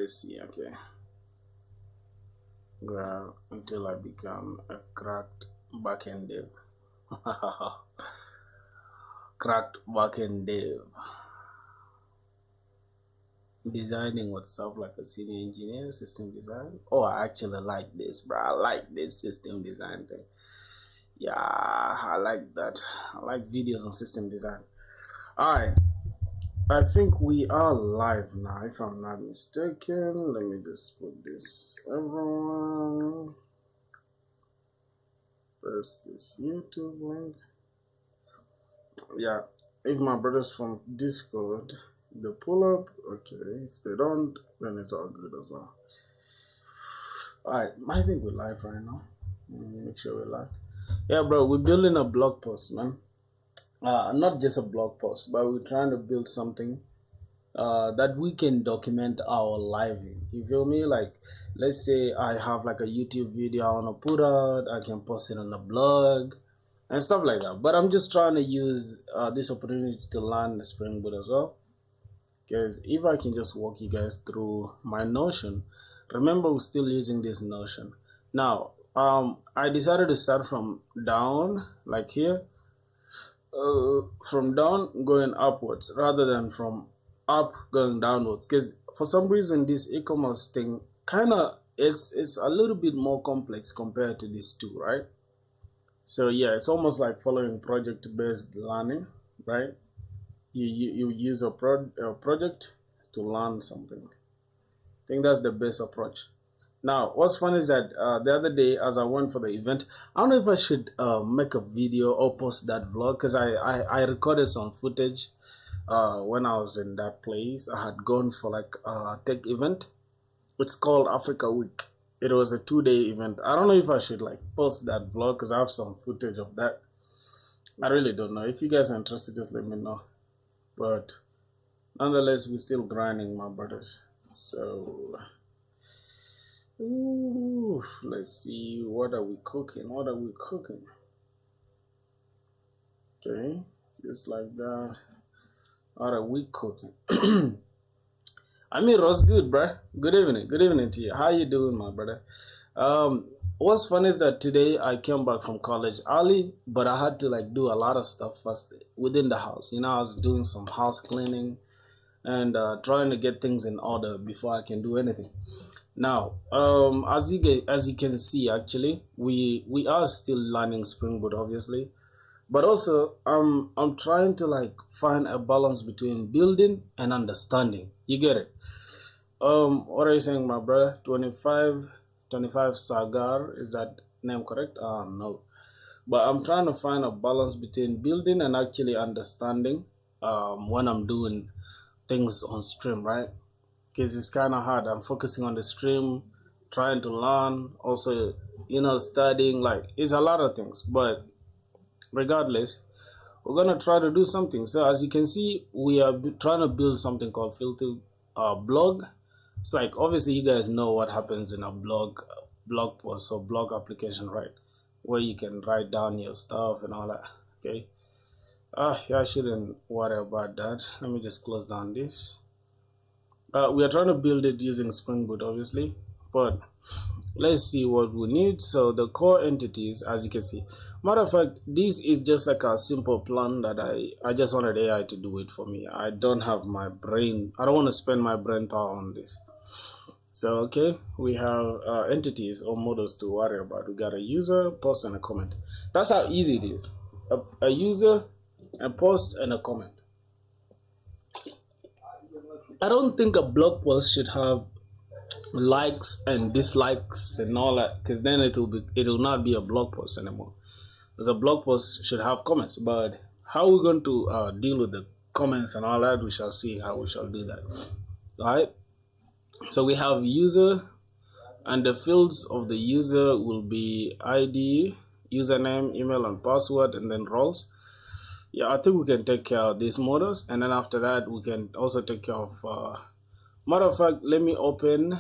let's see. Okay, well, until I become a cracked backend dev. Cracked backend dev. Designing with stuff like a senior engineer, system design. Oh, I actually like this, bro. I like this system design thing. Yeah, I like that. I like videos on system design. Alright, I think we are live now, if I'm not mistaken. Let me just put this, everyone. First, this YouTube link. Yeah, if my brothers from Discord, they pull up, okay. If they don't, then it's all good as well. Alright, I think we're live right now. Make sure we're live. Yeah, bro, we're building a blog post, man. Not just a blog post, but we're trying to build something that we can document our life in. You feel me? Like, let's say I have like a YouTube video I want to put out, I can post it on the blog and stuff like that. But I'm just trying to use this opportunity to learn the Spring Boot as well. Because if I can just walk you guys through my Notion, remember we're still using this Notion. Now, I decided to start from down, like here, from down going upwards rather than from up going downwards, because for some reason this e-commerce thing kind of it's a little bit more complex compared to these two, right? So yeah, it's almost like following project based learning, right? You use a project to learn something. I think that's the best approach. Now, what's funny is that the other day, as I went for the event, I don't know if I should make a video or post that vlog, because I recorded some footage when I was in that place. I had gone for like a tech event. It's called Africa Week. It was a 2-day event. I don't know if I should like post that vlog because I have some footage of that. I really don't know. If you guys are interested, just let me know. But nonetheless, we're still grinding, my brothers. So, ooh, let's see, what are we cooking? What are we cooking? Okay, just like that. What are we cooking? I mean, Ross, good, bruh. Good evening to you. How you doing, my brother? What's funny is that today I came back from college early, but I had to like do a lot of stuff first within the house. You know, I was doing some house cleaning and trying to get things in order before I can do anything. Now, as you can see, actually, we are still learning Spring Boot, obviously, but also I'm trying to like find a balance between building and understanding. You get it? What are you saying, my brother? 25 Sagar, is that name correct? No, but I'm trying to find a balance between building and actually understanding when I'm doing things on stream, right? Because it's kind of hard. I'm focusing on the stream, trying to learn, also, you know, studying. Like, it's a lot of things, but regardless, we're gonna try to do something. So as you can see, we are trying to build something called FilthiBlog. It's like, obviously you guys know what happens in a blog post or blog application, right? Where you can write down your stuff and all that. Okay. Yeah, I shouldn't worry about that. Let me just close down this. We are trying to build it using Spring Boot, obviously, but let's see what we need. So the core entities, as you can see, matter of fact, this is just like a simple plan that I just wanted AI to do it for me. I don't have my brain. I don't want to spend my brain power on this. So okay, we have entities or models to worry about. We got a user, post, and a comment. That's how easy it is. A user, a post, and a comment. I don't think a blog post should have likes and dislikes and all that, because then it will not be a blog post anymore. Because a blog post should have comments, but how we're going to deal with the comments and all that, we shall see how we shall do that. All right. So we have user, and the fields of the user will be ID, username, email, and password, and then roles. Yeah, I think we can take care of these models, and then after that we can also take care of matter of fact, let me open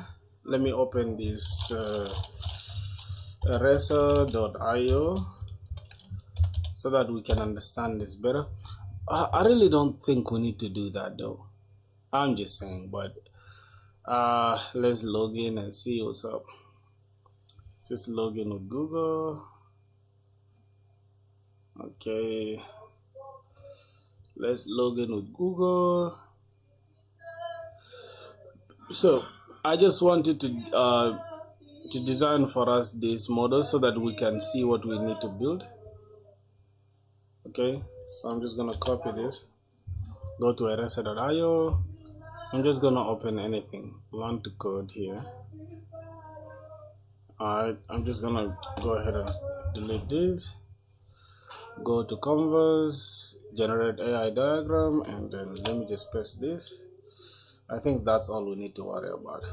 this eraser.io so that we can understand this better. I really don't think we need to do that though. I'm just saying, but Let's log in and see what's up. Just log in with Google. Okay, let's log in with Google. So I just wanted to design for us this model so that we can see what we need to build. Okay, so I'm just gonna copy this, go to eresa.io. I'm just gonna open anything, learn to code here. Alright, I'm just gonna go ahead and delete this, go to canvas, generate AI diagram, and then let me just press this. I think that's all we need to worry about.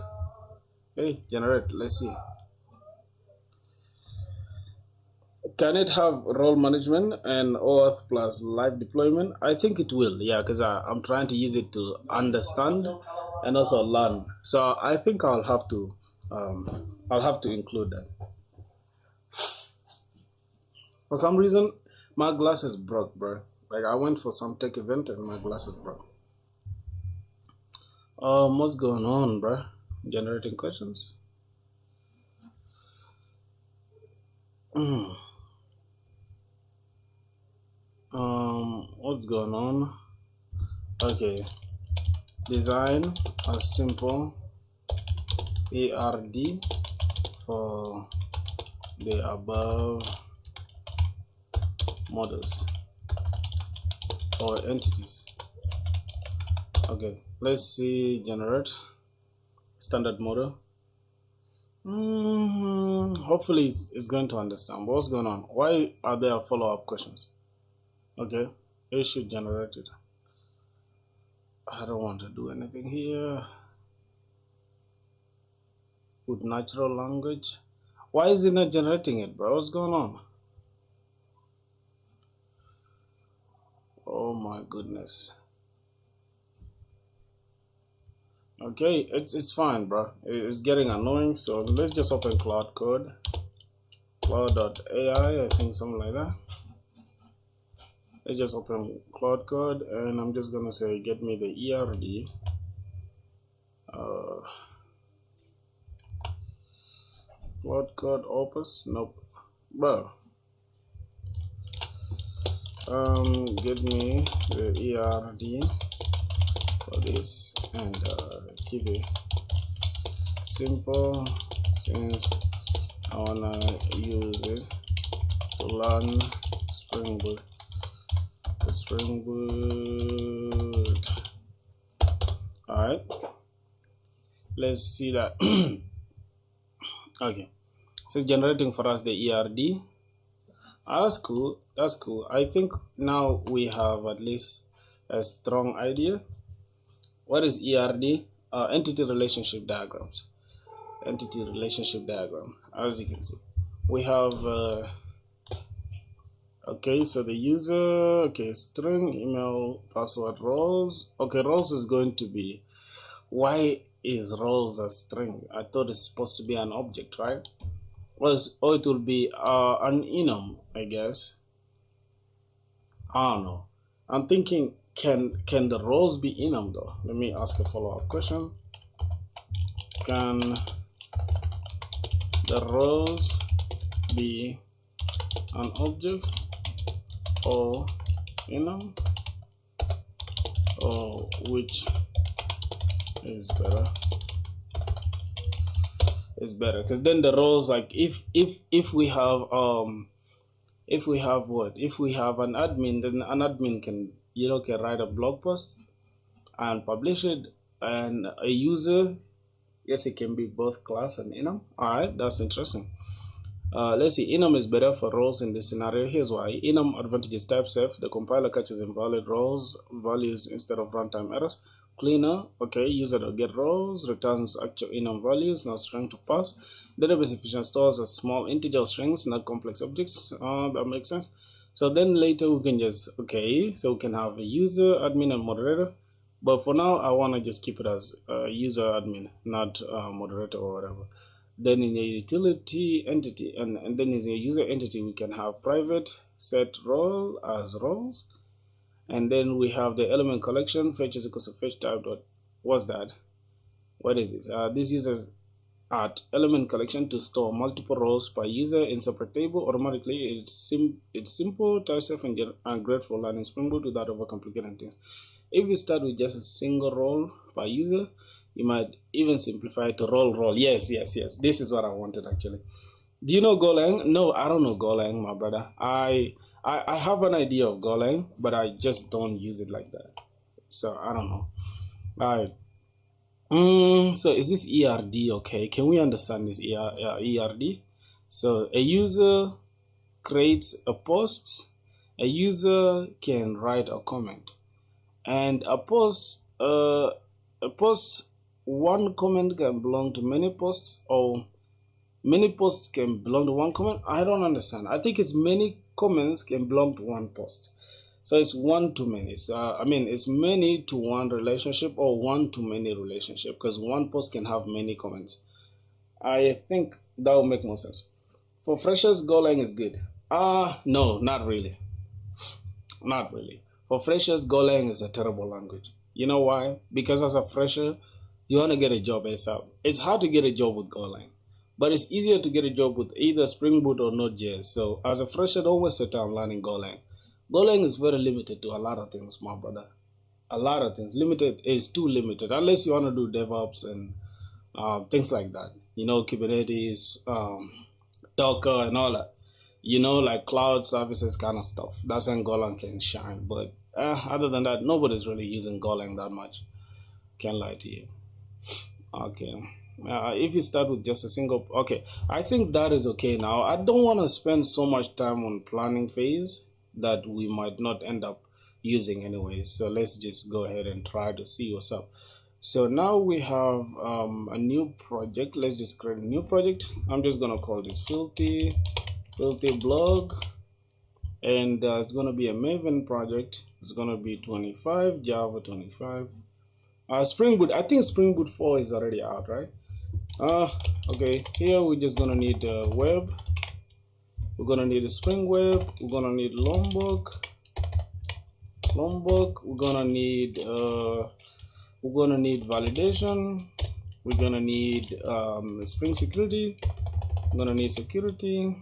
Okay, generate, let's see. Can it have role management and OAuth plus live deployment? I think it will, yeah, because I'm trying to use it to understand and also learn. So I think I'll have to include that. For some reason, my glasses broke, bro. Like I went for some tech event and my glasses broke. What's going on, bro? Generating questions. What's going on? Okay, design a simple ARD for the above models or entities. Okay, let's see, generate standard model. Hopefully it's going to understand what's going on. Why are there follow-up questions? Okay, it should generate it. I don't want to do anything here with natural language. Why is it not generating it, bro? What's going on? Oh my goodness. Okay, it's fine, bro. It's getting annoying, so let's just open Cloud Code, cloud.ai, I think something like that. Let's just open Cloud Code, and I'm just gonna say get me the ERD. Cloud Code Opus, nope, bro. Get me the ERD for this and keep it simple since I wanna use it to learn Spring Boot. Alright, let's see that. Okay, so it's generating for us the ERD. That's cool. That's cool. I think now we have at least a strong idea. What is ERD? Entity relationship diagrams. Entity relationship diagram. As you can see, we have okay, so the user, okay, string, email, password, roles. Okay, roles is going to be, why is roles a string? I thought it's supposed to be an object, right? Or it will be an enum, I guess. I don't know. I'm thinking, can the roles be enum though? Let me ask a follow-up question. Can the roles be an object or enum, or which is better? It's better because then the roles, like if we have if we have an admin, then an admin can can write a blog post and publish it, and a user, yes, it can be both class and enum. All right, that's interesting. Let's see, enum is better for roles in this scenario. Here's why. Enum advantage is type safe. The compiler catches invalid roles values instead of runtime errors. Cleaner, okay, user will get roles, returns actual enum values, not string to pass. Database efficient, stores as small integer strings, not complex objects. That makes sense. So then later we can just, okay, so we can have a user, admin, and moderator. But for now, I want to just keep it as user, admin, not moderator or whatever. Then in a utility entity, and then in a user entity, we can have private set role as roles. And then we have the element collection, fetch is equal to fetch type dot, what's that? What is this? This uses add element collection to store multiple rows per user in separate table automatically. It's simple, self and great for learning Spring Boot without overcomplicating things. If you start with just a single role per user, you might even simplify it to role. Yes. This is what I wanted actually. Do you know Golang? No, I don't know Golang, my brother. I have an idea of Golang, but I just don't use it like that. So I don't know. All right. So is this ERD okay? Can we understand this ERD? So a user creates a post, a user can write a comment, and a post, one comment can belong to many posts, or many posts can belong to one comment. I don't understand. I think it's many comments can belong to one post. So it's one to many. So I mean, it's many to one relationship or one to many relationship, because one post can have many comments. I think that will make more sense. For freshers, Golang is good. No, not really. Not really. For freshers, Golang is a terrible language. You know why? Because as a fresher, you want to get a job ASAP. It's hard to get a job with Golang, but it's easier to get a job with either Spring Boot or Node.js. So as a fresher, don't waste your time learning Golang. Golang is very limited to a lot of things, my brother. A lot of things. Limited is too limited, unless you want to do DevOps and things like that. You know, Kubernetes, Docker, and all that. You know, like cloud services kind of stuff. That's when Golang can shine. But other than that, nobody's really using Golang that much. Can't lie to you. Okay. If you start with just a single, okay, I think that is okay now. I don't want to spend so much time on planning phase that we might not end up using anyway. So let's just go ahead and try to see what's up. So now we have a new project. Let's just create a new project. I'm just gonna call this FilthiBlog, and it's gonna be a Maven project. It's gonna be 25 Java 25. Spring Boot. I think Spring Boot 4 is already out, right? Okay. Here we're just gonna need web. We're gonna need a Spring Web. We're gonna need Lombok. We're gonna need validation. We're gonna need Spring Security. We're gonna need security.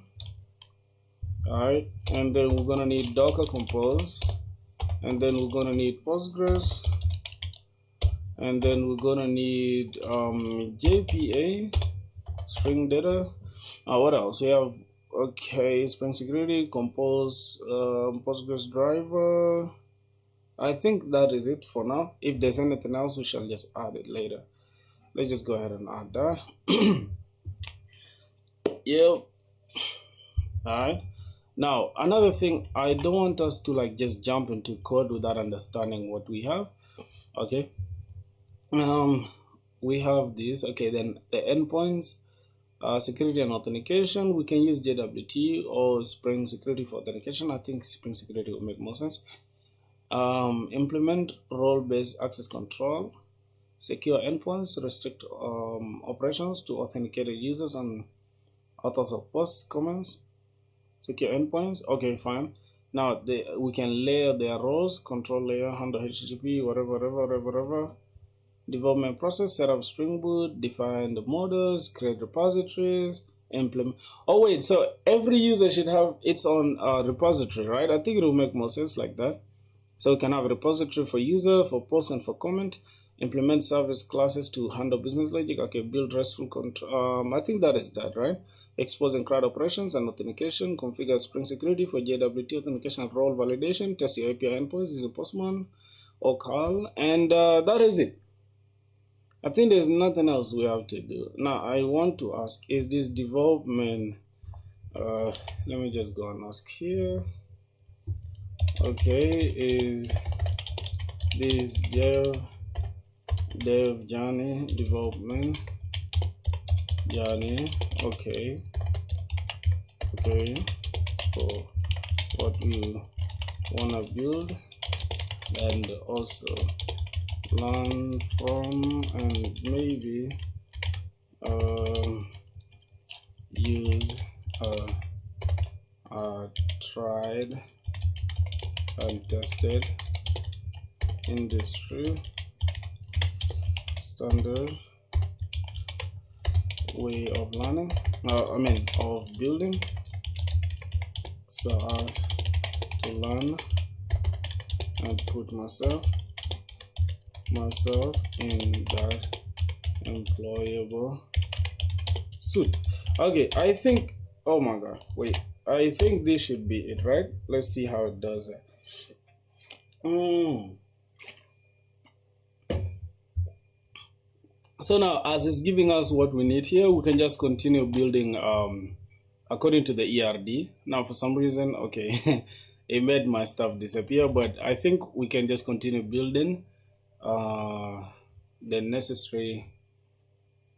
All right, and then we're gonna need Docker Compose, and then we're gonna need Postgres, and then we're gonna need JPA, Spring Data. What else? We have Spring Security, Compose, Postgres driver. I think that is it for now. If there's anything else, we shall just add it later. Let's just go ahead and add that. Yep. Alright. Now, another thing, I don't want us to like just jump into code without understanding what we have. Okay. We have this. Okay, then the endpoints. Security and authentication, we can use JWT or Spring Security for authentication. I think Spring Security will make more sense. Implement role-based access control, secure endpoints, restrict operations to authenticated users and authors of posts, comments, secure endpoints. Okay, fine. Now we can layer their roles, control layer, handle HTTP, whatever. Development process, set up Spring Boot, define the models, create repositories, implement. Oh wait, so every user should have its own repository, right? I think it will make more sense like that. So we can have a repository for user, for post, and for comment. Implement service classes to handle business logic. Okay, build RESTful control. I think that is that, right? Expose and CRUD operations and authentication. Configure Spring Security for JWT authentication and role validation. Test your API endpoints. Is a Postman or Carl, and that is it. I think there's nothing else we have to do. Now I want to ask, is this development, let me just go and ask here. Okay, is this dev journey, development journey, okay, for what you wanna build, and also learn from and maybe use tried and tested industry standard way of learning, of building, so as to learn and put myself in that employable suit. Okay, I think, oh my god, wait, I think this should be it, right? Let's see how it does it. So now, as it's giving us what we need here, we can just continue building according to the ERD. Now, for some reason, okay, it made my stuff disappear, but I think we can just continue building the necessary.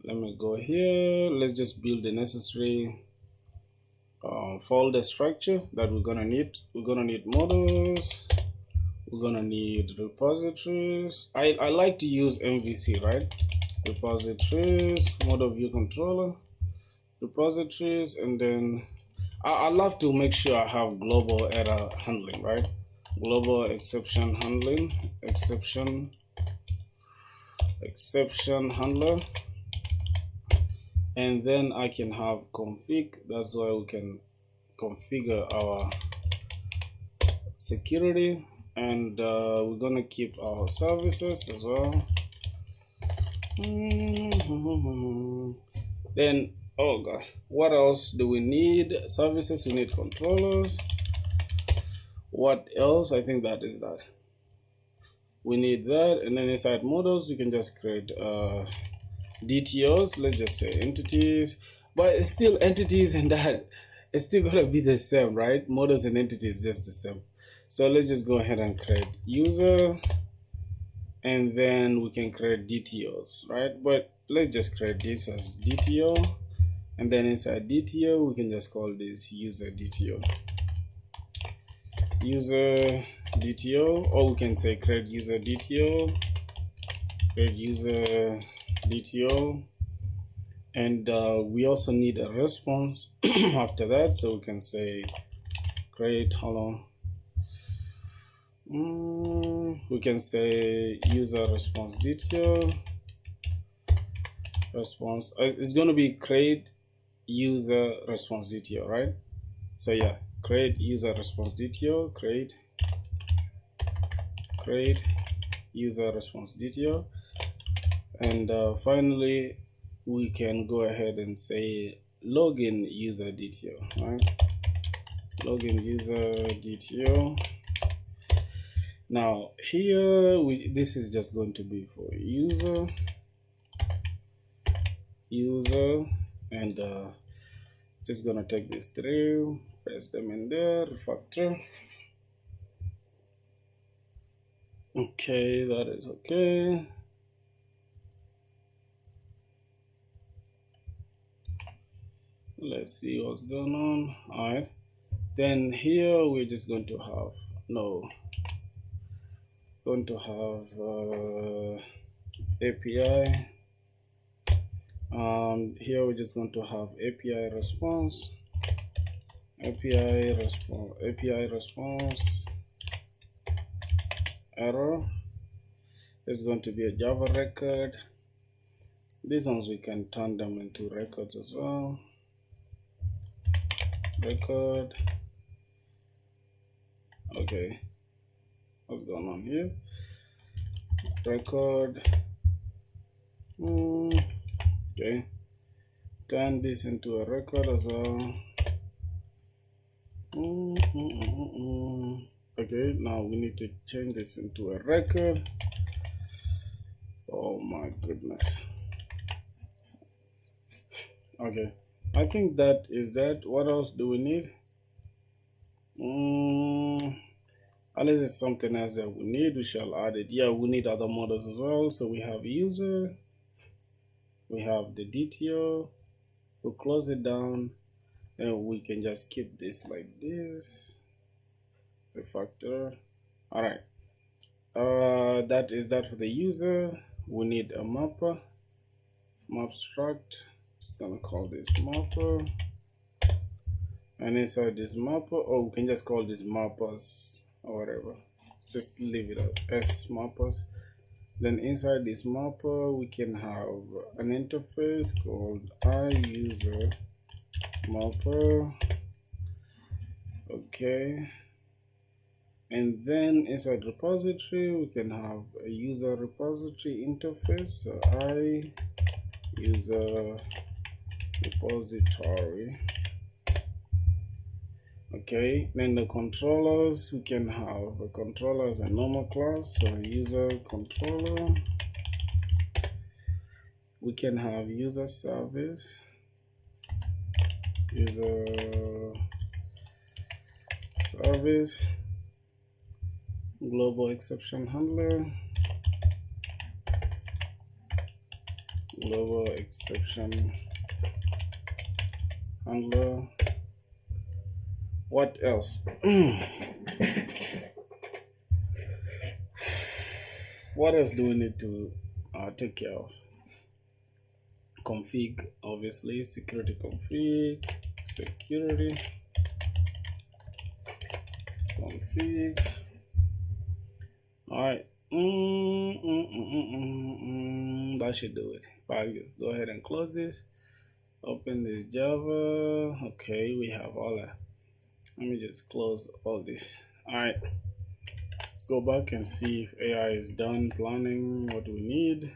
Let me go here. Let's just build the necessary folder structure that we're gonna need. We're gonna need models. We're gonna need repositories. I like to use MVC, right? Repositories, model view controller, repositories, and then I love to make sure I have global error handling, right? Global exception handling, exception handler, and then I can have config. That's why we can configure our security, and we're gonna keep our services as well. Then, oh god, what else do we need? Services, we need controllers. What else? I think that is that. We need that, and then inside models we can just create DTOs. Let's just say entities, but it's still entities, and that it's still gonna be the same, right? Models and entities just the same. So let's just go ahead and create user, and then we can create DTOs, right? But let's just create this as DTO, and then inside DTO we can just call this user DTO, or we can say create user DTO, and we also need a response after that, so we can say create, we can say user response DTO response. It's going to be create user response DTO, right? So yeah, create user response DTO, create user response DTO, and finally we can go ahead and say login user DTO, right? Login user DTO. Now here this is just going to be for user, and just gonna take this through, paste them in there, refactor. Okay, that is okay. Let's see what's going on. All right, then here we're just going to have API. Here we're just going to have API response error. There's going to be a Java record. These ones we can turn them into records as well. Record. Okay, what's going on here? Record. Okay, turn this into a record as well. Okay, now we need to change this into a record. Oh my goodness. Okay, I think that is that. What else do we need? Unless it's something else that we need, we shall add it. Yeah, we need other models as well. So we have user, we have the DTO. We'll close it down, and we can just keep this like this. Refactor. All right. That is that for the user. We need a mapper, map struct. Just gonna call this mapper, and inside this mapper, or we can just call this mappers or whatever. Just leave it as mappers. Then inside this mapper, we can have an interface called iUser mapper. Okay. And then inside repository, we can have a user repository interface. So iUser repository. Okay, then the controllers, we can have a controller as a normal class, so user controller. We can have user service, global exception handler, What else? What else do we need to take care of? Config, obviously, security config, All right. That should do it. Let's go ahead and close this. Open this Java. Okay, we have all that. Let me just close all this. All right. Let's go back and see if AI is done planning what we need.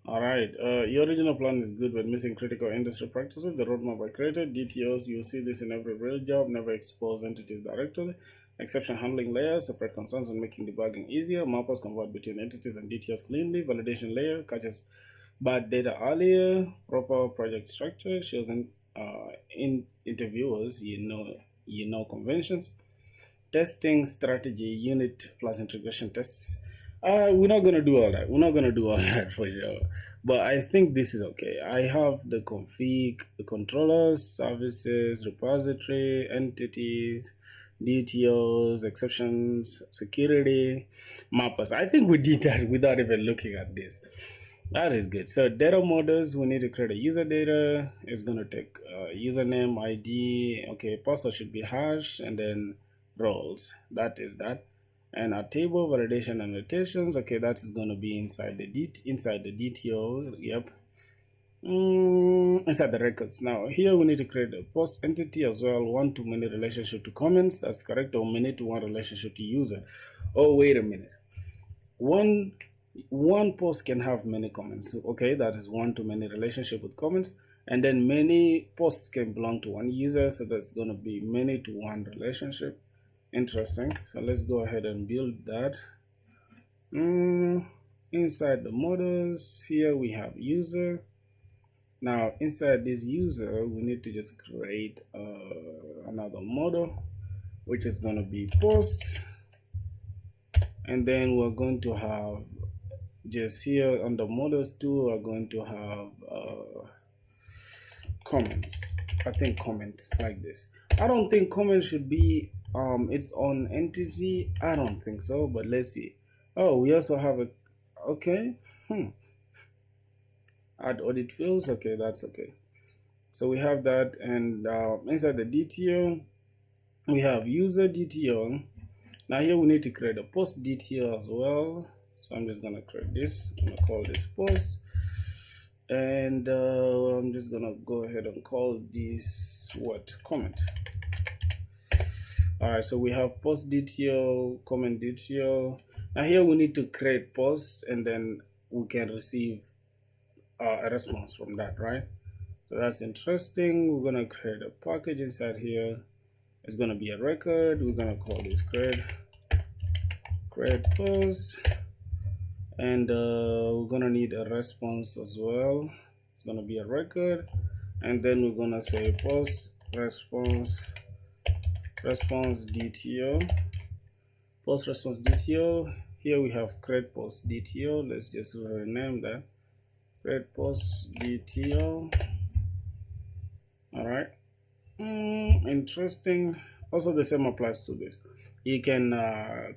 All right. Your original plan is good but missing critical industry practices. The roadmap I created, DTOs, you'll see this in every real job. Never expose entities directly. Exception handling layers, separate concerns and making debugging easier. Mappers convert between entities and DTOs cleanly. Validation layer catches bad data earlier. Proper project structure shows in interviewers you know conventions. Testing strategy, unit plus integration tests. We're not gonna do all that. For sure. But I think this is okay. I have the config, the controllers, services, repository, entities, DTOs, exceptions, security, mappers. I think we did that without even looking at this. That is good. So data models, we need to create a user data. It's going to take username, ID. Okay, password should be hash, and then roles. That is that. And our table validation annotations. Okay, that is going to be inside the DTO. Yep. Inside the records. Now here we need to create a post entity as well. One-to-many relationship to comments. That's correct. Or many-to-one relationship to user. Oh, wait a minute. One post can have many comments. Okay, that is one-to-many relationship with comments. And then many posts can belong to one user. So that's going to be many-to-one relationship. Interesting. So let's go ahead and build that. Inside the models, here we have user. Now inside this user, we need to just create another model, which is going to be post. And then we're going to have just here under models too, we're going to have comments. I think comments like this. I don't think comments should be its own entity. I don't think so, but let's see. Oh, we also have a add audit fields. Okay, that's okay. So we have that, and inside the DTO we have user DTO. Now here we need to create a post DTO as well. So I'm just gonna create this. I'm gonna call this post, and I'm just gonna go ahead and call this comment. All right, so we have post DTO, comment DTO. Now here we need to create post, and then we can receive a response from that, right? So that's interesting. We're gonna create a package inside here. It's gonna be a record. We're gonna call this create post, and we're gonna need a response as well. It's gonna be a record, and then we're gonna say post response DTO. Post response DTO. Here we have create post DTO. Let's just rename that. Create post DTO. All right. Interesting. Also, the same applies to this. You can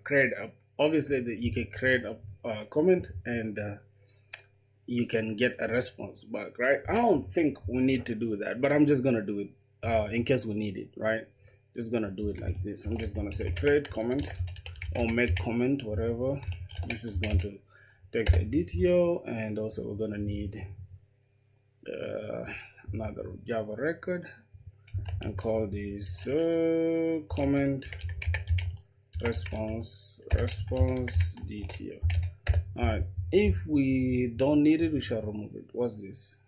create you can create a comment, and you can get a response back, right? I don't think we need to do that, but I'm just gonna do it in case we need it, right? Just gonna do it like this. I'm just gonna say create comment or make comment, whatever. This is going to take a DTO, and also we're gonna need another Java record, and call this comment response DTO. Alright, if we don't need it, we shall remove it. What's this?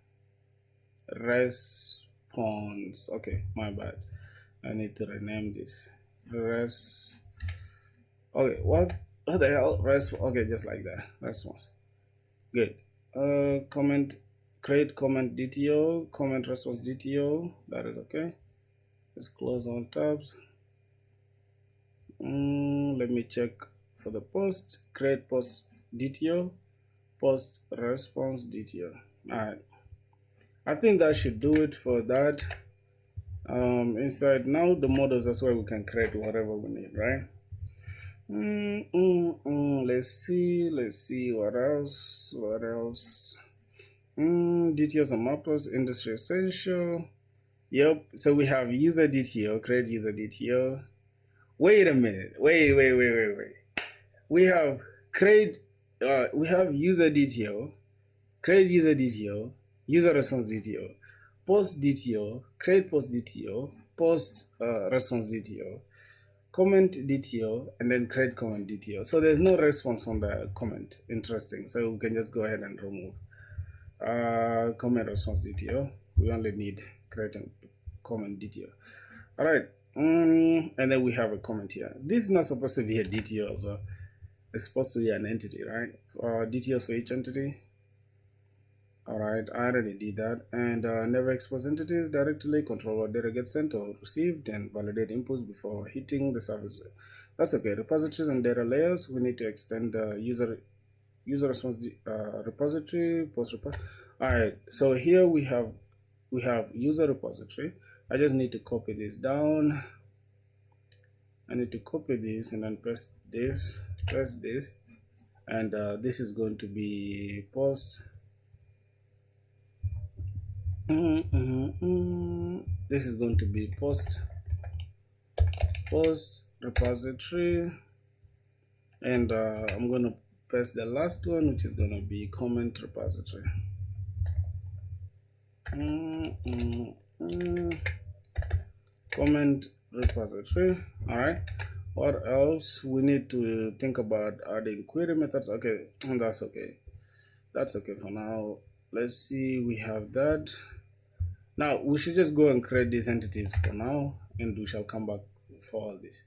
Response. Okay, my bad. I need to rename this. Okay, what the hell? Okay, just like that. Response. Good. Comment, create comment DTO, comment response DTO. That is okay. Let's close all tabs. Let me check for the post. Create post DTO, post response DTO. Alright, I think that should do it for that. Inside now the models, that's where we can create whatever we need, right? Let's see what else. DTOs and mappers, industry essential. Yep, so we have user DTO, create user DTO. Wait a minute, wait. We have user DTO, create user DTO, user response DTO, post DTO, create post DTO, post response DTO, comment DTO, and then create comment DTO. So there's no response from the comment. Interesting. So we can just go ahead and remove comment response DTO. We only need creating comment DTO. All right. And then we have a comment here. This is not supposed to be a DTO, so it's supposed to be an entity, right? DTOs for each entity. All right, I already did that. And never expose entities directly. Control what data gets sent or received, and validate inputs before hitting the service. That's okay. Repositories and data layers. We need to extend the user response repository, post repository. All right, so here we have user repository. I just need to copy this down. I need to copy this and then press this, and this is going to be post. This is going to be post repository, and I'm going to press the last one, which is going to be comment repository. Comment repository. All right, what else? We need to think about adding query methods. Okay, and that's okay for now. Let's see, we have that. Now we should just go and create these entities for now, and we shall come back for all this.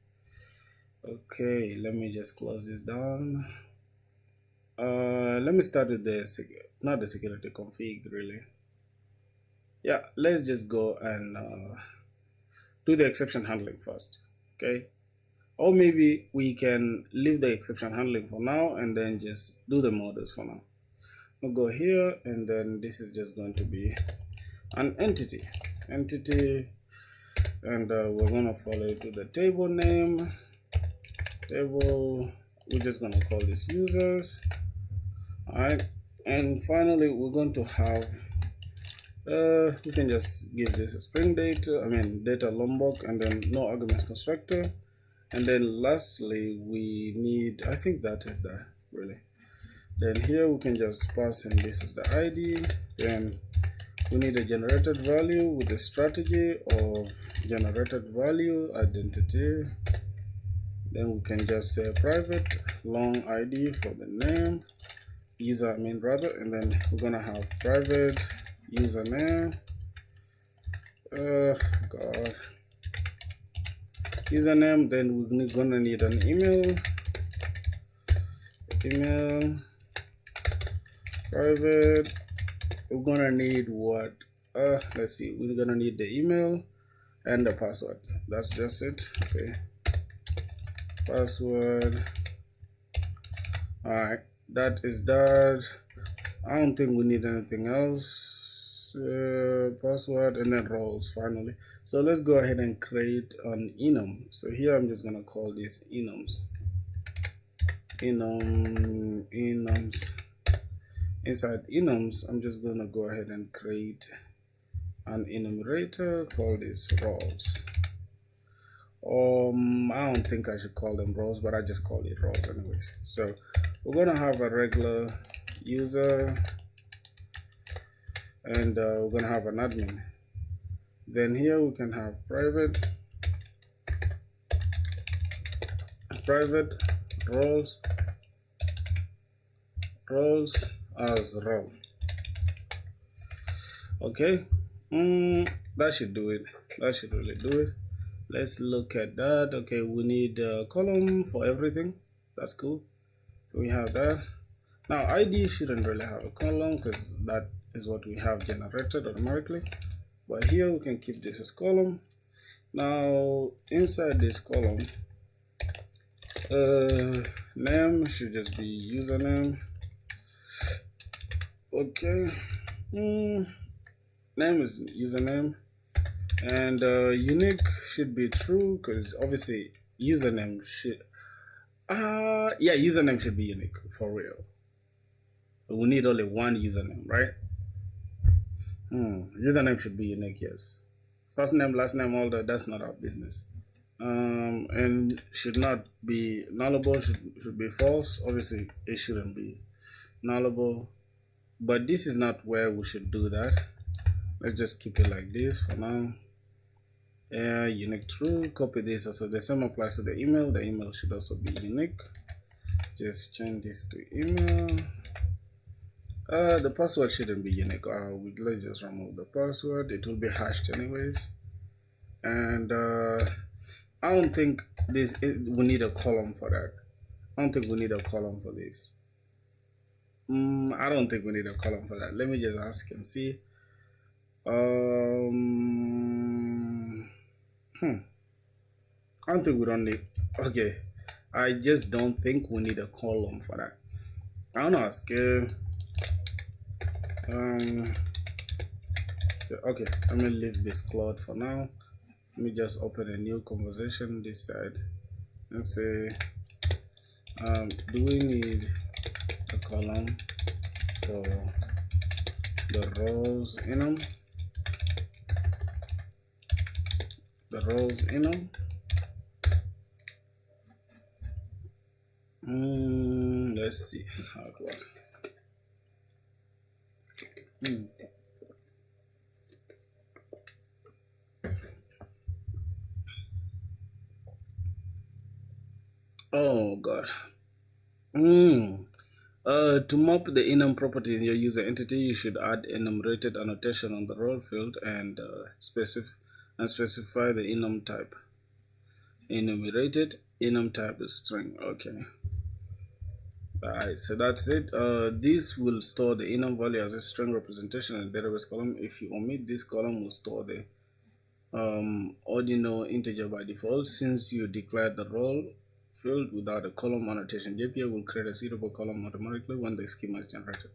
Okay, let me just close this down. Let me start with the not the security config, really. Yeah, let's just go and do the exception handling first. Okay, or maybe we can leave the exception handling for now and then just do the models for now. We'll go here, and then this is just going to be an entity, and we're gonna follow it to the table name. We're just gonna call this users. All right, and finally we're going to have we can just give this a string data, data lombok, and then no arguments constructor. And then lastly we need, I think that is that really. Then here we can just pass in this is the ID. Then we need a generated value with the strategy of generated value identity. Then we can just say private long ID for the name user, and then we're gonna have private username. Username. Then we're gonna need an email. Private. We're gonna need what? Let's see. We're gonna need the email and the password. That's just it. Okay. Password. All right. That is that. I don't think we need anything else. Password and then roles finally. So let's go ahead and create an enum. So here I'm just gonna call this enums. Enums. Inside enums, I'm just gonna go ahead and create an enumerator. Call this roles. I don't think I should call them roles, but I just call it roles anyways. So we're gonna have a regular user, and we're gonna have an admin. Then here we can have private roles as role. Okay, that should do it. That should really do it. Let's look at that. Okay, we need a column for everything. That's cool. So we have that. Now ID shouldn't really have a column because that is what we have generated automatically. But here we can keep this as column. Now inside this column, name should just be username. Okay, name is username, and unique should be true because obviously username should username should be unique for real. We need only one username, right? Username should be unique, yes. First name, last name, all that's not our business. And should not be nullable, should be false. Obviously it shouldn't be nullable, but this is not where we should do that. Let's just keep it like this for now. Unique true, copy this. So the same applies to the email. The email should also be unique. Just change this to email. The password shouldn't be unique. Let's just remove the password. It will be hashed anyways. And I don't think we need a column for that. I don't think we need a column for this. I don't think we need a column for that. Let me just ask and see. I don't think we don't need. Okay, I just don't think we need a column for that. I don't ask. Okay, let me leave this cloud for now. Let me just open a new conversation this side and say, do we need a column for the rows in them? The rows in them. Let's see how it works. Oh god. To map the enum property in your user entity, you should add enumerated annotation on the role field and specify the enum type. Enumerated enum type is string. Okay. Alright, so that's it. This will store the enum value as a string representation in the database column. If you omit this column, will store the ordinal integer by default. Since you declared the role field without a column annotation, JPA will create a suitable column automatically when the schema is generated.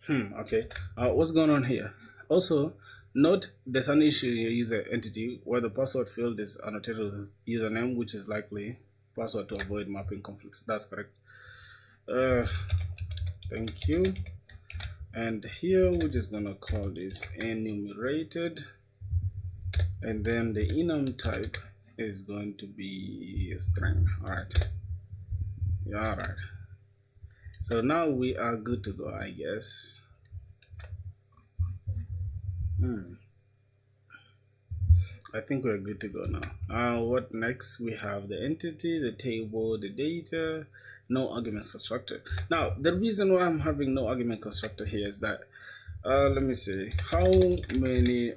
Okay, what's going on here? Also, note there's an issue in your user entity where the password field is annotated with username, which is likely password to avoid mapping conflicts. That's correct. Thank you. And here we're just gonna call this enumerated, and then the enum type is going to be a string. All right. Yeah, all right. So now we are good to go, I guess. I think we're good to go now. What next? We have the entity, the table, the data, no argument constructor. Now, the reason why I'm having no argument constructor here is that, let me see, how many,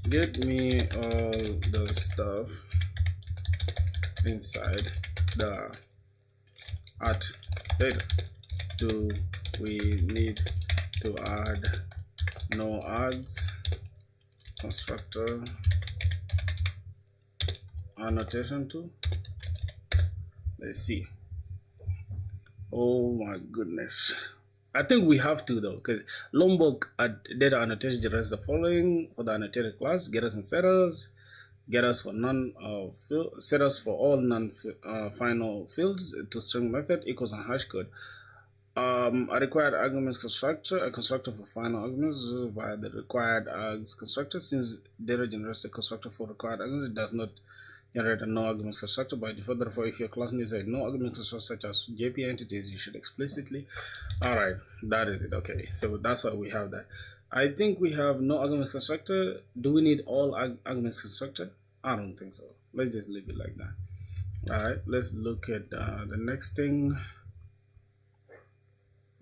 get me all the stuff inside the at data. Do we need to add no args constructor annotation to? Let's see. Oh my goodness. I think we have to though, because Lombok at data annotation generates the following for the annotated class: getters and setters, getters for setters for all non final fields to string method equals and hash code. A required arguments constructor, a constructor for final arguments via the required args constructor. Since data generates a constructor for required arguments, it does not generate a no arguments constructor by default. Therefore, if your class needs a no arguments constructor such as JP entities, you should explicitly. All right, that is it. Okay, so that's why we have that. I think we have no arguments constructor. Do we need all arguments constructor? I don't think so. Let's just leave it like that. All right, let's look at the next thing.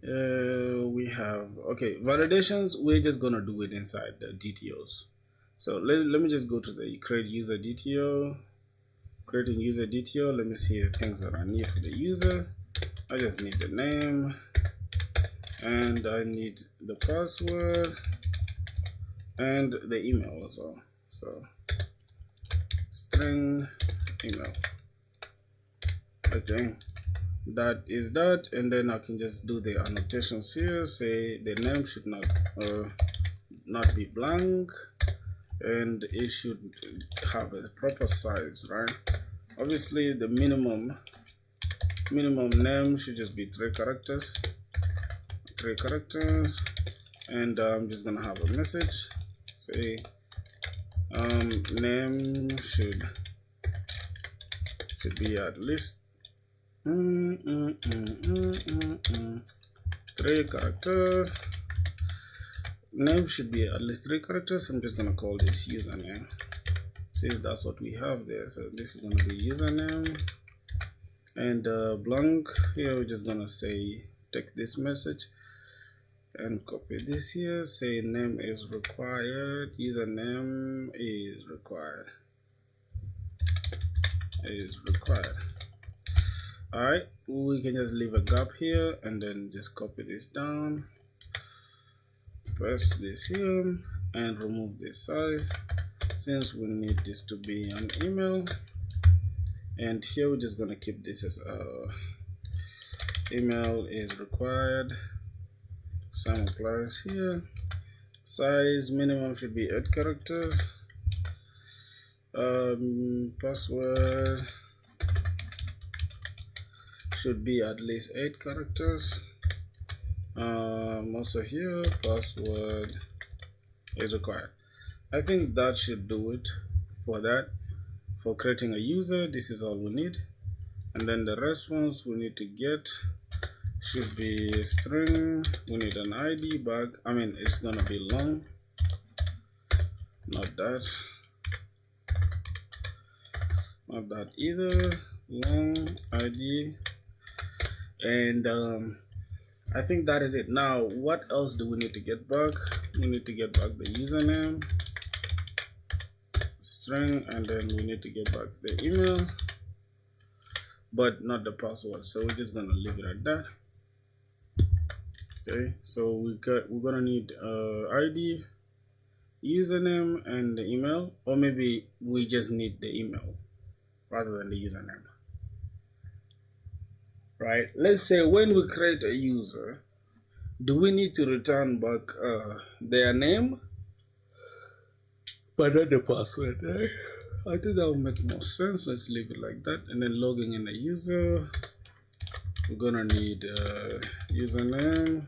We have, okay, validations. We're just gonna do it inside the DTOs. So let me just go to the create user DTO, creating user DTO. Let me see the things that I need for the user. I just need the name and I need the password and the email as well. So string email. Okay, that is that, and then I can just do the annotations here. Say the name should not be blank, and it should have a proper size, right? Obviously, the minimum name should just be 3 characters, and I'm just gonna have a message. Say name should be at least 3 characters. Name should be at least 3 characters. I'm just gonna call this username, since that's what we have there. So this is gonna be username, and blank here. We're just gonna say take this message and copy this here. Say name is required, username is required. Alright, we can just leave a gap here and then just copy this down, press this here and remove this size since we need this to be an email. And here we're just gonna keep this as email is required. Same applies here. Size minimum should be 8 characters. Password should be at least 8 characters. Also here, password is required. I think that should do it for that. For creating a user, this is all we need. And then the response we need to get should be string. We need an ID back. I mean, it's gonna be long, not that either. Long ID. And I think that is it. Now, what else do we need to get back? We need to get back the username, string, and then we need to get back the email, but not the password. So we're just gonna leave it at that. Okay, so we're gonna need ID, username, and the email, or maybe we just need the email rather than the username. Right, let's say when we create a user, do we need to return back their name but not the password, right? I think that will make more sense. Let's leave it like that. And then logging in a user, we're gonna need username,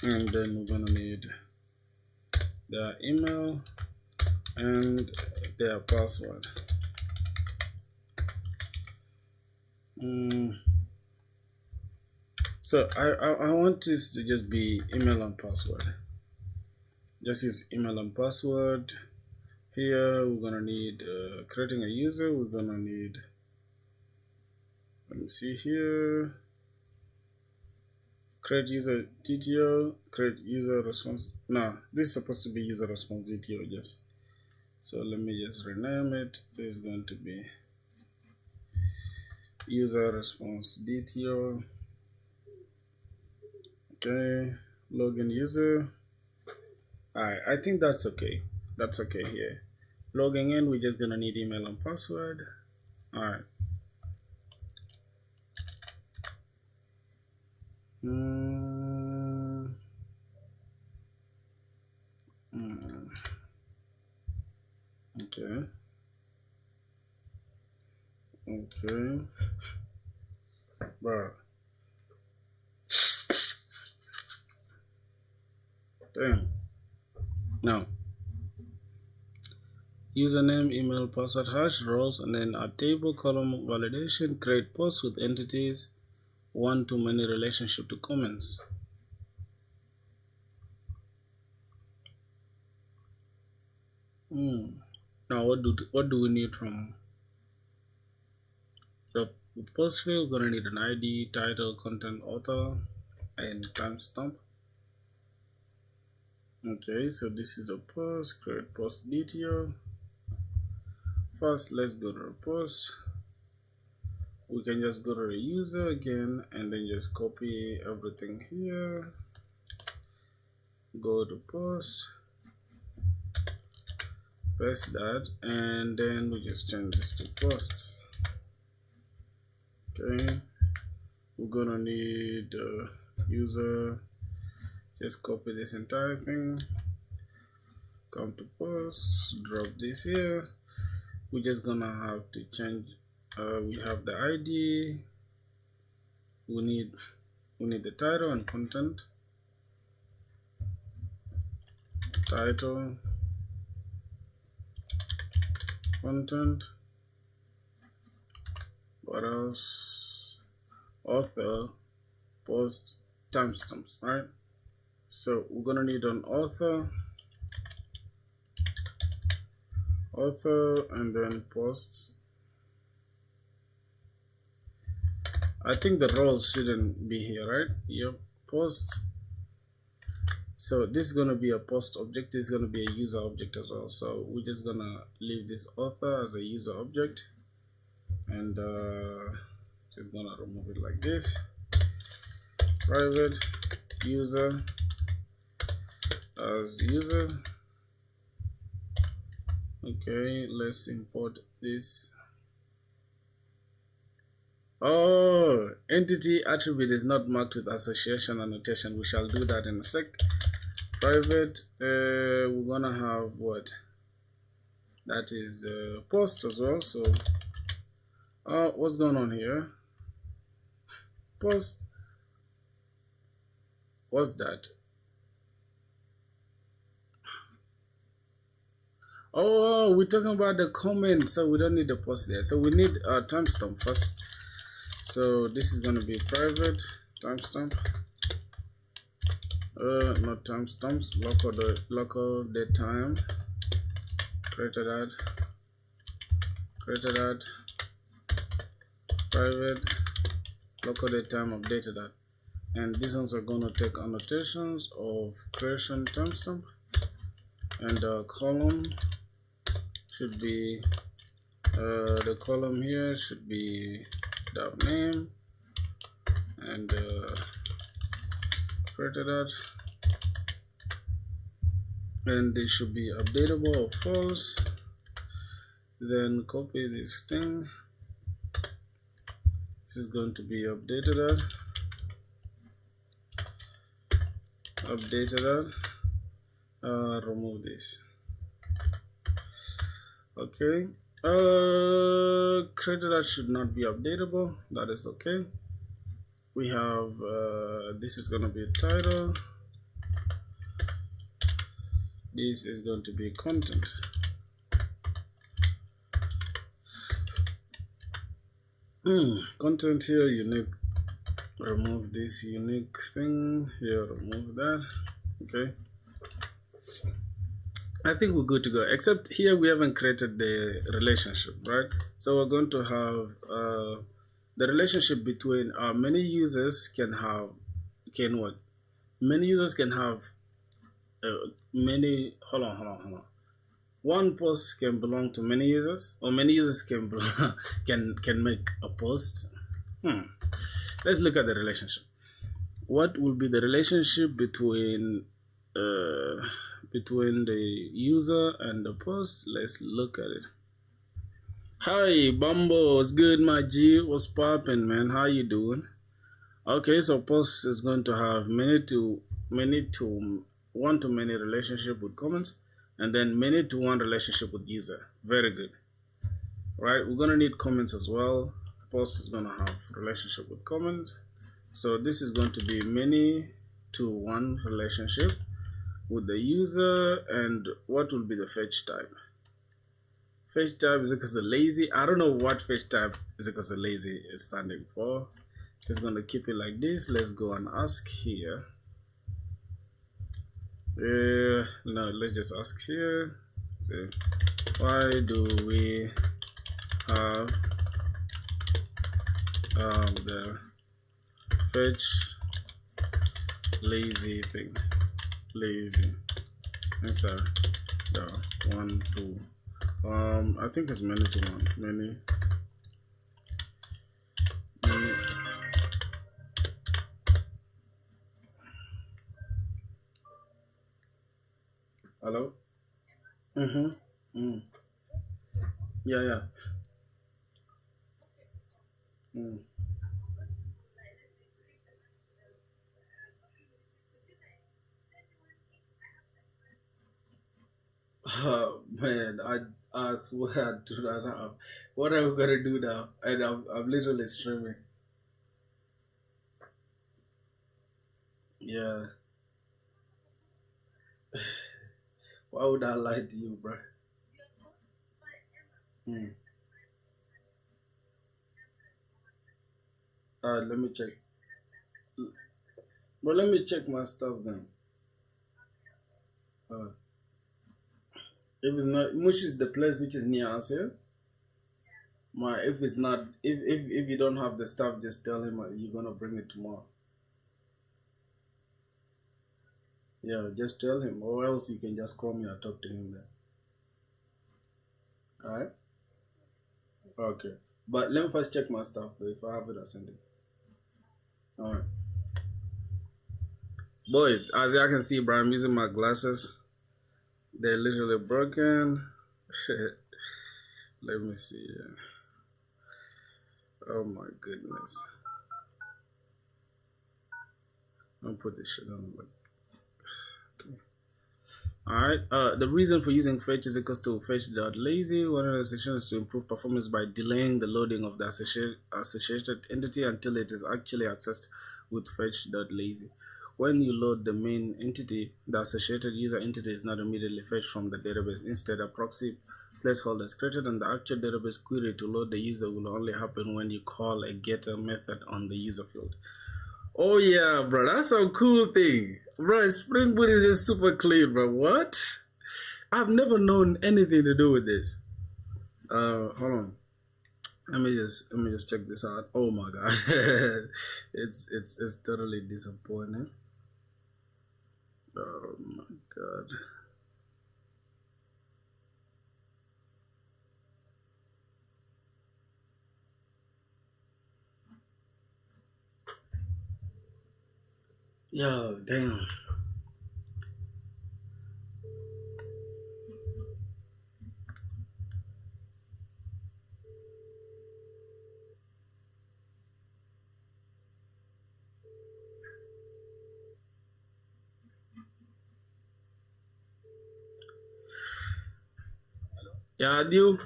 and then we're gonna need their email and their password. So I want this to just be email and password. Just use email and password. Here we're gonna need creating a user. We're gonna need, let me see here, create user DTO, create user response. No, this is supposed to be user response DTO just. So let me just rename it. This is going to be user response DTO. Okay, login user. Alright, I think that's okay. That's okay here. Logging in, we're just gonna need email and password. Alright. Okay. Okay. Now, username, email, password, hash, roles, and then a table column validation. Create posts with entities, one-to-many relationship to comments. Now, what do we need from the post field? We're gonna need an ID, title, content, author, and timestamp. Okay, so this is a post. Create post detail. First, let's go to the post. We can just go to the user again and then just copy everything here. Go to post, paste that, and then we just change this to posts. Okay, we're gonna need user. Just copy this entire thing, come to post, drop this here. We're just gonna have to change. We have the ID. We need the title and content. Title, content. What else? Author, post, timestamps. Right. So we're gonna need an author, and then posts. I think the roles shouldn't be here, right? Yep, posts. So this is gonna be a post object. This is gonna be a user object as well. So we're just gonna leave this author as a user object, and just gonna remove it like this. Private user as user. Okay, let's import this. Oh, entity attribute is not marked with association annotation. We shall do that in a sec. Private, we're gonna have what? That is post as well. So what's going on here? Post, what's that? Oh, we're talking about the comment, so we don't need the post there. So we need a timestamp first. So this is going to be private timestamp, not timestamps, local date time, created at private local date time updated at, and these ones are going to take annotations of creation timestamp, and the column should be the column here should be the name and created at, and they should be updatable or false. Then copy this thing. This is going to be updated at, remove this. Okay, created at should not be updatable. That is okay. We have this is going to be title. This is going to be content. Content here, unique. Remove this unique thing here. Remove that. Okay. I think we're good to go, except here we haven't created the relationship, right? So we're going to have the relationship between many users can have many users can have many. Hold on. One post can belong to many users, or many users can can make a post. Let's look at the relationship. What will be the relationship between the user and the post? Let's look at it. Hi Bumbo, what's good my G? What's poppin', man? How you doing? Okay, so post is going to have one-to-many relationship with comments, and then many-to-one relationship with user. Very good. Right, we're gonna need comments as well. Post is gonna have relationship with comments, so this is going to be many-to-one relationship with the user, and what will be the fetch type? Fetch type is equals to lazy. I don't know what fetch type is equals to lazy is standing for. Just gonna keep it like this. Let's go and ask here. No, let's just ask here. So, why do we have the fetch lazy thing? Lazy. Answer the 1, 2. I think it's many to one. Many. Hello? Yeah. Oh man, I swear I do not have. What am I gonna do now? And I'm literally streaming. Yeah. Why would I lie to you, bro? Alright, let me check. But let me check my stuff then. If it's not, which is the place which is near us here? If it's not, if you don't have the stuff, just tell him you're gonna bring it tomorrow. Yeah, just tell him, or else you can just call me or talk to him then. Alright? Okay. But let me first check my stuff though. If I have it, I'll send it. Alright. Boys, as y'all can see, bro, I'm using my glasses. They're literally broken. Let me see. Oh my goodness. I'll put this shit on. Okay. Alright, the reason for using fetch is equals to fetch.lazy. One of the sessions is to improve performance by delaying the loading of the associated entity until it is actually accessed with fetch.lazy. When you load the main entity, the associated user entity is not immediately fetched from the database. Instead, a proxy placeholder is created, and the actual database query to load the user will only happen when you call a getter method on the user field. Oh yeah, bro, that's a cool thing. Bro, Spring Boot is just super clean, bro. What? I've never known anything to do with this. Hold on. Let me just check this out. Oh my god. it's totally disappointing. Oh my god. Yo, damn. Ya diu.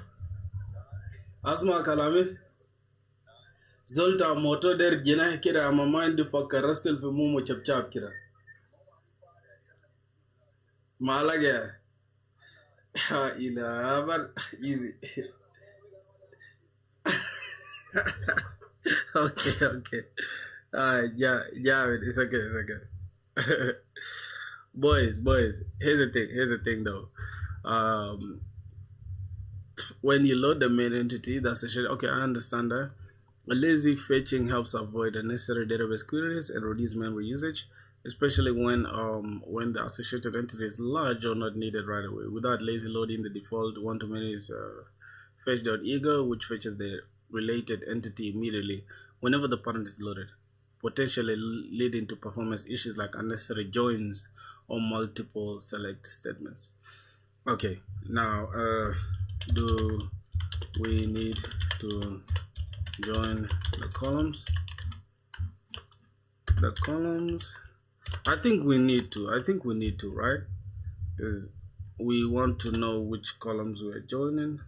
Asma kalame. Zolta moto der jina kira mama indi fakar rasil fi mumu chap kira. Malaga. Ha ila abar easy. Okay. Yeah, it's okay. boys, here's the thing though. When you load the main entity, that's a shit. Okay, I understand that. A lazy fetching helps avoid unnecessary database queries and reduce memory usage, especially when the associated entity is large or not needed right away. Without lazy loading, the default one-to-many is fetch.ego, which fetches the related entity immediately whenever the parent is loaded, potentially leading to performance issues like unnecessary joins or multiple select statements. Okay, now do we need to join the columns? I think we need to, right? Because we want to know which columns we're joining.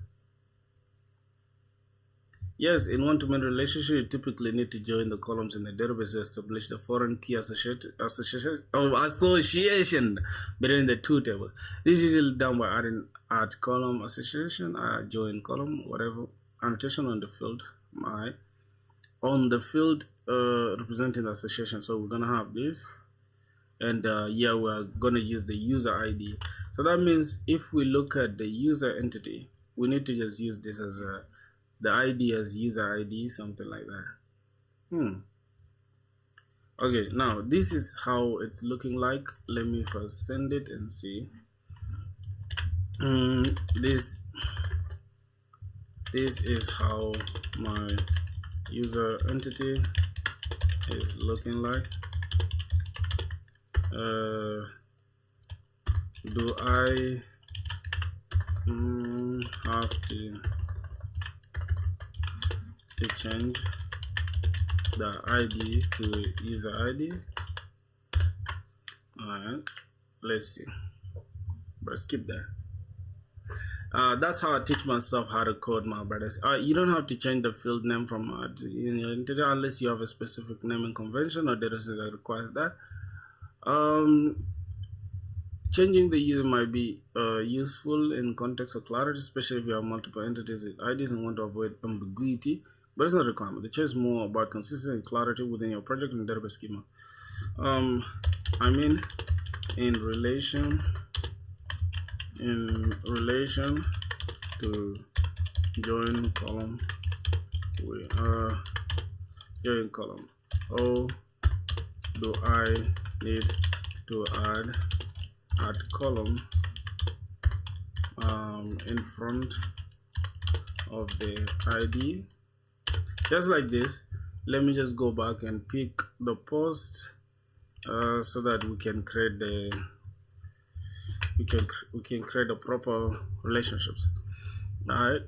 Yes, in one-to-many relationship, you typically need to join the columns in the database to establish the foreign key association between the two tables. This is usually done by adding add column association, join column, whatever annotation on the field, right? On the field representing the association. So we're gonna have this, and yeah, we're gonna use the user ID. So that means if we look at the user entity, we need to just use this as the ID as user ID, something like that. Okay, now this is how it's looking like. Let me first send it and see. This is how my user entity is looking like. Do I have to change the ID to user ID? Alright, let's see. But skip that. That's how I teach myself how to code, my brothers. You don't have to change the field name from in your entity unless you have a specific naming convention or data set that requires that. Changing the user might be useful in context of clarity, especially if you have multiple entities with IDs and want to avoid ambiguity, but it's not a requirement. The change is more about consistency and clarity within your project and database schema. I mean, in relation to join column, we are join column. Oh, do I need to add column in front of the ID? Just like this. Let me just go back and pick the post so that we can create the create the proper relationships. Alright,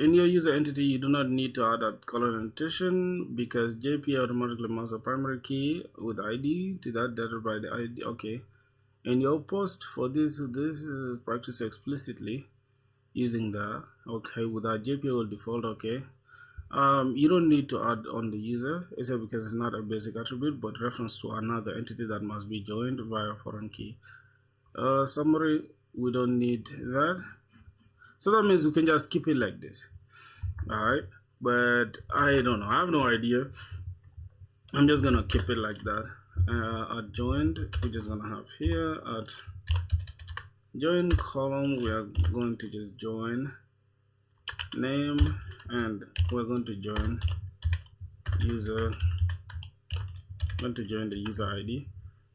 in your user entity, you do not need to add a column annotation because JP automatically maps a primary key with ID to that data by the ID. Okay, in your post for this is practice explicitly using the with that JP will default. Okay, you don't need to add on the user, except because it's not a basic attribute but reference to another entity that must be joined via foreign key. Summary, we don't need that, so that means we can just keep it like this. Alright, but I don't know, I have no idea. I'm just gonna keep it like that. At joined, we're just gonna have here at join column, we are going to just join name, and we're going to join user, going to join the user ID.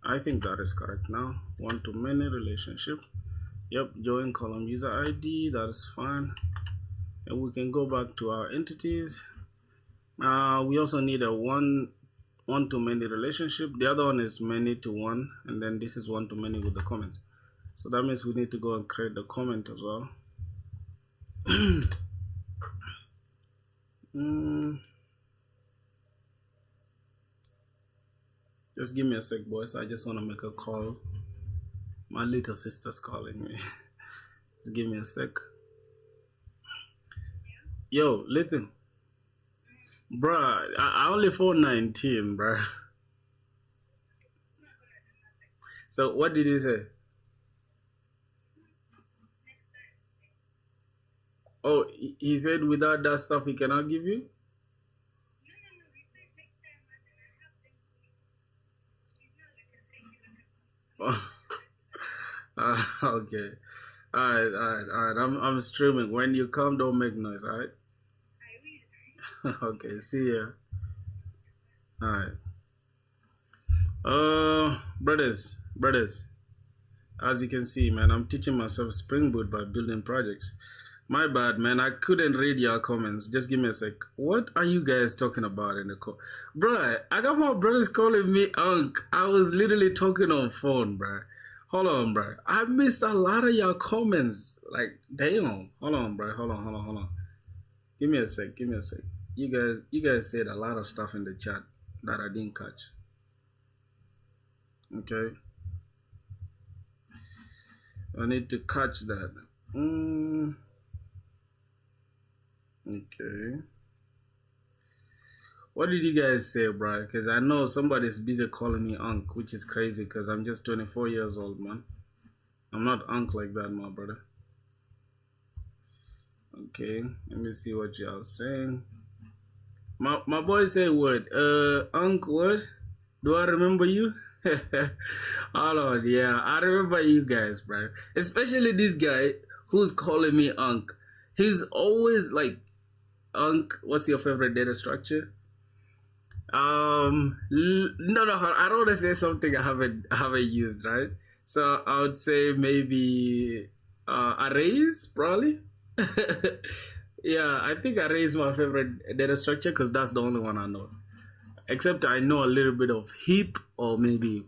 I think that is correct now. One-to-many relationship. Yep, join column user ID, that is fine. And we can go back to our entities. We also need a one-to-many relationship. The other one is many-to-one, and then this is one-to-many with the comments. So that means we need to go and create the comment as well. Just give me a sec, boys. I just want to make a call. My little sister's calling me. Just give me a sec. Yo, listen. Bruh, I only phone 19, bruh. So what did he say? Oh, he said without that stuff he cannot give you? Oh. Okay. Alright. I'm streaming. When you come, don't make noise, alright? Okay, see ya. Alright. Brothers. As you can see, man, I'm teaching myself Spring Boot by building projects. My bad, man. I couldn't read your comments. Just give me a sec. What are you guys talking about in the call? Bruh, I got my brothers calling me Unc. I was literally talking on phone, bruh. Hold on, bruh. I missed a lot of your comments. Like, damn. Hold on, bruh. Hold on. Give me a sec. You guys said a lot of stuff in the chat that I didn't catch. Okay. I need to catch that. Okay. What did you guys say, bro? Because I know somebody's busy calling me Unc, which is crazy because I'm just 24 years old, man. I'm not Unc like that, my brother. Okay, let me see what y'all saying. My boy say what? Unc, what? Do I remember you? Hold on, yeah, I remember you guys, bro. Especially this guy who's calling me Unc. He's always like, Unc, what's your favorite data structure? No, I don't want to say something I haven't used, right? So I would say maybe arrays, probably. Yeah, I think array is my favorite data structure because that's the only one I know. Except I know a little bit of heap or maybe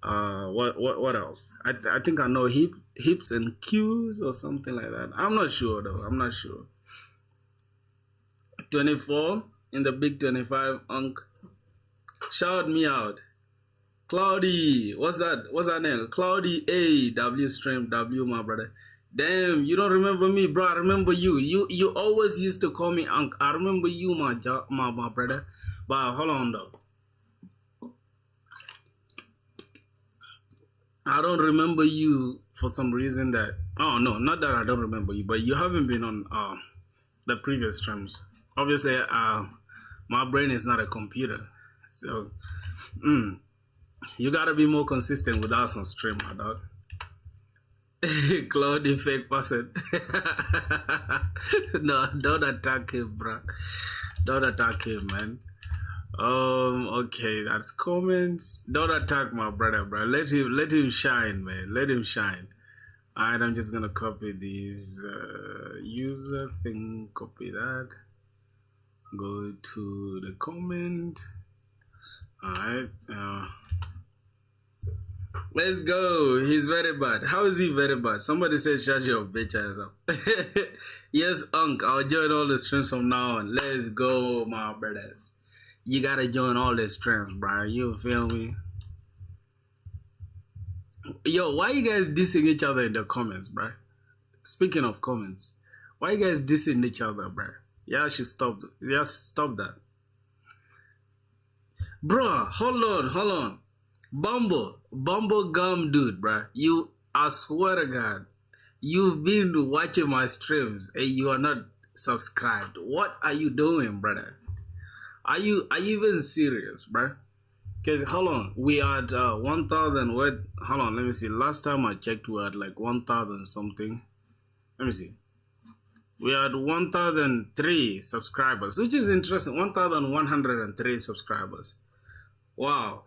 what else? I think I know heaps and queues or something like that. I'm not sure though. I'm not sure. 24 in the big 25 Unc. Shout me out. Cloudy, what's that? What's that name? Cloudy A W stream W, my brother. Damn, you don't remember me, bro. I remember you. You always used to call me Unc. I remember you, my brother. But hold on though. I don't remember you for some reason that. Oh no, not that I don't remember you, but you haven't been on the previous streams. Obviously, my brain is not a computer, so you gotta be more consistent with us on stream, my dog. Cloudy fake person. No, don't attack him, bro. Don't attack him, man. Okay, that's comments. Don't attack my brother, bro. Let him shine, man. Let him shine. Alright, I'm just gonna copy these user thing, copy that. Go to the comment. Alright, let's go. He's very bad. How is he very bad? Somebody said shut your bitch ass up. Yes, Unc, I'll join all the streams from now on. Let's go, my brothers. You gotta join all the streams, bro. You feel me? Yo, why you guys dissing each other in the comments, bro? Speaking of comments, why you guys dissing each other, bro? Yeah, should stop. Yeah, stop that. Bro, hold on. Bumble gum dude, bro. I swear to God, you've been watching my streams and you are not subscribed. What are you doing, brother? Are you even serious, bro? Because hold on, we had 1,000. What? Hold on, let me see. Last time I checked, we had like 1,000 something. Let me see. We had 1,003 subscribers, which is interesting. 1,103 subscribers. Wow,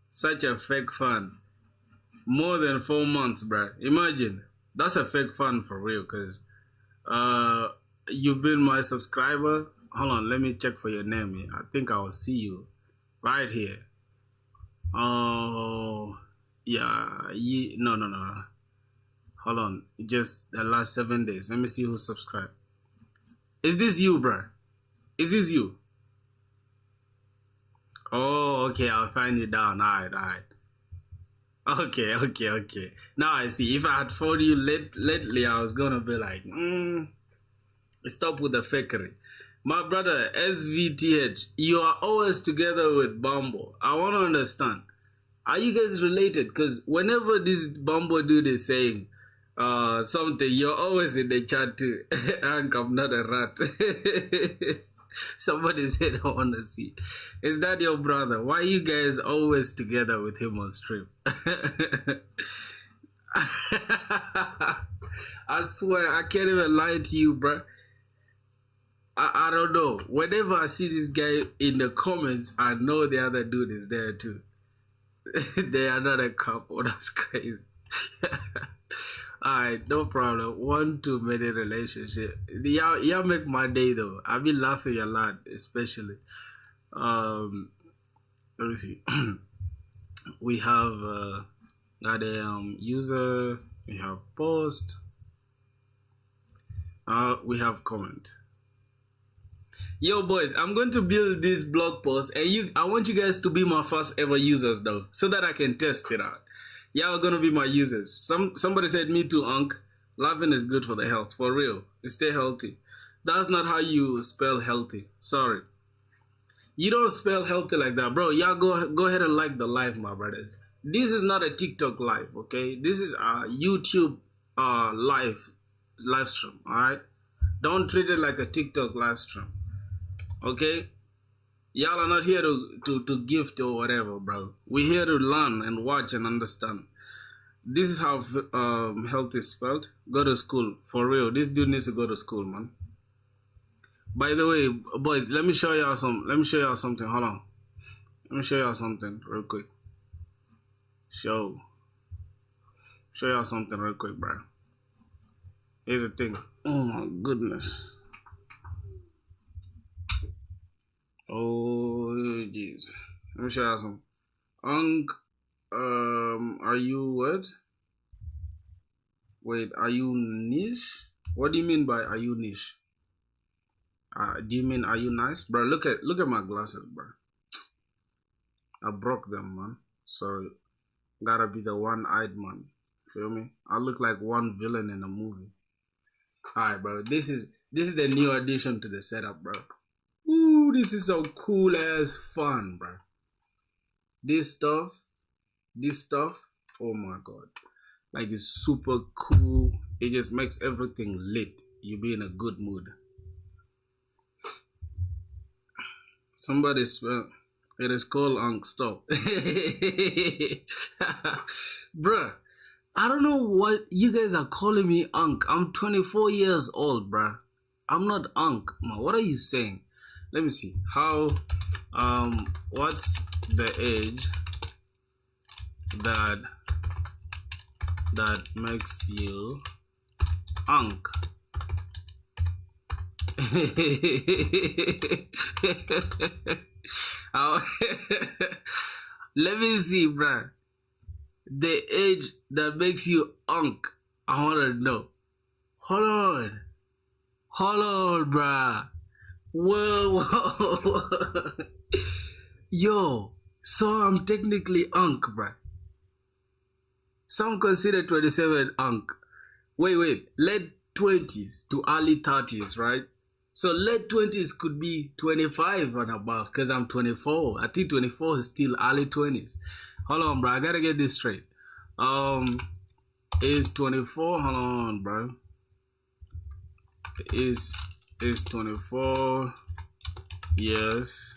such a fake fan. More than 4 months, bro. Imagine, that's a fake fan for real. Cause you've been my subscriber. Hold on, let me check for your name. I think I will see you right here. Oh, yeah. No. Hold on, just the last 7 days. Let me see who subscribed. Is this you, bro? Is this you? Oh, okay. I'll find you down. All right. Okay. Now I see. If I had followed you lately, I was gonna be like, stop with the fakery. My brother, SVTH, you are always together with Bumble. I want to understand. Are you guys related? Because whenever this Bumble dude is saying something, you're always in the chat too. I'm not a rat. Somebody said, I want to see. Is that your brother? Why are you guys always together with him on stream? I swear, I can't even lie to you, bro. I don't know. Whenever I see this guy in the comments, I know the other dude is there too. They are not a couple. That's crazy. Alright, no problem. One too many relationship. Y'all make my day though. I've been laughing a lot, especially. Let me see. We have got a user. We have post. We have comment. Yo boys, I'm going to build this blog post and I want you guys to be my first ever users though, so that I can test it out. Y'all are gonna be my users. Somebody said me too, Unc. Laughing is good for the health, for real. Stay healthy. That's not how you spell healthy. Sorry. You don't spell healthy like that, bro. Y'all go ahead and like the live, my brothers. This is not a TikTok live, okay? This is a YouTube live stream. All right. Don't treat it like a TikTok live stream, okay? Y'all are not here to gift or whatever, bro. We're here to learn and watch and understand. This is how health is spelled. Go to school for real. This dude needs to go to school, man. By the way, boys, let me show y'all something. Hold on. Let me show y'all something real quick. Show y'all something real quick, bro. Here's the thing. Oh my goodness. Oh jeez. Let me show y'all something. Are you what? Wait, are you niche? What do you mean by are you niche? Do you mean are you nice, bro? Look at my glasses, bro. I broke them, man. Sorry. Gotta be the one-eyed man. Feel me? I look like one villain in a movie. Alright, bro. This is the new addition to the setup, bro. Ooh, this is so cool as fun, bro. This stuff. Oh my god. Like, it's super cool. It just makes everything lit. You be in a good mood. Somebody spell. It is called Unc. Stop. Bruh, I don't know what you guys are calling me Unc. I'm 24 years old, bruh. I'm not Unc. Man, what are you saying? Let me see. How, what's the age that makes you Unc? Let me see, bruh. The age that makes you Unc. I wanna know. Hold on, bruh. Whoa. Yo, so I'm technically Unc, bruh. Some consider 27 Unc. Wait. Late 20s to early 30s, right? So late 20s could be 25 and above because I'm 24. I think 24 is still early 20s. Hold on, bro. I gotta get this straight. Is 24? Hold on, bro. Is 24 years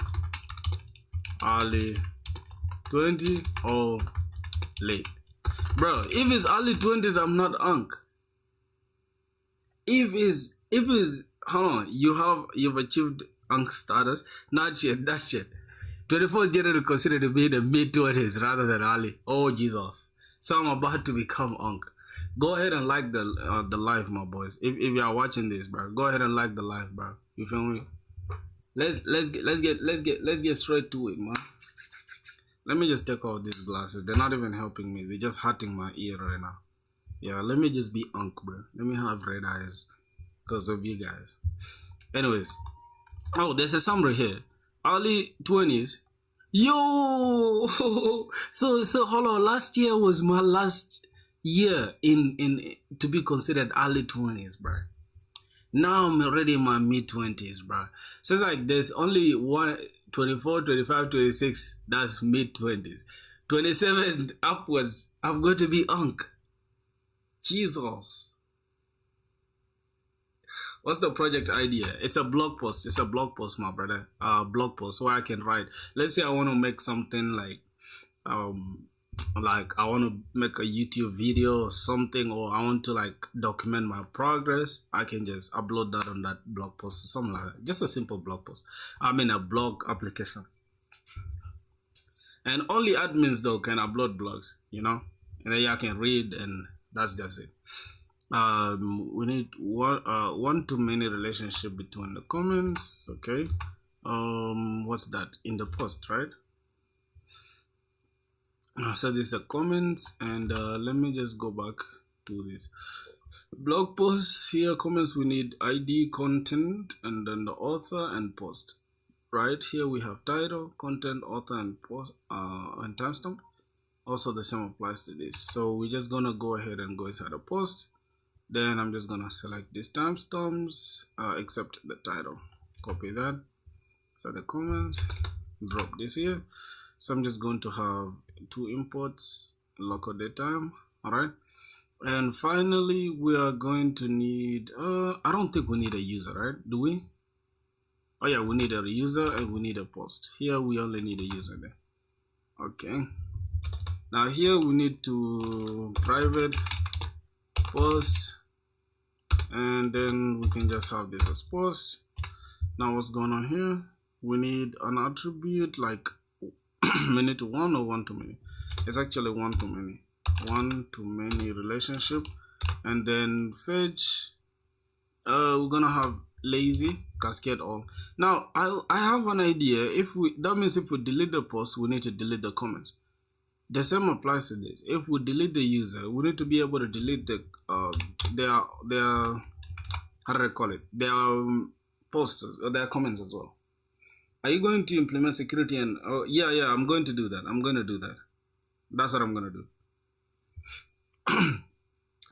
early 20 or late? Bro, if it's early 20s, I'm not Unc. If it's hold on, you've achieved Unc status. Not yet. 24 is generally considered to be the mid-20s rather than early. Oh Jesus! So I'm about to become Unc. Go ahead and like the live, my boys. If you are watching this, bro, go ahead and like the live, bro. You feel me? Let's get straight to it, man. Let me just take off these glasses. They're not even helping me. They're just hurting my ear right now. Yeah, let me just be Unc, bro. Let me have red eyes because of you guys. Anyways, oh, there's a summary here. Early 20s. Yo, so hold on. Last year was my last year in to be considered early 20s, bro. Now I'm already in my mid 20s, bro. So it's like there's only 24, 25, 26. That's mid 20s. 27 upwards, I'm going to be Unc. Jesus. What's the project idea? It's a blog post. My brother. Blog post where I can write. Let's say I want to make something like I want to make a YouTube video or something, or I want to like document my progress. I can just upload that on that blog post or something like that. Just a simple blog post. I mean a blog application. And only admins though can upload blogs, you know, and then y'all can read, and that's just it. We need one-to-many relationship between the comments. Okay, what's that in the post, right? So this is the comments, and let me just go back to this blog post here. Comments, we need ID, content, and then the author and post. Right here we have title, content, author, and post, and timestamp. Also the same applies to this. So we're just gonna go ahead and go inside the post. Then I'm just gonna select these timestamps, except the title. Copy that. So the comments. drop this here. So I'm just going to have 2 imports, local datetime. All right. And finally, we are going to need, I don't think we need a user, right? Do we? Oh yeah, we need a user and we need a post. Here we only need a user there. Okay. Now here we need to private post, and then we can just have this as post. Now what's going on here? We need an attribute like many to one or one to many. It's actually one to many. One to many relationship. And then fetch, we're gonna have lazy cascade all. Now I have an idea. If we, that means if we delete the post, we need to delete the comments. The same applies to this. If we delete the user, we need to be able to delete the their how do I call it, their posts or their comments as well. Are you going to implement security? And yeah, I'm going to do that. I'm going to do that. That's what I'm going to do.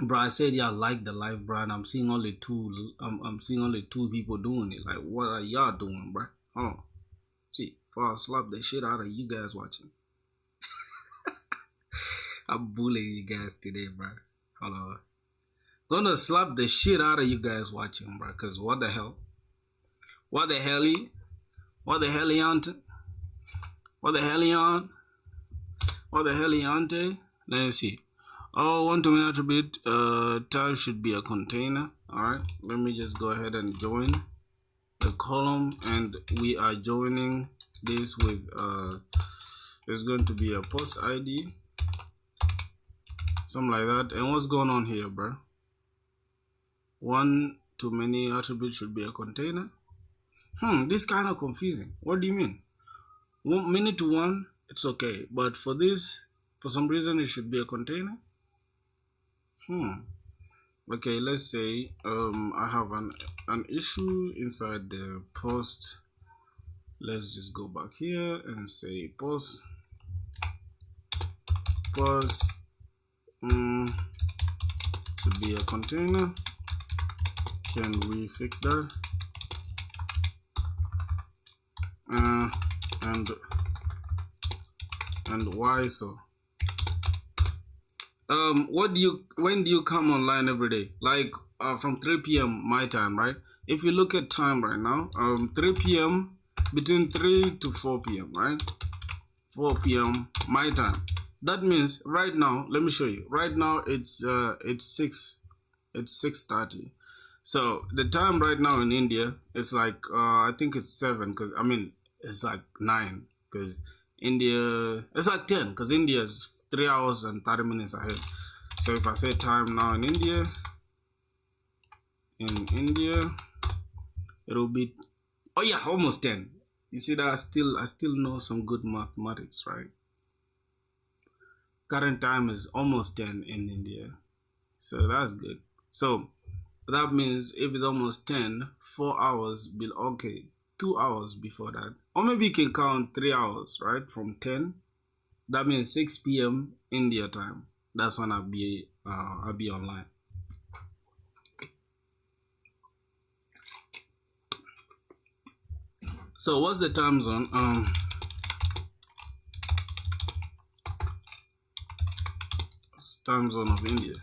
Bro, I said yeah, like the live, bro, and I'm seeing only 2. I'm seeing only 2 people doing it. Like, what are y'all doing, bro? Hold on. See, before I slap the shit out of you guys watching. I'm bullying you guys today, bro. Hold on. Gonna slap the shit out of you guys watching, bro. Cause what the hell? What the hell? What the hell on? What the hell on? What the hell on? Let's see. Oh, one to many attribute type should be a container. All right. Let me just go ahead and join the column, and we are joining this with there's going to be a post ID. Something like that. And what's going on here, bro? One to many attributes should be a container. This kind of confusing. What do you mean? Many to one, it's okay. But for this, for some reason, it should be a container. Okay, let's say I have an issue inside the post. Let's just go back here and say post should be a container. Can we fix that? And why so? When do you come online every day? Like from 3 p.m. my time, right? If you look at time right now, 3 p.m. between 3 to 4 p.m. right? 4 p.m. my time. That means right now, let me show you. Right now it's 6:30. So the time right now in India, it's like I think it's 7, because I mean it's like 9, because India, it's like 10, because India is 3 hours and 30 minutes ahead. So if I say time now in India, it'll be, oh yeah, almost 10. You see that I still know some good mathematics, right? Current time is almost 10 in India, so that's good. So that means if it's almost 10, 4 hours be okay, 2 hours before that, or maybe you can count 3 hours, right, from 10. That means 6 p.m. India time. That's when I'll be online. So what's the time zone? Time zone of India.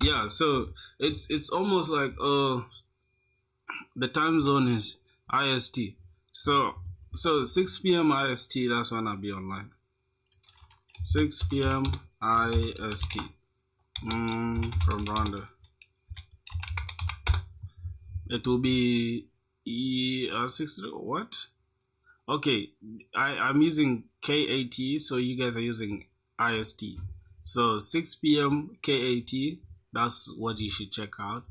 Yeah, so it's almost like the time zone is IST. So 6 p.m. IST, that's when I'll be online. 6 p.m. IST from Rwanda. It will be 6. What? Okay, I'm using KAT, so you guys are using IST. So 6 p.m. KAT, that's what you should check out.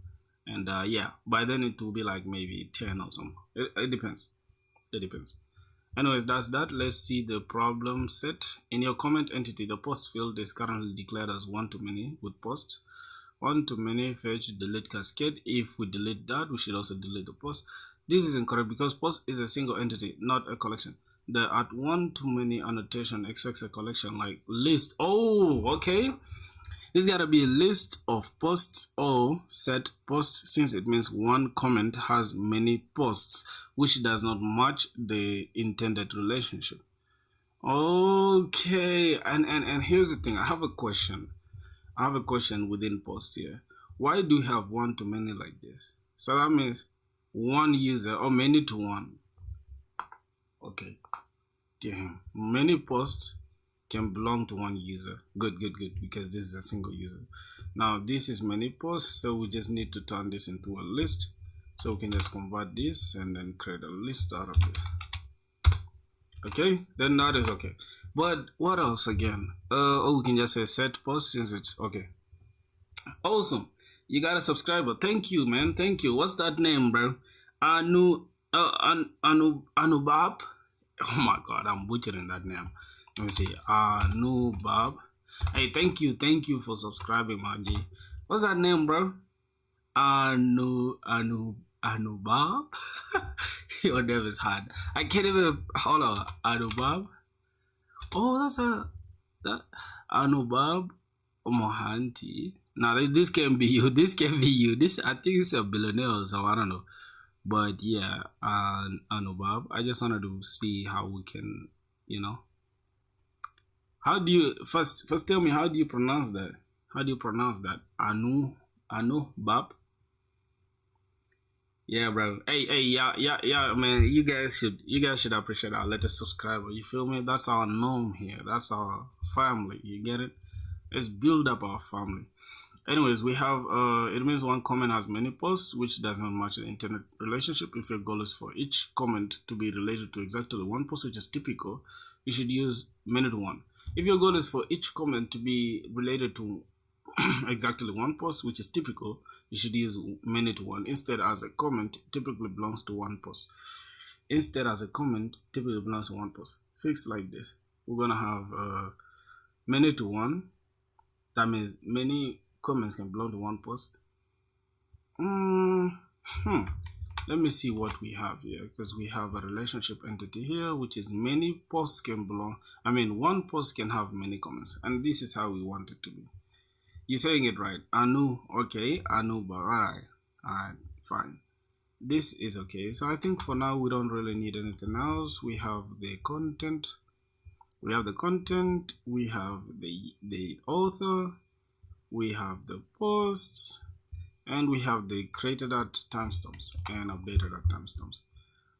And yeah, by then it will be like maybe 10 or something. It depends. It depends. Anyways, that's that. Let's see the problem set. In your comment entity, the post field is currently declared as one to many with post. One to many fetch delete cascade. If we delete that, we should also delete the post. This is incorrect because post is a single entity, not a collection. The at one to many annotation expects a collection like list. Oh, okay. It's gotta be a list of posts or set posts, since it means one comment has many posts which does not match the intended relationship. Okay, and here's the thing. I have a question. Within posts here. Why do you have one to many like this? So that means one user or many to one. Okay. Damn. Many posts can belong to one user. Good, because this is a single user. Now this is many posts, so we just need to turn this into a list. So we can just convert this and then create a list out of this. Okay, then that is okay. But what else again? Oh, we can just say set post, since it's okay. Awesome. You got a subscriber. Thank you, man. Thank you. What's that name, bro? Anubab. Oh my god, I'm butchering that name. Let me see. Anubab. Hey, thank you for subscribing, my G. What's that name, bro? Anubab. Your name is hard. I can't even. Hold on. Anubab. Oh, that's that Anubab Mohanty. Now this can be you. This can be you. This, I think it's a billionaire, so I don't know. But yeah, Anubab. I just wanted to see how we can, How do you first tell me, how do you pronounce that? How do you pronounce that? Anubab. Yeah, bro. Hey, yeah, man. You guys should appreciate our latest subscriber. You feel me? That's our norm here. That's our family. You get it? Let's build up our family. Anyways, we have it means one comment has many posts which does not match the intended relationship. If your goal is for each comment to be related to exactly one post, which is typical, you should use many to one. If your goal is for each comment to be related to exactly one post, which is typical, you should use many to one. Instead, as a comment typically belongs to one post. Fixed like this. We're gonna have many to one. That means many comments can belong to one post. Let me see what we have here, because we have a relationship entity here, which is many posts can belong. One post can have many comments, and this is how we want it to be. You're saying it right. Anu, okay. Anu, alright, fine. This is okay. So I think for now we don't really need anything else. We have the content. We have the author, we have the posts, and we have the created at timestamps and updated at timestamps.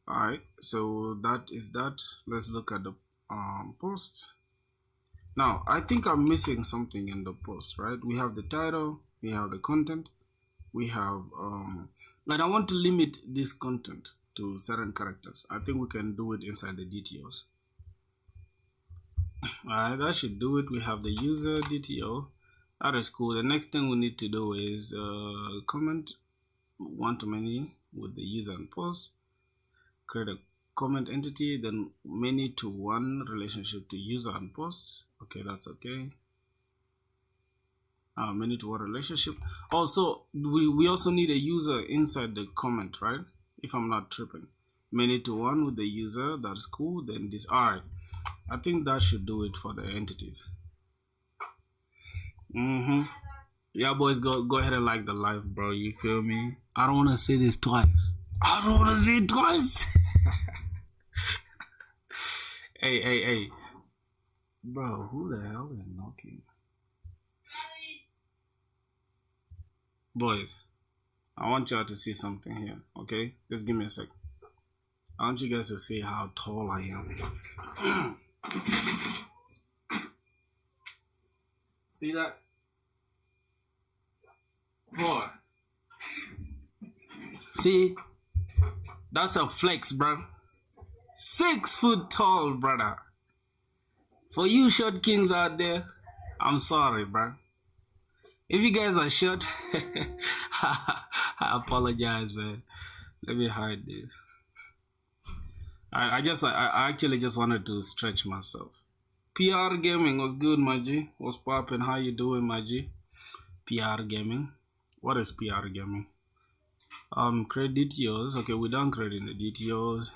Alright, so that is that. Let's look at the posts. Now, I think I'm missing something in the post, right? We have the title, we have the content, we have, and I want to limit this content to certain characters. I think we can do it inside the DTOs. Alright, that should do it. We have the user DTO. That is cool. The next thing we need to do is comment one to many with the user and post. Create a comment entity, then many to one relationship to user and post. Okay, that's okay. Many to one relationship. Also, we also need a user inside the comment, right? If I'm not tripping. Many to one with the user. That's cool. Then this. Alright. I think that should do it for the entities. Yeah, boys, go ahead and like the live, bro. You feel me? I don't want to say this twice. Hey. Bro, who the hell is knocking? Boys, I want y'all to see something here, okay? Just give me a sec. I want you guys to see how tall I am. See that? Boy. See? That's a flex, bro. 6 foot tall, brother. For you short kings out there, I'm sorry, bro. If you guys are short, I apologize, man. Let me hide this. I actually just wanted to stretch myself. PR Gaming, what's good, my G? What's poppin'? How you doing, my G? PR Gaming. What is PR Gaming? Create DTOs. Okay, we're done creating the DTOs.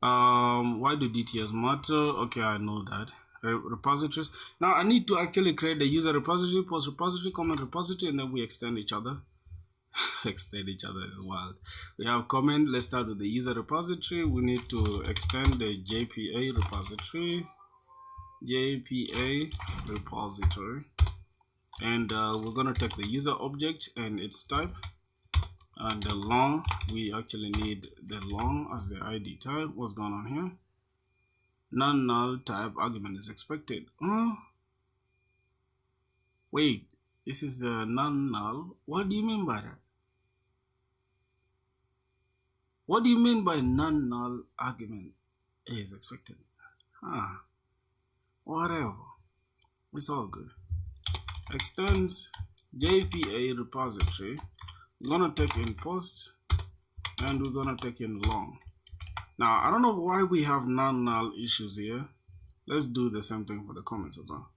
Why do DTOs matter? Okay, I know that. repositories. Now I need to actually create the user repository, post repository, comment repository, and then we extend each other. Extend each other is wild. We have comment. Let's start with the user repository. We need to extend the JPA repository. And we're gonna take the user object and its type, and the long, we actually need the long as the ID type. What's going on here? Non-null type argument is expected. Wait, this is the non-null. What do you mean by that? What do you mean by non-null argument is expected? Whatever, it's all good. Extends JPA repository. We're gonna take in post, and we're gonna take in long. Now I don't know why we have non-null issues here. Let's do the same thing for the comments as well.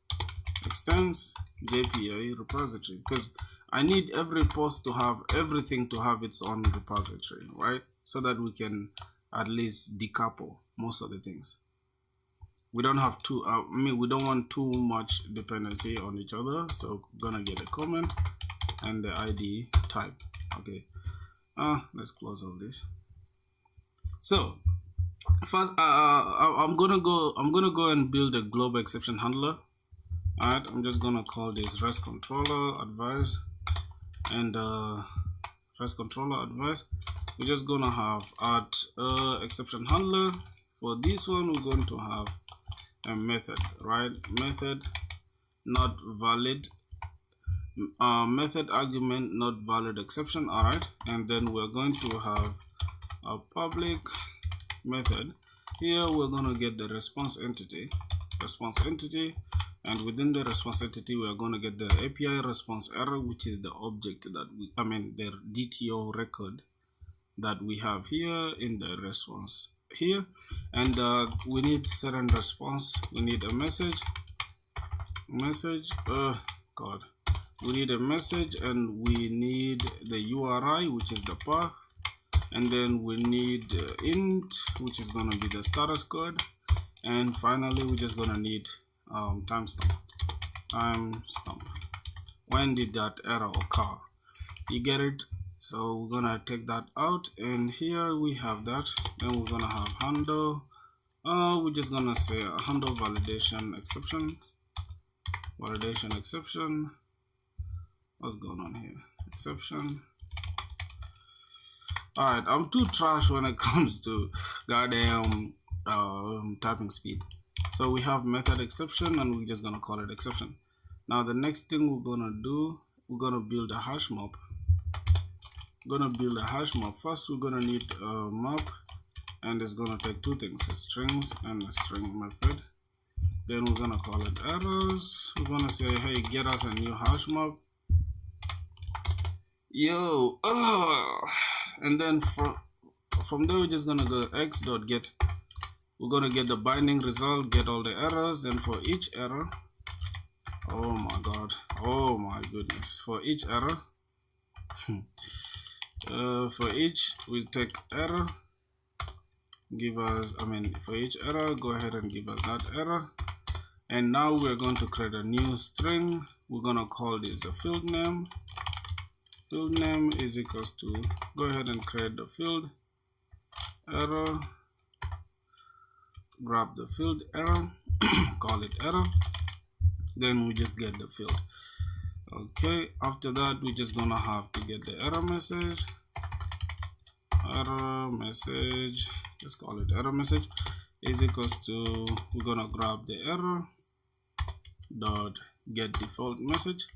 Extends JPA repository, because I need every post to have everything to have its own repository, right? So that we can at least decouple most of the things. We don't have too we don't want too much dependency on each other, so we're gonna get a comment and the ID type. Okay, let's close all this. So first, I'm gonna go and build a global exception handler. All right, I'm just gonna call this REST controller advice, and REST controller advice. We're just gonna have add exception handler. For this one, we're going to have a method, right? Method not valid, method argument not valid exception. All right, and then we're going to have a public method. Here we're going to get the response entity, and within the response entity we are going to get the API response error, which is the object that the DTO record that we have here in the response here. And we need certain response. We need a message, we need a message, and we need the URI, which is the path, and then we need int, which is going to be the status code, and finally we're just going to need timestamp. When did that error occur? You get it? So we're gonna take that out, and here we have that. Then we're gonna have handle. We're just gonna say handle validation exception. What's going on here? Exception. All right, I'm too trash when it comes to goddamn typing speed. So we have method exception, and we're just gonna call it exception. Now the next thing we're gonna do, we're gonna build a hash map. First we're gonna need a map, and it's gonna take two things, a strings and a string method. Then we're gonna call it errors. We're gonna say, hey, get us a new hash map. And then from there we're just gonna go x.get. We're gonna get the binding result, get all the errors. Then for each error, oh my god, oh my goodness, for each error for each we take error, give us, for each error, go ahead and give us that error. And now we're going to create a new string. We're gonna call this the field name. Field name is equals to, go ahead and create the field error, grab the field error, call it error, then we just get the field. Okay, after that we're just gonna have to get the error message. Let's call it error message is equals to, we're gonna grab the error dot get default message.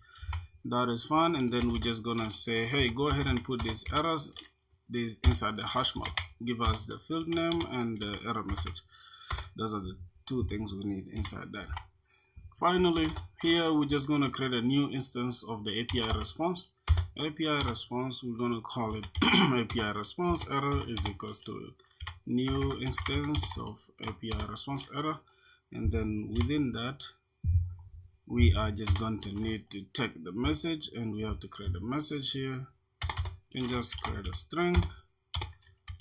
That is fine. And then we're just gonna say, hey, go ahead and put these errors inside the hash map. Give us the field name and the error message. Those are the two things we need inside that. Finally, here we're just going to create a new instance of the API response. API response, we're going to call it API response error is equals to new instance of API response error. And then within that, we are just going to need to take the message, and we have to create a message here. And just create a string,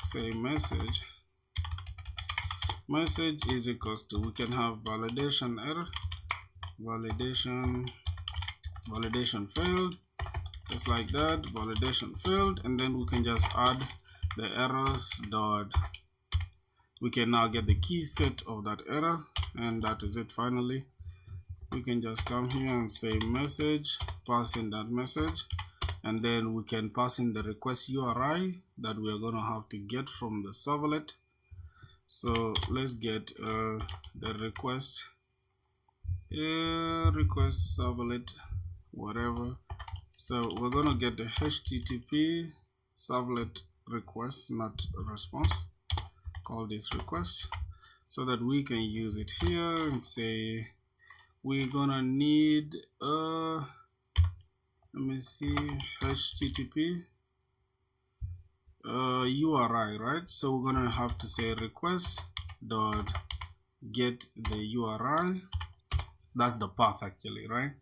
say message, message is equals to, we can have validation error, validation failed, just like that, validation failed, and then we can just add the errors dot, we can now get the key set of that error, and that is it. Finally, we can just come here and say message, pass in that message, and then we can pass in the request URI that we are going to have to get from the servlet. So let's get the request servlet, whatever. So we're going to get the HTTP servlet request, not response. Call this request so that we can use it here and say we're gonna need let me see, HTTP URI, right? So we're gonna have to say request dot get the URI, that's the path actually, right?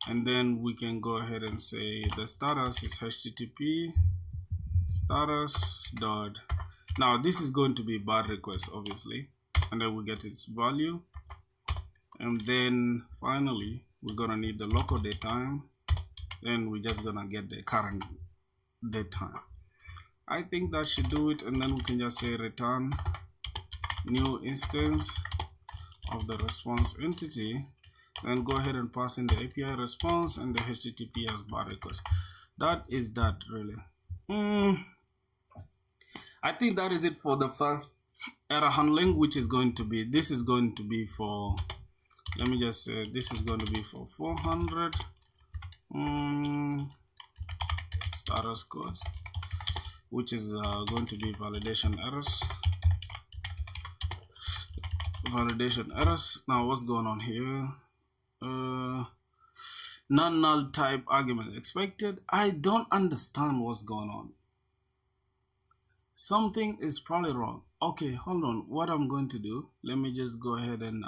And then we can go ahead and say the status is HTTP status dot, now this is going to be bad request obviously, and then we get its value, and then finally we're gonna need the local date time, then we're just gonna get the current date time. I think that should do it, and then we can just say return new instance of the response entity, then go ahead and pass in the API response and the HTTP as bad request. That is that really. I think that is it for the first error handling, which is going to be, this is going to be for, let me just say this is going to be for 400 status codes, which is going to be validation errors. Now what's going on here? Non-null type argument expected. I don't understand what's going on. Something is probably wrong. Okay, hold on. What I'm going to do, let me just go ahead and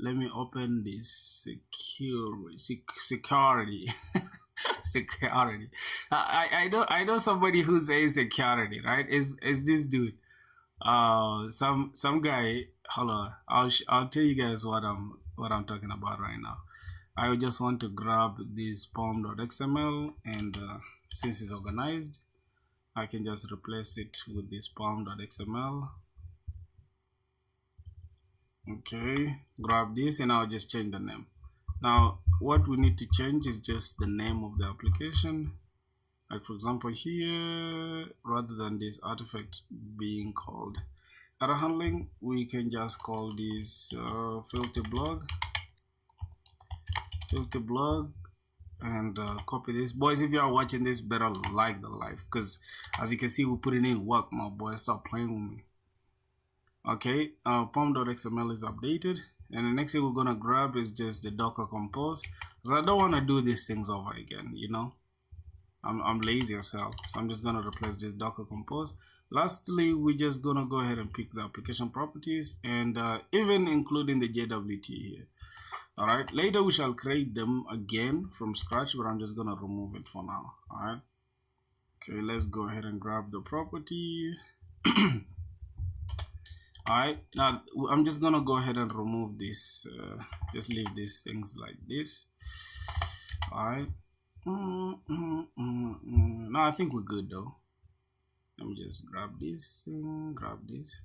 let me open this security. Security. I know somebody who says security, right? Is this dude? Some guy. Hold on. I'll tell you guys what I'm talking about right now. I just want to grab this pom.xml, and since it's organized, I can just replace it with this pom.xml. Okay, grab this, and I'll just change the name. Now what we need to change is just the name of the application. Like for example here, rather than this artifact being called error handling, we can just call this FilthiBlog, and copy this. Boys, if you are watching this, better like the live, because as you can see, we're putting in work. My boy, stop playing with me. Okay, pom.xml is updated, and the next thing we're gonna grab is just the Docker Compose, because I don't want to do these things over again, you know. I'm lazy as hell, so I'm just gonna replace this Docker Compose. Lastly, we're just gonna go ahead and pick the application properties, and even including the JWT here. All right, later we shall create them again from scratch, but I'm just gonna remove it for now. All right, okay, let's go ahead and grab the property. All right, now I'm just gonna go ahead and remove this, just leave these things like this. All right, no, I think we're good though. Let me just grab this thing, grab this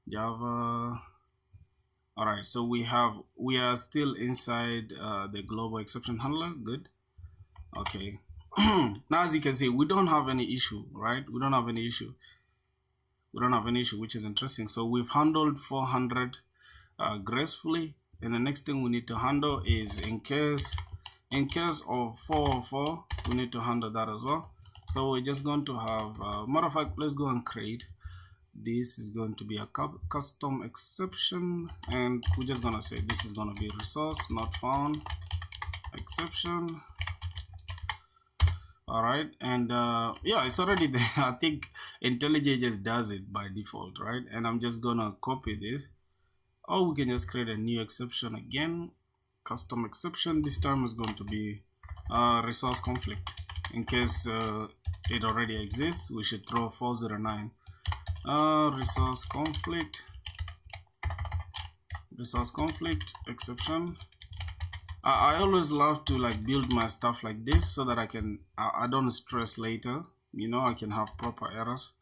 Java. All right, so we are still inside the global exception handler. Good. Okay. Now as you can see, we don't have any issue, right? We don't have any issue, which is interesting. So we've handled 400 gracefully, and the next thing we need to handle is in case of 404, we need to handle that as well. So we're just going to have matter of fact, let's go and create. This is going to be a custom exception, and we're just gonna say this is gonna be resource not found exception. All right, and yeah, it's already there. I think IntelliJ just does it by default, right? And I'm just gonna copy this, or we can just create a new exception again, custom exception. This time is going to be resource conflict. In case it already exists, we should throw 409 resource conflict, resource conflict exception. I always love to like build my stuff like this so that I don't stress later. You know, I can have proper errors,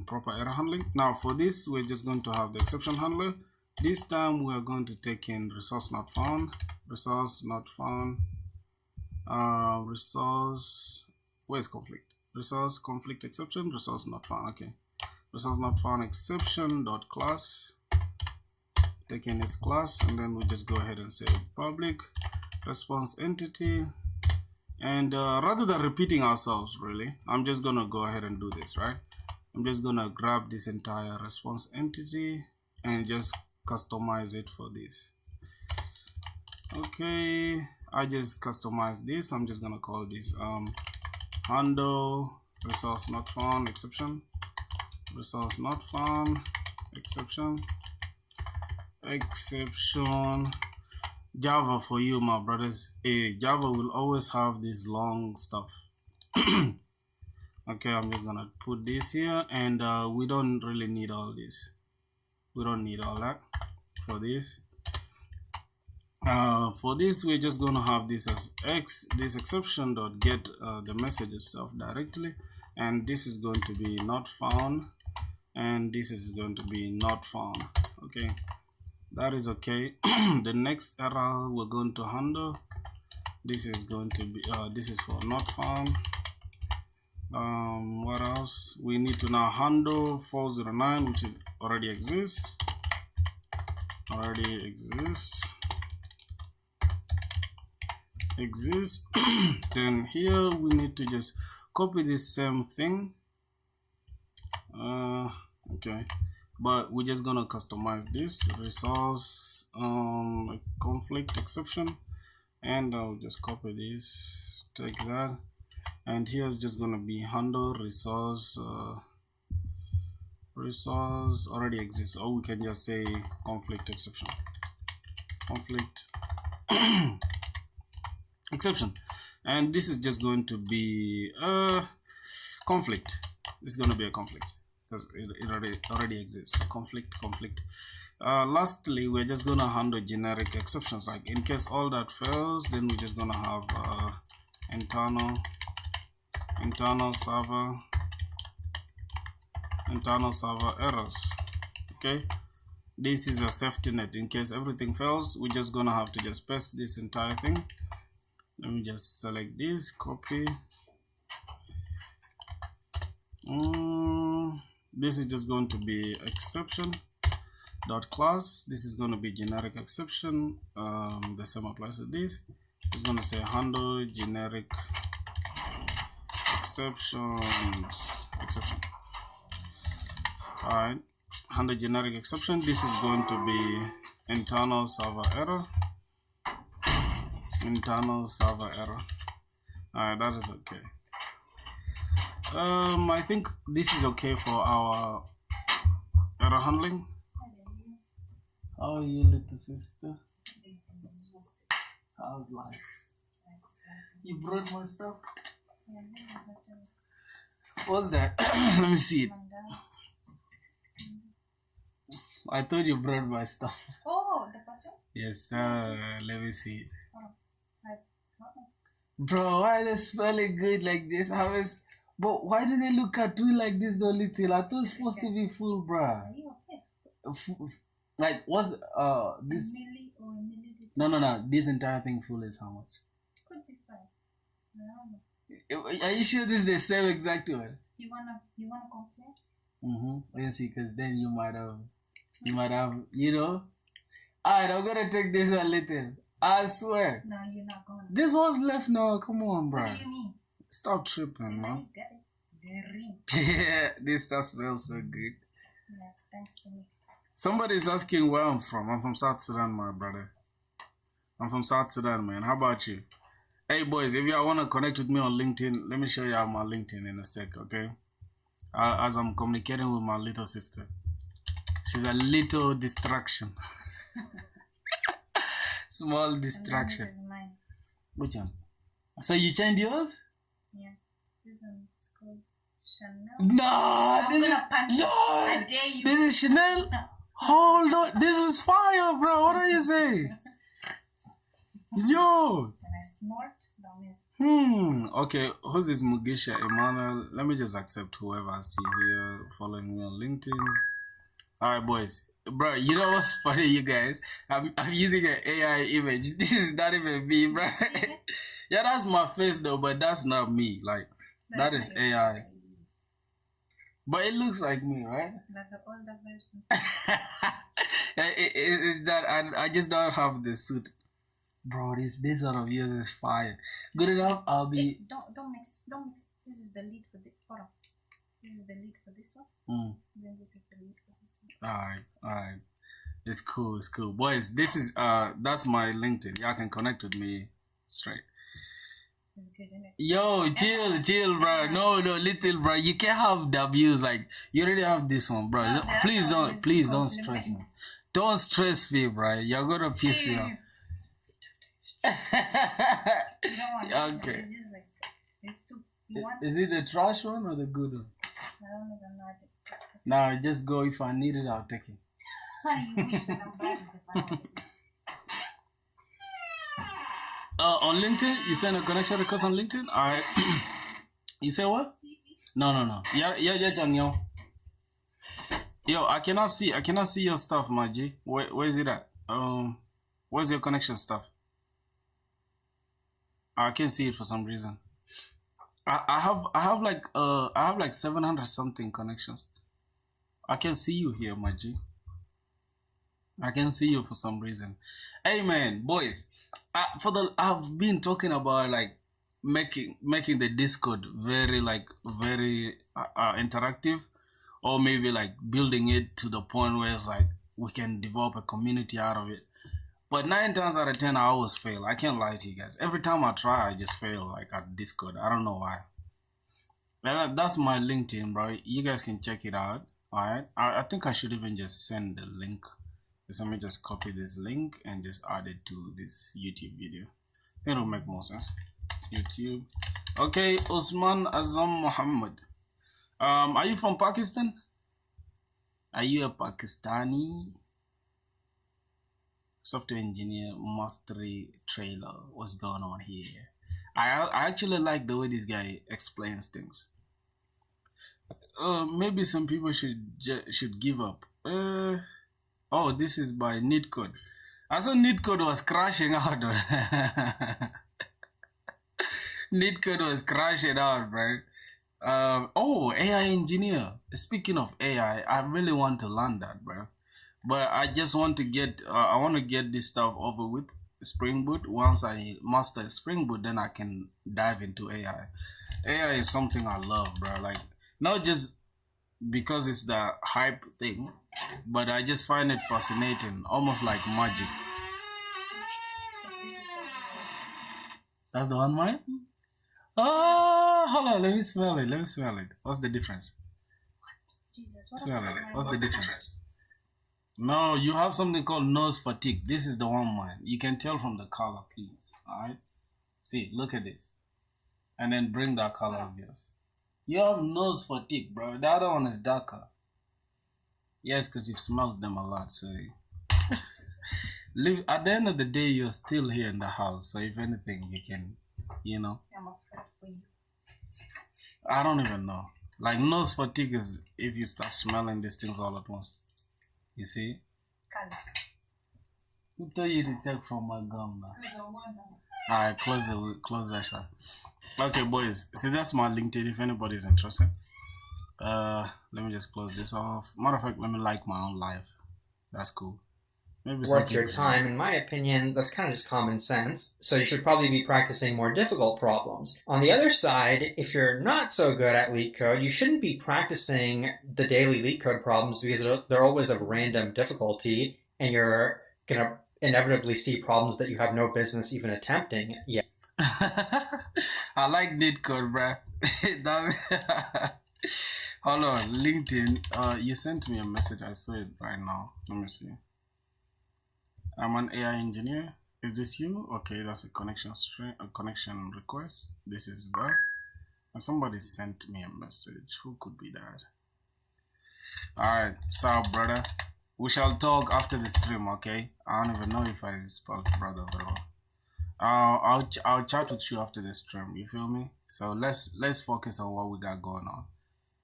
proper error handling. Now for this, we're just going to have the exception handler. This time we're going to take in resource not found, resource not found, resource, where's conflict? Resource conflict exception, resource not found. Okay, resource not found exception dot class. Take in its class, and then we just go ahead and say public response entity. And rather than repeating ourselves, really, I'm just gonna go ahead and do this, right? I'm just gonna grab this entire response entity and just customize it for this. Okay, I just customized this. I'm just gonna call this handle resource not found exception, resource not found exception. Java for you, my brothers. Java will always have this long stuff. Okay, I'm just gonna put this here, and we don't really need all this. We don't need all that for this. For this, we're just gonna have this as this exception dot get the message itself directly, and this is going to be not found, and this is going to be not found. Okay, that is okay. The next error we're going to handle, this is going to be this is for not found. What else? We need to now handle 409, which is already exists. Then here we need to just copy this same thing. Okay, but we're just gonna customize this resource conflict exception, and I'll just copy this, take that, and here's just gonna be handle resource resource already exists, or we can just say conflict exception, conflict exception, and this is just going to be conflict. This is going to be a conflict because it already exists. Conflict. Lastly, we're just going to handle generic exceptions, like in case all that fails, then we're just going to have internal server errors. Okay, this is a safety net. In case everything fails, we're just going to have to just paste this entire thing. Let me just select this, copy. This is just going to be exception dot class. This is going to be generic exception. The same applies to this. It's going to say handle generic exception. All right, handle generic exception. This is going to be internal server error. Alright, that is okay. I think this is okay for our error handling. How are you, little sister? How's life? You brought my stuff? Yeah, this is What's that? Let me see it. I thought you brought my stuff. Oh, the perfume? Yes, sir. Let me see it. Oh, bro, why they smelling good like this? But why do they look at you like this, though, little? I thought it's supposed to be full, bro. are you okay? Like, what's this? No. This entire thing full is how much? Could be fine. I don't know. Are you sure this is the same exact one? You wanna compare? Let's see, because then you might have, you know. Alright, I'm gonna take this a little. I swear. No, you're not going. This one's left now. Come on, bro. What do you mean? Stop tripping, man. I got it. The ring. Yeah, this stuff smells so good. Yeah, thanks to me. Somebody's asking where I'm from. I'm from South Sudan, my brother. I'm from South Sudan, man. How about you? Hey, boys, if y'all want to connect with me on LinkedIn, let me show y'all my LinkedIn in a sec, okay? As I'm communicating with my little sister. She's a little distraction. Small distraction. This is mine. Which one? So you changed yours? Yeah. This one is called Chanel. No, I'm gonna punch you. I dare you. This is Chanel? No. Hold on, this is fire, bro. What are you saying? Yo. Can I snort? Okay, who's this Mugisha Emmanuel? Let me just accept whoever I see here following me on LinkedIn. Alright, boys. Bro, you know what's funny, you guys? I'm using an AI image. This is not even me, bro. Yeah, that's my face though, but that's not me. Like, that is AI. But it looks like me, right? Like the older version. It's that I just don't have the suit. Bro, this sort of yours is fire. Good enough, I'll be... Don't mix. This is the lead for the... Hold on. This is the lead for this one. Then this is the lead for this one. Alright. It's cool. Boys, this is that's my LinkedIn. Y'all can connect with me straight. It's good, isn't it? Yo, chill, bro. No, little bro. You can't have W's like you already have this one, bro. No, please don't stress me. Don't stress me, bro. You're gonna piss me off. Okay. It's just like there's two. Is it the trash one or the good one? I don't even know. Nah, just go. If I need it, I'll take it. On LinkedIn, you send a connection request on LinkedIn. All right. You say what? No. Yeah, John, yo. Yo, I cannot see your stuff, my G. Where is it at? Where's your connection stuff? I can't see it for some reason. I have like 700 something connections. I can see you here, my G. I can see you for some reason. Hey man, boys, I've been talking about like making the Discord very interactive, or maybe like building it to the point where it's like we can develop a community out of it. But 9 times out of 10, I always fail. I can't lie to you guys. Every time I try, I just fail, like at Discord. I don't know why. That's my LinkedIn, bro. You guys can check it out. All right. I think I should even just send the link. So let me just copy this link and just add it to this YouTube video. I think it'll make more sense. YouTube. Okay, Usman Azam Muhammad. Are you from Pakistan? Are you a Pakistani? Software engineer mastery trailer. What's going on here? I actually like the way this guy explains things. Maybe some people should give up. Oh, this is by NeetCode. I saw NeetCode was crashing out. NeetCode was crashing out, right? Oh, AI engineer. Speaking of AI, I really want to learn that, bro. But I just want to get I want to get this stuff over with Spring Boot. Once I master Spring Boot, then I can dive into AI. AI is something I love, bro. Like, not just because it's the hype thing, but I just find it fascinating, almost like magic. That's the one, mine? Oh, hold on, let me smell it. What's the difference? What? Jesus, smell it. What's the difference? No, you have something called nose fatigue. This is the one, mine. You can tell from the color, please. Alright? See, look at this. And then bring that color of yours. You have nose fatigue, bro. The other one is darker. Yes, because you've smelled them a lot, so... At the end of the day, you're still here in the house. So if anything, you can, you know... I'm afraid for you. I don't even know. Like, nose fatigue is if you start smelling these things all at once. You see? Color. Who told you to take from my gum now? Alright, close that shot. Okay, boys. See, that's my LinkedIn if anybody's interested. Let me just close this off. Matter of fact, let me like my own live. That's cool. Maybe worth your time. In my opinion, that's kind of just common sense. So you should probably be practicing more difficult problems. On the other side, if you're not so good at LeetCode, you shouldn't be practicing the daily LeetCode problems because they're always of random difficulty, and you're going to inevitably see problems that you have no business even attempting yet. I like LeetCode, bruh. Hold on, LinkedIn. You sent me a message. I saw it right now. Let me see. I'm an AI engineer. Is this you? Okay, that's a connection request. This is that. And somebody sent me a message. Who could be that? Alright, so brother. we shall talk after the stream, okay? I don't even know if I spelled brother very well. I'll chat with you after the stream. You feel me? So let's focus on what we got going on.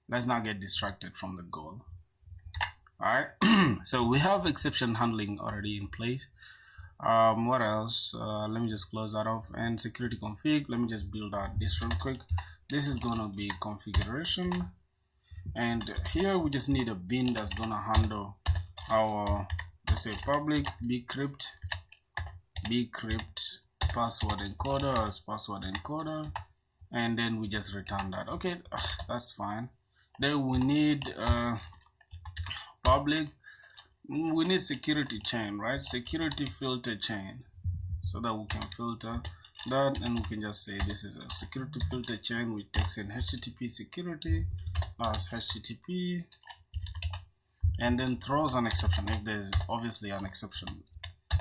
Let's not get distracted from the goal. All right. So we have exception handling already in place. What else? Let me just close that off. And security config. Let me just build out this real quick. This is gonna be configuration, and here we just need a bin that's gonna handle our, let's say, public bcrypt password encoder as password encoder, and then we just return that. Okay, that's fine. Then we need public, we need security chain, right? Security filter chain, so that we can filter that, and we can just say this is a security filter chain which takes in HTTP security as HTTP, and then throws an exception if there's obviously an exception.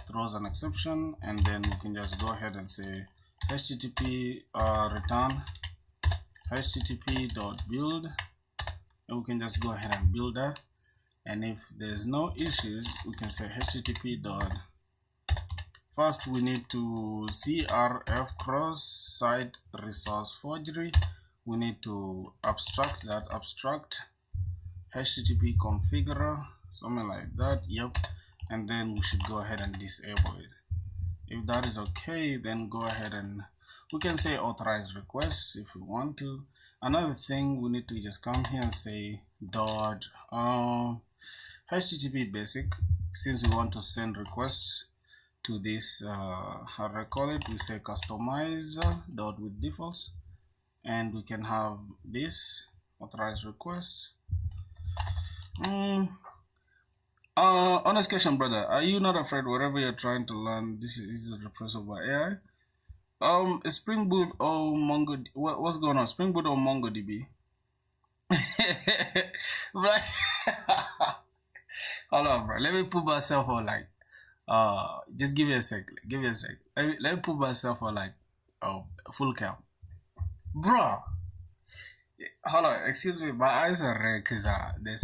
Throws an exception, and then we can just go ahead and say HTTP return HTTP.build, and we can just go ahead and build that. And if there's no issues, we can say HTTP dot. First, we need to CRF cross site resource forgery. We need to abstract that, abstract HTTP configurer, something like that. Yep. And then we should go ahead and disable it. If that is okay, then go ahead and we can say authorize requests if we want to. Another thing, we need to just come here and say dot HTTP basic, since we want to send requests to this how do I call it, we say customize dot with defaults, and we can have this authorize requests. Honest question, brother, are you not afraid whatever you're trying to learn this is repressible by AI? Spring Boot or Mongo, what's going on? Spring Boot or MongoDB? Right. Hold on, bro, let me put myself on like just give me a sec, let me put myself on like full count, bro. Hold on, excuse me, my eyes are red because there's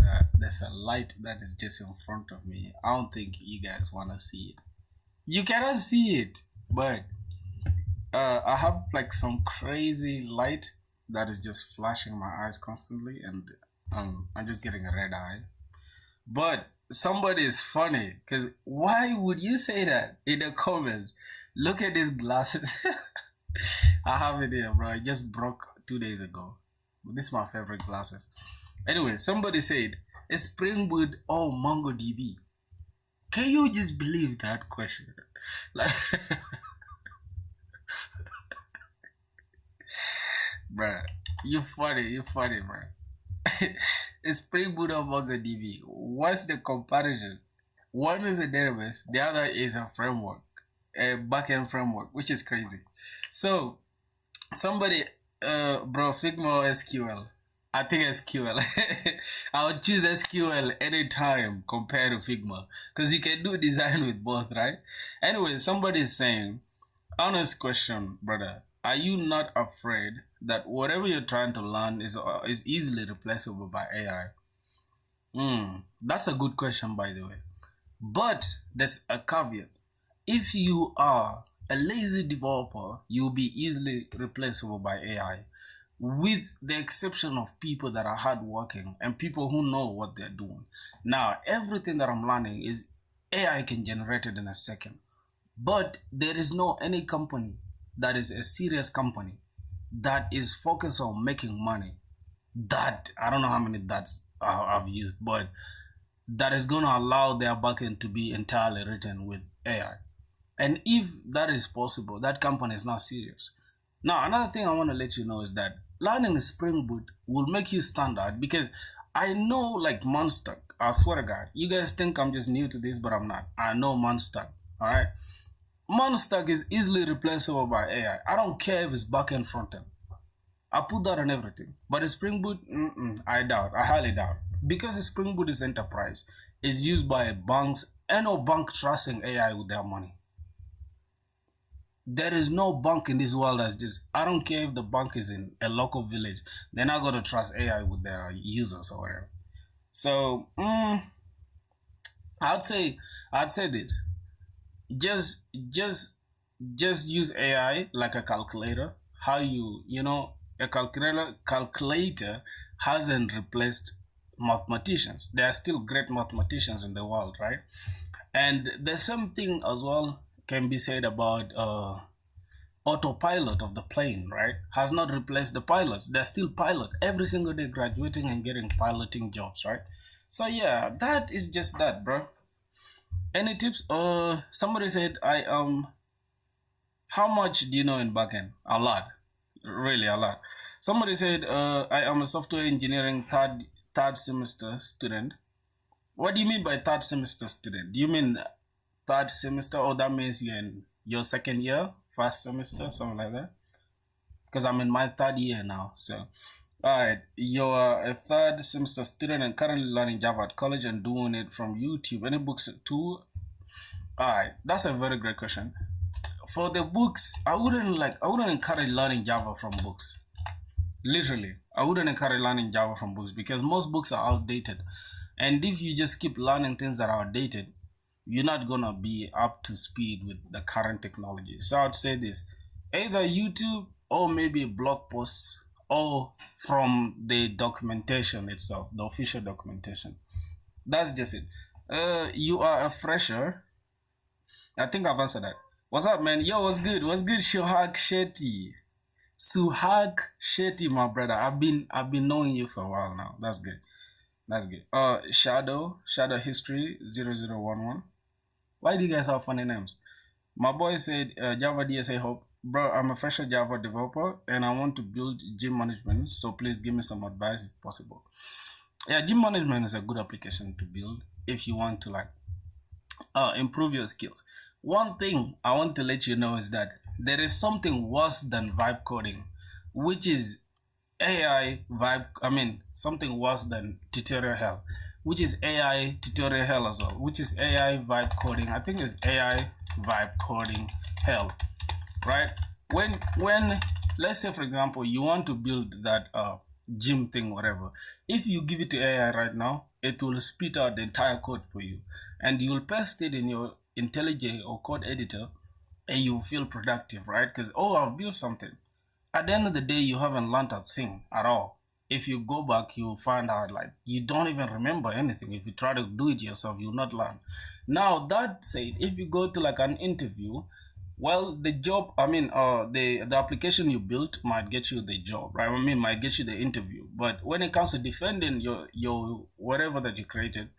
a light that is just in front of me. I don't think you guys want to see it. You cannot see it, but I have like some crazy light that is just flashing my eyes constantly, and I'm just getting a red eye. But somebody is funny, because why would you say that in the comments? Look at these glasses. I have it here, bro. I just broke 2 days ago. This is my favorite glasses. Anyway, somebody said, is Spring Boot or MongoDB? Can you just believe that question? Like, bruh, you funny, bruh. Is Spring Boot or MongoDB? What's the comparison? One is a database, the other is a framework, a backend framework, which is crazy. So, somebody, bro, Figma or SQL? I think SQL. I would choose SQL anytime compared to Figma, because you can do design with both, right? Anyway, somebody is saying, honest question, brother, are you not afraid that whatever you're trying to learn is easily replaceable by AI? That's a good question, by the way. But there's a caveat. If you are a lazy developer, you'll be easily replaceable by AI, with the exception of people that are hardworking and people who know what they're doing. Now, everything that I'm learning is AI can generate it in a second. But there is no any company that is a serious company that is focused on making money, that I don't know how many that's I've used, but that is going to allow their backend to be entirely written with AI. And if that is possible, that company is not serious. Now, another thing I want to let you know is that learning Spring Boot will make you stand out, because I know like Monster, I swear to God, you guys think I'm just new to this, but I'm not. I know Monster, all right? Monster is easily replaceable by AI. I don't care if it's backend, frontend. I put that on everything. But Spring Boot, I doubt. I highly doubt. Because Spring Boot is enterprise, it's used by banks, and no bank trusting AI with their money. There is no bank in this world that's just, I don't care if the bank is in a local village, they're not going to trust AI with their users or whatever. So, I'd say I'd say this. Just just just use AI like a calculator. How you know a calculator hasn't replaced mathematicians. There are still great mathematicians in the world, right? And the same thing as well can be said about autopilot of the plane, right? Has not replaced the pilots. They're still pilots every single day, graduating and getting piloting jobs, right? So yeah, that is just that, bro. Any tips? Somebody said I how much do you know in backend? A lot, really a lot. Somebody said I am a software engineering third semester student. What do you mean by third semester student? Do you mean third semester, or that means you're in your second year, first semester, something like that? Because I'm in my third year now. So, all right, you're a third semester student and currently learning Java at college and doing it from YouTube. Any books too? All right, that's a very great question. For the books, I wouldn't encourage learning Java from books. Literally, I wouldn't encourage learning Java from books because most books are outdated. And if you just keep learning things that are outdated, you're not gonna be up to speed with the current technology. So I'd say this: either YouTube or maybe blog posts or from the documentation itself, the official documentation. That's just it. You are a fresher. I think I've answered that. What's up, man? Yo, what's good? What's good, Suhag Shetty? Suhag Shetty, my brother. I've been knowing you for a while now. That's good. That's good. Shadow History 0011. Why do you guys have funny names? My boy said Java DSA Hope. Bro, I'm a fresher Java developer and I want to build gym management. So please give me some advice if possible. Yeah, gym management is a good application to build if you want to improve your skills. One thing I want to let you know is that there is something worse than vibe coding, which is AI vibe. I mean, something worse than tutorial hell, which is AI tutorial hell as well, which is AI vibe coding. I think it's AI vibe coding hell, right? When let's say for example you want to build that gym thing, whatever. If you give it to AI right now, it will spit out the entire code for you, and you will paste it in your IntelliJ or code editor, and you feel productive, right? Because oh, I've built something. At the end of the day, you haven't learned a thing at all. If you go back, you'll find out like you don't even remember anything. If you try to do it yourself, you'll not learn. Now that said, if you go to like an interview, well, the job, I mean, the application you built might get you the job, right? I mean, might get you the interview. But when it comes to defending your whatever that you created,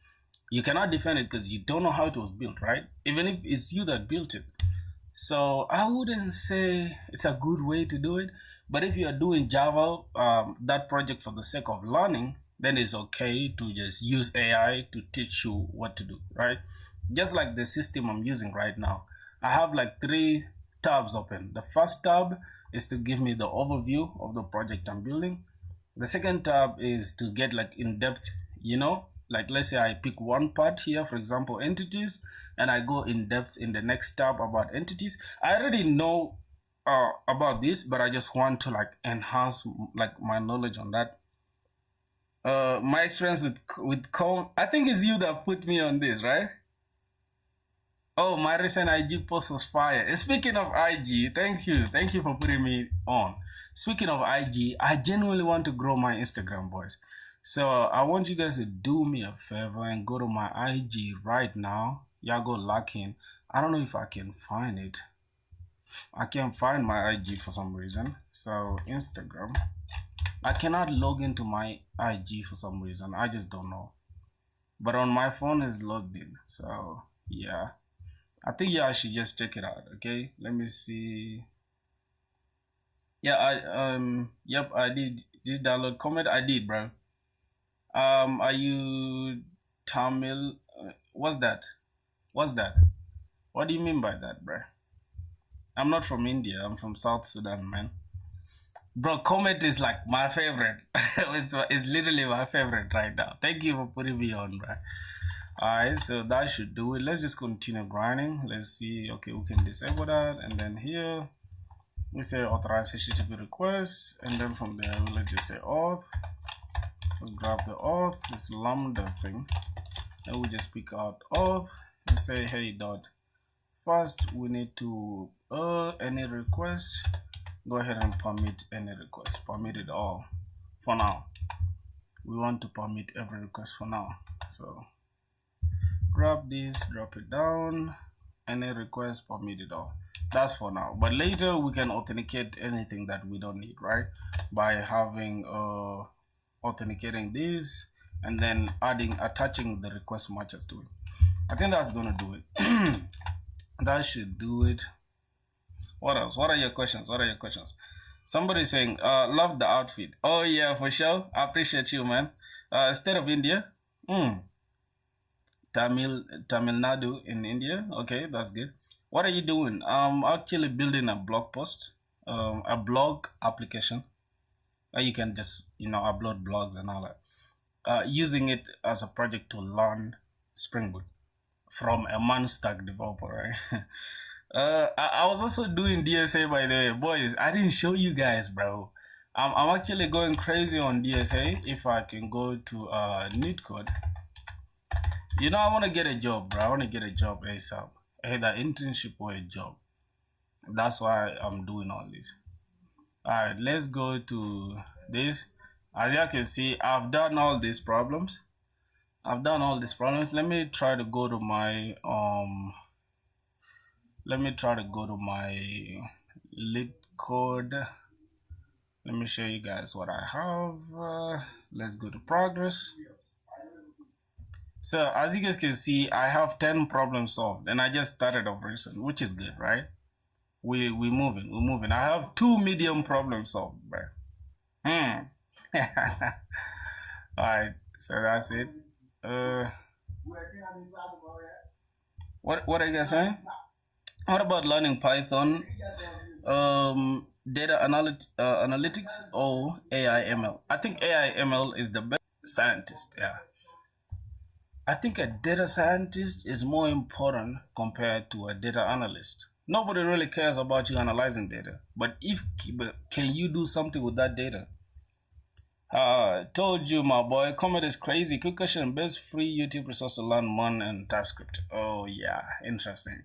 you cannot defend it because you don't know how it was built, right? Even if it's you that built it. So I wouldn't say it's a good way to do it. But if you are doing Java, that project for the sake of learning, then it's okay to just use AI to teach you what to do, right? Just like the system I'm using right now. I have like 3 tabs open. The first tab is to give me the overview of the project I'm building. The second tab is to get like in-depth, like let's say I pick one part here, for example, entities, and I go in depth in the next tab about entities. I already know about this, but I just want to like enhance like my knowledge on that. My experience with Com, I think it's you that put me on this, right? Oh, my recent IG post was fire. Speaking of IG, thank you for putting me on. Speaking of IG, I genuinely want to grow my Instagram, boys. So I want you guys to do me a favor and go to my IG right now. Y'all go lock in. I don't know if I can find it. I can't find my IG for some reason. So Instagram. I cannot log into my IG for some reason. I just don't know. But on my phone is logged in. So yeah. I think I should just check it out. Okay. Let me see. Yeah, yep, I did. Did download comment? I did, bro. Are you Tamil? What's that? What's that? What do you mean by that, bro? I'm not from India. I'm from South Sudan, man. Bro, comment is like my favorite. it's literally my favorite right now. Thank you for putting me on, bro. Alright, so that should do it. Let's just continue grinding. Let's see. Okay, we can disable that, and then here we say authorize HTTP request, and then from there let's just say auth. Let's grab the auth, this lambda thing. and we just pick out auth and say, hey dot. First, we need to any request. Go ahead and permit any request. Permit it all for now. We want to permit every request for now. So grab this, drop it down. Any request, permit it all. That's for now. But later we can authenticate anything that we don't need, right? By having authenticating this and then attaching the request matches to it. I think that's gonna do it. That should do it. What else? What are your questions? What are your questions? Somebody saying, love the outfit. Oh yeah, for sure. I appreciate you, man. State of India. Tamil Nadu in India. Okay, that's good. What are you doing? I'm actually building a blog post, a blog application. You can just, upload blogs and all that. Using it as a project to learn Spring Boot from a man-stack developer, right? I was also doing DSA, by the way. Boys, I didn't show you guys, bro. I'm actually going crazy on DSA. If I can go to Neat Code. I want to get a job, bro. I want to get a job ASAP. Either internship or a job. That's why I'm doing all this. Alright, let's go to this. As you can see, I've done all these problems. Let me try to go to my lead code. Let me show you guys what I have. Let's go to progress. So as you guys can see, I have 10 problems solved, and I just started operation, which is good, right? We're moving. I have 2 medium problems solved, bro. All right, so that's it. What are you guys saying? What about learning Python, data analytics, or AI ML? I think AI ML is the best. Scientist, yeah. I think a data scientist is more important compared to a data analyst. Nobody really cares about you analyzing data, but can you do something with that data? Told you, my boy, Comet is crazy. Quick question: best free YouTube resource to learn Mon and TypeScript. Oh yeah, interesting.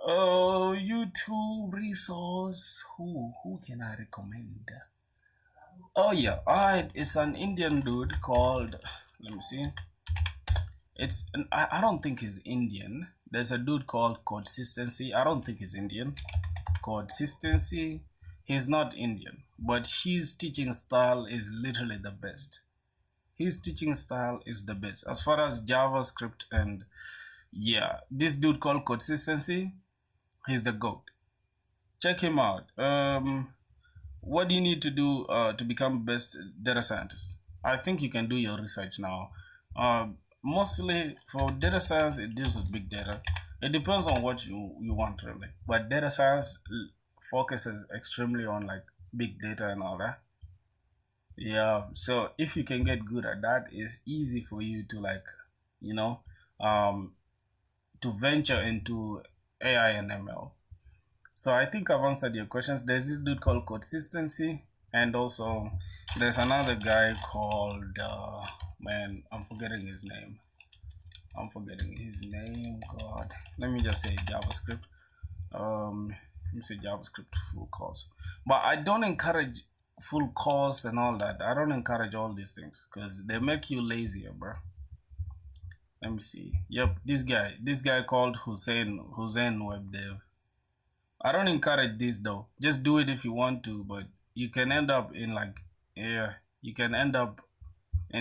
Oh, YouTube resource. Who can I recommend? Oh yeah, alright. It's an Indian dude called. Let me see. I don't think he's Indian. There's a dude called Consistency. I don't think he's Indian. Consistency. He's not Indian, but his teaching style is literally the best. His teaching style is the best as far as JavaScript, and yeah, this dude called Consistency, he's the GOAT. Check him out. What do you need to do to become best data scientist? I think you can do your research now. Mostly for data science, it deals with big data. It depends on what you want really, but data science focuses extremely on like big data and all that. Yeah, so if you can get good at that, it's easy for you to to venture into AI and ML. So I think I've answered your questions. There's this dude called Consistency, and also there's another guy called man, I'm forgetting his name. God, let me just say JavaScript. Let me say JavaScript full course. But I don't encourage full course and all that. I don't encourage all these things because they make you lazier, bro. Let me see. Yep, this guy called Hussein Web Dev. I don't encourage this though. Just do it if you want to, but you can end up in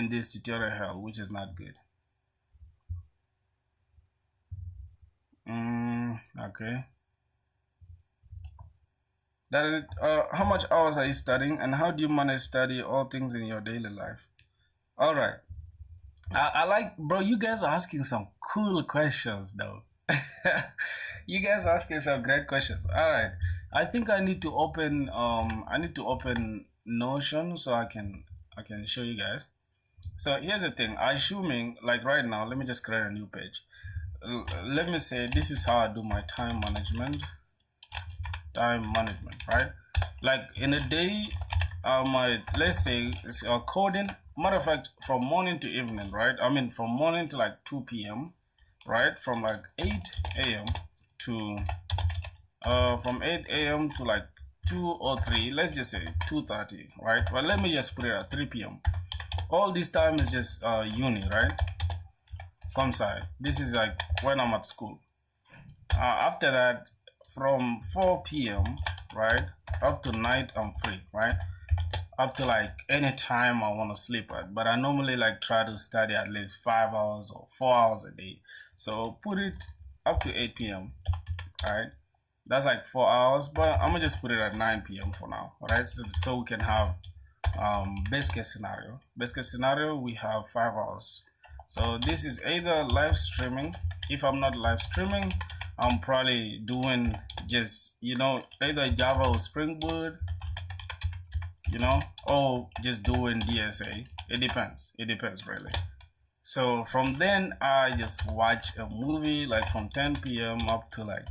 this tutorial hell, which is not good. Okay. That is, how much hours are you studying, and how do you manage study all things in your daily life? All right. I like, bro. You guys are asking some cool questions, though. You guys are asking some great questions. All right. I think I need to open. Notion so I can show you guys. So here's the thing. Assuming like right now, let me just create a new page. Let me say this is how I do my time management, right? Like in a day, let's say it's coding. Matter of fact, from morning to evening, right? I mean, from morning to like 2 p.m., right? From like 8 a.m. to from 8 a.m. to like 2 or 3. Let's just say 2:30, right? Well, let me just put it at 3 p.m. All this time is just uni, right? Come side. This is like when I'm at school. After that, from 4 p.m., right, up to night, I'm free, right? Up to like any time I want to sleep at. But I normally like try to study at least 5 hours or 4 hours a day. So put it up to 8 p.m., right? That's like 4 hours, but I'm gonna just put it at 9 p.m. for now, right? So we can have best case scenario. Best case scenario, we have 5 hours. So this is either live streaming. If I'm not live streaming, I'm probably doing just, either Java or Spring Boot, or just doing DSA. It depends really. So from then I just watch a movie like from 10 p.m. up to like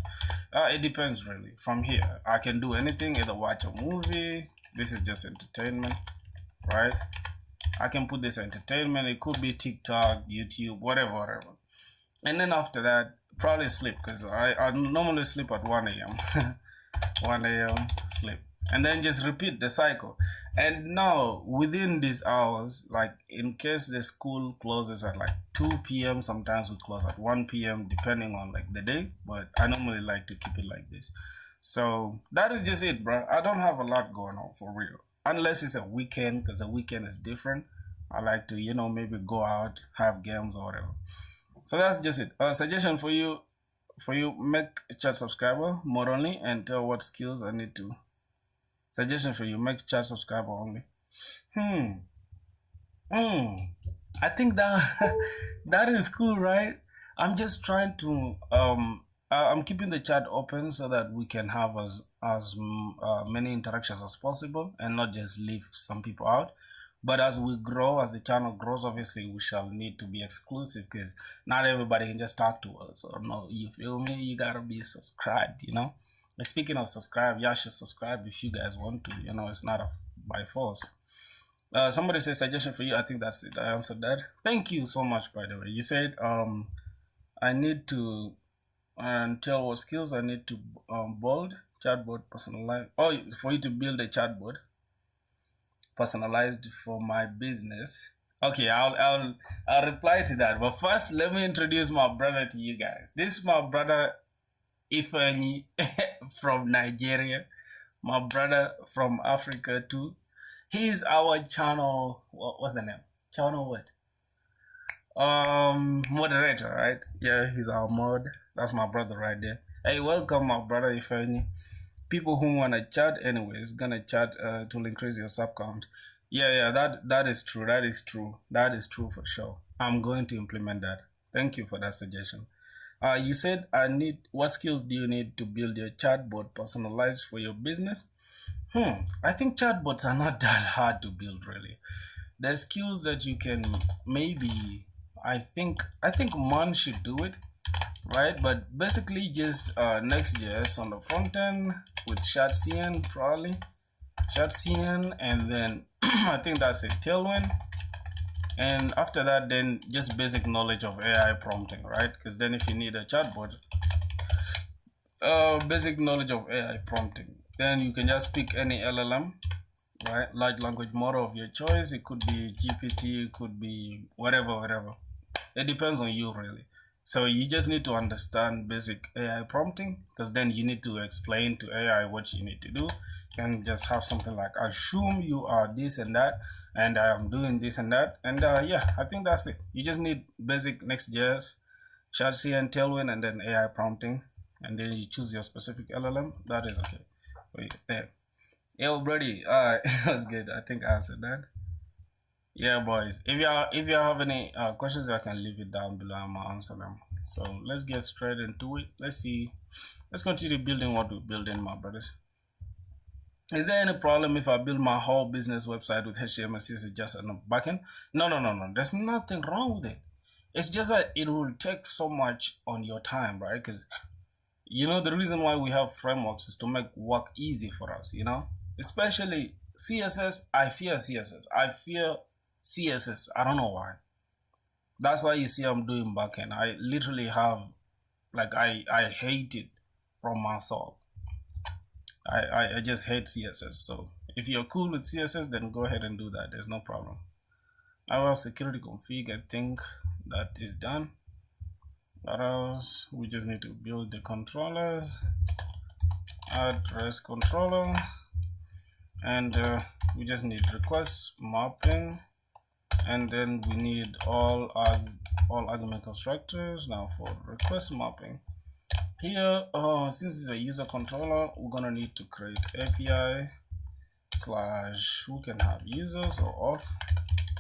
it depends really. From here I can do anything, either watch a movie. This is just entertainment, right? I can put this entertainment. It could be TikTok, YouTube, whatever. And then after that, probably sleep, because I normally sleep at 1 a.m. 1 a.m. sleep, and then just repeat the cycle. And now within these hours, like in case the school closes at like 2 p.m., sometimes we close at 1 p.m. depending on like the day, but I normally like to keep it like this. So that is just it, bro. I don't have a lot going on for real, unless it's a weekend, because a weekend is different. I like to, maybe go out, have games or whatever. So that's just it. A suggestion for you, make a chat subscriber mode only, and tell what skills I need to. Suggestion for you, make chat subscriber only. I think that that is cool, right? I'm just trying to I'm keeping the chat open so that we can have as many interactions as possible and not just leave some people out. But as we grow, as the channel grows, obviously we shall need to be exclusive, because not everybody can just talk to us. Or no, you feel me? You gotta be subscribed, And speaking of subscribe, y'all should subscribe if you guys want to. It's not by force. Somebody said suggestion for you. I think that's it. I answered that. Thank you so much, by the way. You said I need to tell what skills I need to build chatbot personalized. Oh, for you to build a chatbot personalized for my business. Okay, I'll reply to that. But first, let me introduce my brother to you guys. This is my brother Ifeanyi from Nigeria. My brother from Africa too. He's our channel. What's the name? Channel what? Moderator, right? Yeah, he's our mod. That's my brother right there. Hey, welcome, my brother Ifeanyi. People who want to chat anyways, gonna chat to increase your sub count. Yeah, that is true. That is true for sure. I'm going to implement that. Thank you for that suggestion. You said what skills do you need to build your chatbot personalized for your business? I think chatbots are not that hard to build really. There's skills that you can maybe, I think Mon should do it, right? But basically just Next.js on the front end with ShadCN probably. ShadCN, and then I think that's a Tailwind. And after that, then just basic knowledge of AI prompting, right? Because then if you need a chatbot, basic knowledge of AI prompting, then you can just pick any LLM, right? Large language model of your choice. It could be GPT, it could be whatever. It depends on you really. So you just need to understand basic AI prompting, because then you need to explain to AI what you need to do. You can just have something like, assume you are this and that, and I am doing this and that. And yeah, I think that's it. You just need basic Next.js, ShadCN, Tailwind, and then AI prompting. And then you choose your specific LLM. That is okay. Wait, there. Yo, Brady. Alright, that's good. I think I answered that. Yeah, boys. If you have any questions, I can leave it down below. I'm gonna answer them. So let's get straight into it. Let's continue building what we're building, my brothers. Is there any problem if I build my whole business website with HTML, CSS just on the backend? No. There's nothing wrong with it. It's just that it will take so much on your time, right? Because the reason why we have frameworks is to make work easy for us. Especially CSS, I fear CSS. I fear CSS. I don't know why. That's why you see I'm doing backend. I literally have, like, I hate it from my soul. I just hate CSS. So if you're cool with CSS, then go ahead and do that. There's no problem. Our security config, I think that is done. What else? We just need to build the controllers, add REST controller, and we just need request mapping, and then we need all argument constructors. Now for request mapping, here since it's a user controller, we're gonna need to create API / who can have users or auth,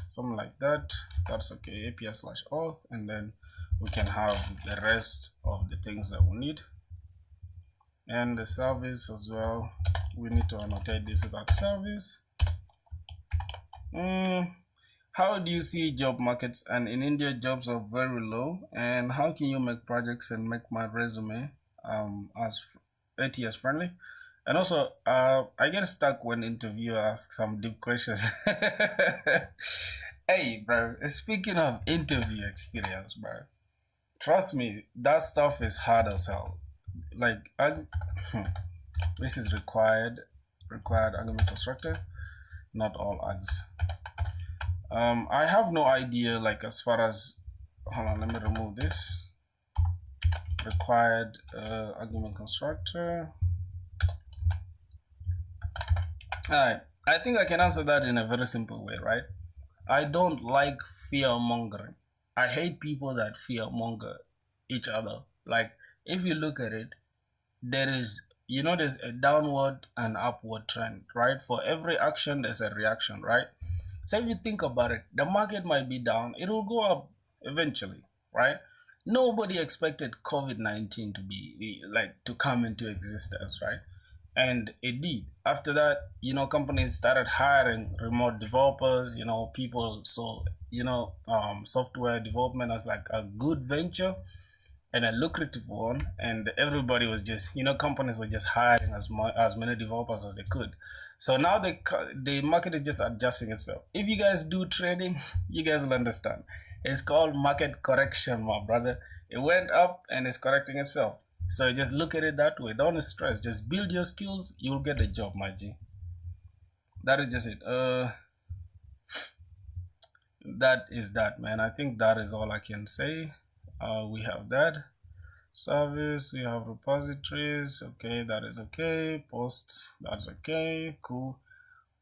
something like that. That's okay. API / auth, and then we can have the rest of the things that we need, and the service as well. We need to annotate this without service. How do you see job markets? And in India, jobs are very low. And how can you make projects and make my resume as ATS friendly? And also, I get stuck when interviewer asks some deep questions. Hey, bro, speaking of interview experience, bro, trust me, that stuff is hard as hell. Like, this is required argument constructor, not all args. I have no idea, like, as far as, hold on, let me remove this. Required argument constructor. Alright, I think I can answer that in a very simple way, right? I don't like fear mongering. I hate people that fear monger each other. Like, if you look at it, there is, there's a downward and upward trend, right? For every action, there's a reaction, right? So if you think about it, the market might be down, it will go up eventually, right? Nobody expected COVID-19 to be to come into existence, right? And it did. After that, companies started hiring remote developers, people saw, software development as like a good venture and a lucrative one, and everybody was just, companies were just hiring as many developers as they could. So now the market is just adjusting itself. If you guys do trading, you guys will understand. It's called market correction, my brother. It went up and it's correcting itself. So just look at it that way. Don't stress. Just build your skills. You'll get a job, my G. That is just it. That is that, man. I think that is all I can say. We have that. Service, we have repositories. Okay, that is okay. Posts, that's okay. Cool.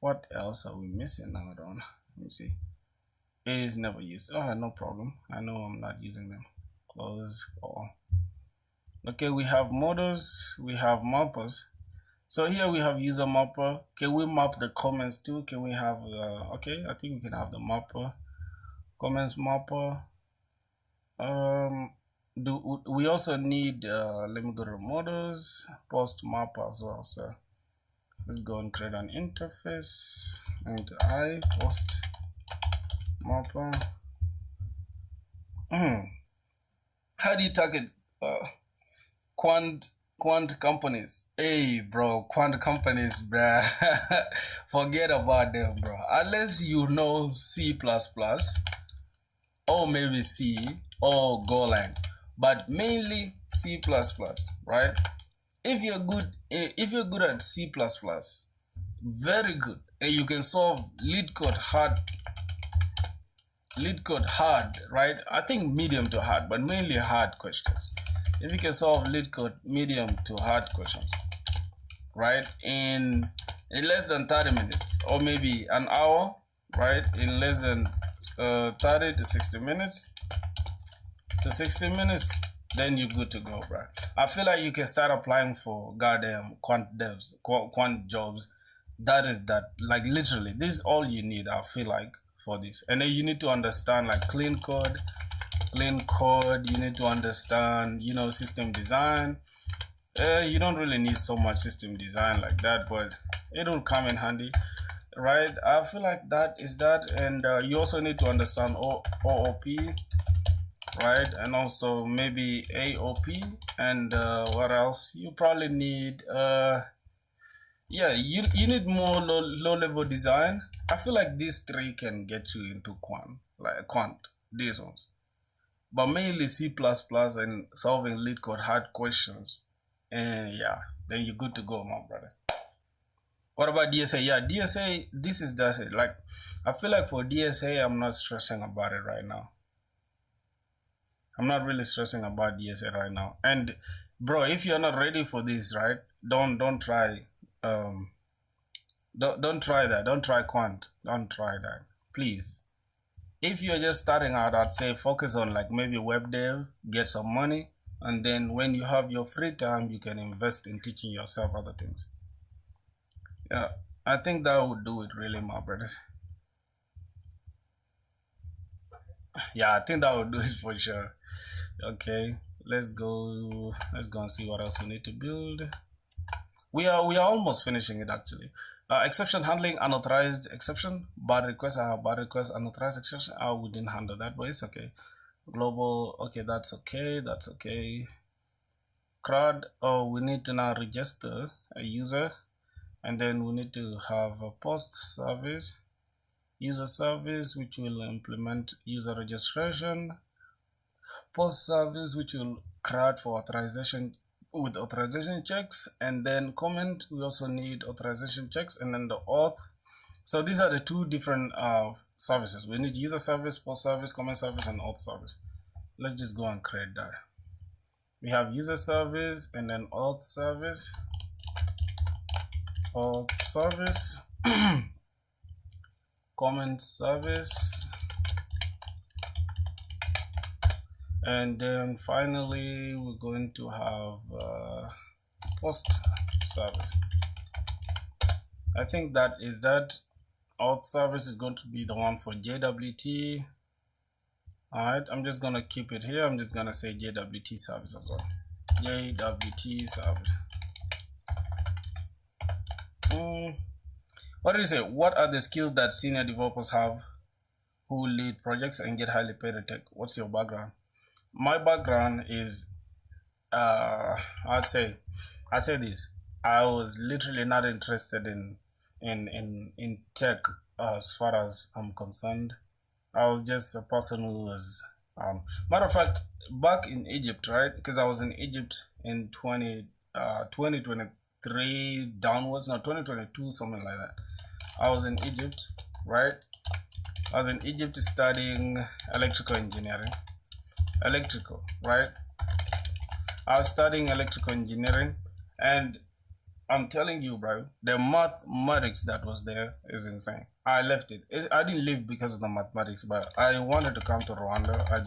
What else are we missing now? Let me see. Is never used. Oh, no problem. I know I'm not using them. Close all. Okay, we have models. We have mappers. So here we have user mapper. Can we map the comments too? Can we have okay, I think we can have the mapper. Comments mapper. We also need let me go to models, post mapper as well. So let's go and create an interface, and I post mapper. How do you target quant companies? Hey bro, quant companies, bruh. Forget about them, bro. Unless you know C++ or maybe C or Golang, but mainly C++, right? If you're good at C++, very good, and you can solve lead code hard, right? I think medium to hard, but mainly hard questions. If you can solve lead code medium to hard questions, right, in less than 30 minutes or maybe an hour, right, in less than 30 to 60 minutes, then you're good to go, bro. I feel like you can start applying for goddamn quant jobs. That is that. Like, literally, this is all you need, I feel like, for this. And then you need to understand, like, clean code. You need to understand, system design. You don't really need so much system design like that, but it will come in handy, right? I feel like that is that. And you also need to understand OOP, right? And also maybe AOP. And what else? You probably need Yeah, you need more low level design. I feel like these three can get you into quant, these ones. But mainly C++ and solving lead code hard questions. And yeah, then you're good to go, my brother. What about DSA? Yeah, DSA, this is DSA. Like, I feel like for DSA, I'm not stressing about it right now. I'm not really stressing about DSA right now. And bro, if you're not ready for this, right? Don't try don't try that. Don't try quant. Don't try that. Please. If you're just starting out, I'd say focus on like maybe web dev, get some money, and then when you have your free time, you can invest in teaching yourself other things. Yeah, I think that would do it really, my brothers. Yeah, I think that would do it for sure. Okay, let's go and see what else we need to build. We are almost finishing it actually. Exception handling, unauthorized exception, bad request. I have bad request, unauthorized exception. We didn't handle that, but it's okay. Global, okay, that's okay, that's okay. CRUD, oh, we need to now register a user, and then we need to have a post service, user service, which will implement user registration, post service, which will CRUD for authorization with authorization checks, and then comment, we also need authorization checks, and then the auth. So these are the two different services. We need user service, post service, comment service, and auth service. Let's just go and create that. We have user service and then auth service, comment service, and then finally we're going to have post service. I think that is that. Auth service is going to be the one for JWT. Alright, I'm just gonna keep it here. I'm just gonna say JWT service as well. JWT service. What did you say? What are the skills that senior developers have who lead projects and get highly paid at tech? What's your background? My background is I'd say this. I was literally not interested in tech as far as I'm concerned. I was just a person who was matter of fact, back in Egypt, right? Because I was in Egypt in 2023 downwards, no, 2022, something like that. I was in Egypt, right? I was in Egypt studying electrical engineering. Electrical, right? I was studying electrical engineering, and I'm telling you, bro, the mathematics that was there is insane. I left it. I didn't leave because of the mathematics, but I wanted to come to Rwanda. I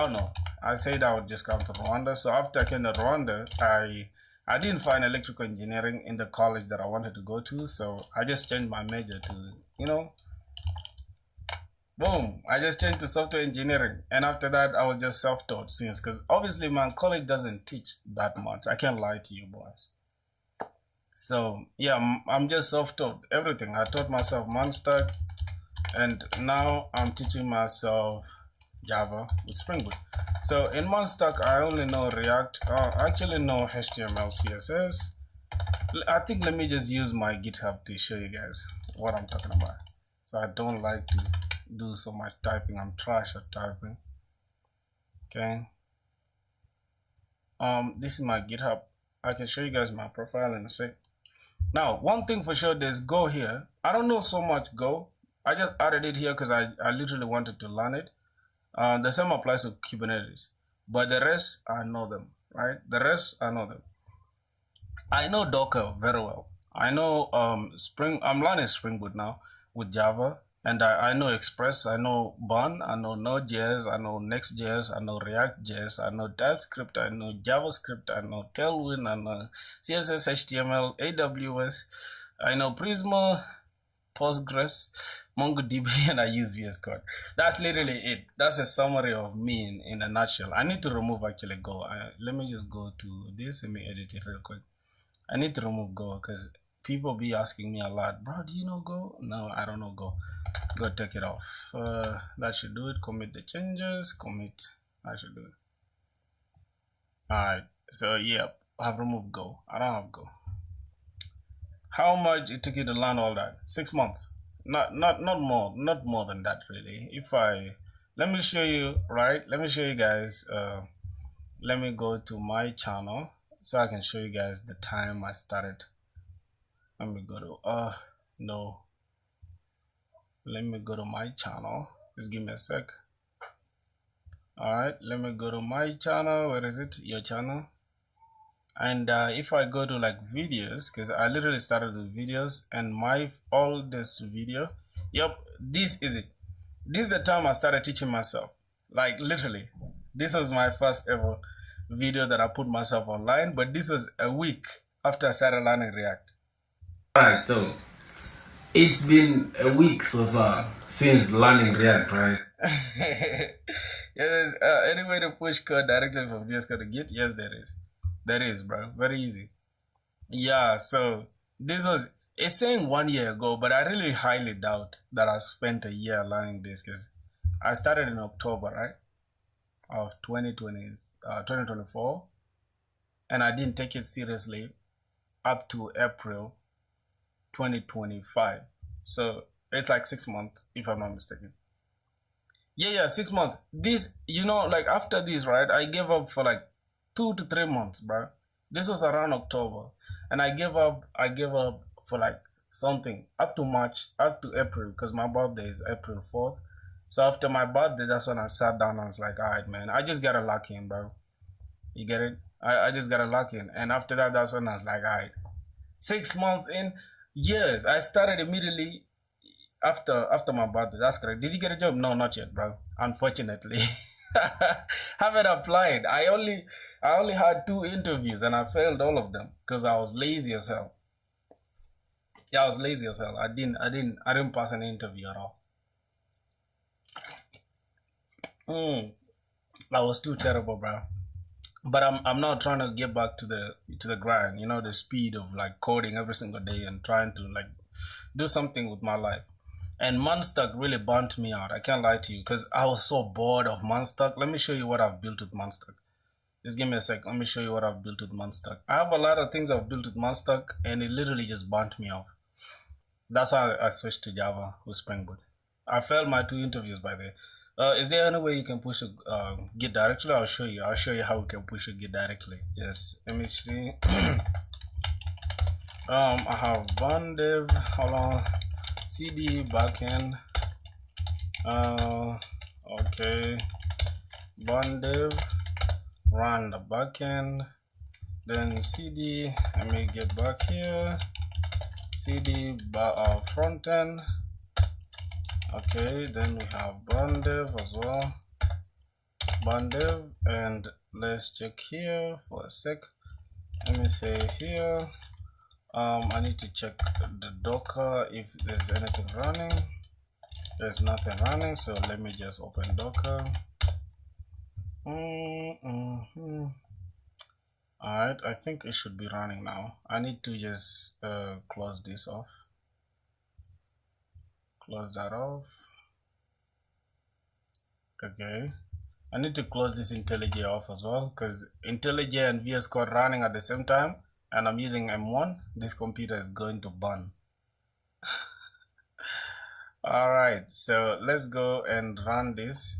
don't know. I said I would just come to Rwanda. So after I came to Rwanda, I didn't find electrical engineering in the college that I wanted to go to. So I just changed my major to, boom, I just changed to software engineering. And after that, I was just self-taught since, because obviously my college doesn't teach that much. I can't lie to you boys. So yeah, I'm just self-taught everything. I taught myself Monster, and now I'm teaching myself Java with Spring Boot. So in Monster, I only know React. I actually know HTML, CSS. I think let me just use my GitHub to show you guys what I'm talking about. So I don't like to do so much typing. I'm trash at typing. Okay. This is my GitHub. I can show you guys my profile in a sec. Now, one thing for sure, there's Go here. I don't know so much Go. I just added it here because I literally wanted to learn it. The same applies to Kubernetes. But the rest, I know them, right? The rest, I know them. I know Docker very well. I know I'm learning Spring Boot now with Java. And I know Express, I know Bun, I know Node.js, I know Next.js, I know React.js, I know TypeScript, I know JavaScript, I know Tailwind, I know CSS, HTML, AWS, I know Prisma, Postgres, MongoDB, and I use VS Code. That's literally it. That's a summary of me in a nutshell. I need to remove actually Go. Let me just go to this. Let me edit it real quick. I need to remove Go because people be asking me a lot, bro, do you know Go? No, I don't know Go. Go take it off. That should do it. Commit the changes. Commit. I should do it. Alright. So yeah, I have removed Go. I don't have Go. how much it took you to learn all that? 6 months. Not more than that really. If I let me show you, right? Let me show you guys. Let me go to my channel so I can show you guys the time I started. Let me go to no. Let me go to my channel. Just give me a sec. Alright, let me go to my channel. Where is it? Your channel. And if I go to like videos, because I literally started with videos, and my oldest video, yep, this is it. This is the time I started teaching myself. Like literally, this was my first ever video that I put myself online, but this was a week after I started learning React. Alright, so it's been a week so far since learning React, right? Yes, any way to push code directly from VS Code to Git? Yes, there is. There is, bro. Very easy. Yeah, so this was, it's saying 1 year ago, but I really highly doubt that I spent a year learning this, because I started in October, right, of 2024, and I didn't take it seriously up to April 2025. So it's like 6 months, if I'm not mistaken. Yeah, 6 months. This, you know, like after this, right, I gave up for like 2 to 3 months, bro. This was around October, and I gave up for like something up to March, up to April, because my birthday is April 4th. So after my birthday, that's when I sat down and I was like, all right, man, I just gotta lock in, bro. You get it? I just gotta lock in. And after that, that's when I was like, all right, 6 months in. Yes, I started immediately after my birthday. That's correct. Did you get a job? No, not yet, bro. Unfortunately. Haven't applied. I only had 2 interviews and I failed all of them because I was lazy as hell. Yeah, I was lazy as hell. I didn't pass an interview at all. That was too terrible, bro. But I'm now trying to get back to the grind, you know, the speed of like coding every single day and trying to like do something with my life. And Munstuck really burnt me out. I can't lie to you, because I was so bored of Munstuck. Let me show you what I've built with Munstuck. Just give me a sec. Let me show you what I've built with Munstuck. I have a lot of things I've built with Munstuck, and it literally just burnt me off. That's why I switched to Java with Spring Boot. I failed my 2 interviews by the way. Is there any way you can push a Git directly? I'll show you. I'll show you how we can push a Git directly. Just let me see. I have bundev. Hold on. CD backend. Okay. Bundev. Run the backend. Then CD. Let me get back here. CD frontend. Okay, then we have bundev as well. Bundev, and let's check here for a sec. Let me say here. I need to check the Docker if there's anything running. There's nothing running, so let me just open Docker. Alright, I think it should be running now. I need to just close this off. Close that off. Okay. I need to close this IntelliJ off as well, because IntelliJ and VS Code running at the same time, and I'm using M1. This computer is going to burn. Alright, so let's go and run this.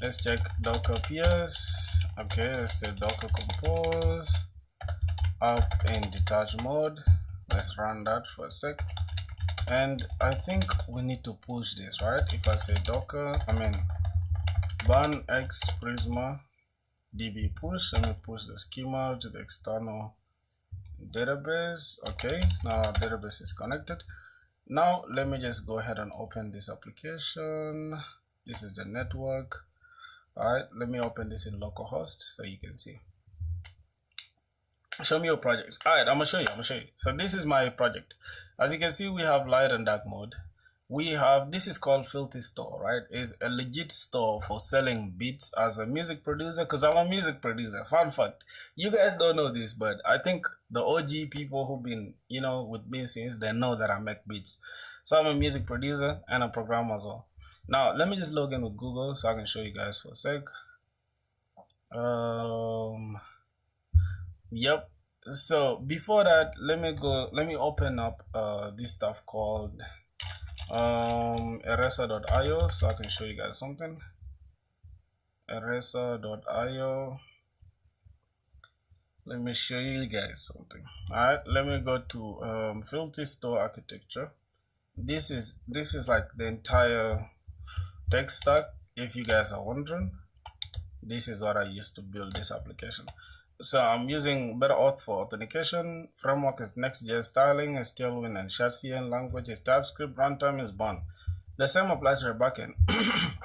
Let's check Docker PS. Okay, let's say Docker compose up in detached mode. Let's run that for a sec. And I think we need to push this, right? If I say Docker, burn x prisma db push, let me push the schema to the external database. Okay, now our database is connected. Now let me just go ahead and open this application. This is the network. All right, let me open this in localhost so you can see. Show me your projects. All right, I'm gonna show you. So this is my project. As you can see, we have light and dark mode. We have, this is called Filthy Store, right? It's a legit store for selling beats as a music producer, because I'm a music producer. Fun fact, you guys don't know this, but I think the OG people who've been, you know, with me since, they know that I make beats. So I'm a music producer and a programmer as well. Now, let me just log in with Google so I can show you guys for a sec. Yep. So before that, let me open up this stuff called eraser.io so I can show you guys something. Eraser.io. Let me show you guys something. All right, let me go to Filthy Store Architecture. This is like the entire tech stack. If you guys are wondering, this is what I used to build this application. So I'm using Better Auth for authentication. Framework is Next.js, styling is Tailwind, and ShadCN. Language is TypeScript. Runtime is Bun. The same applies to the backend.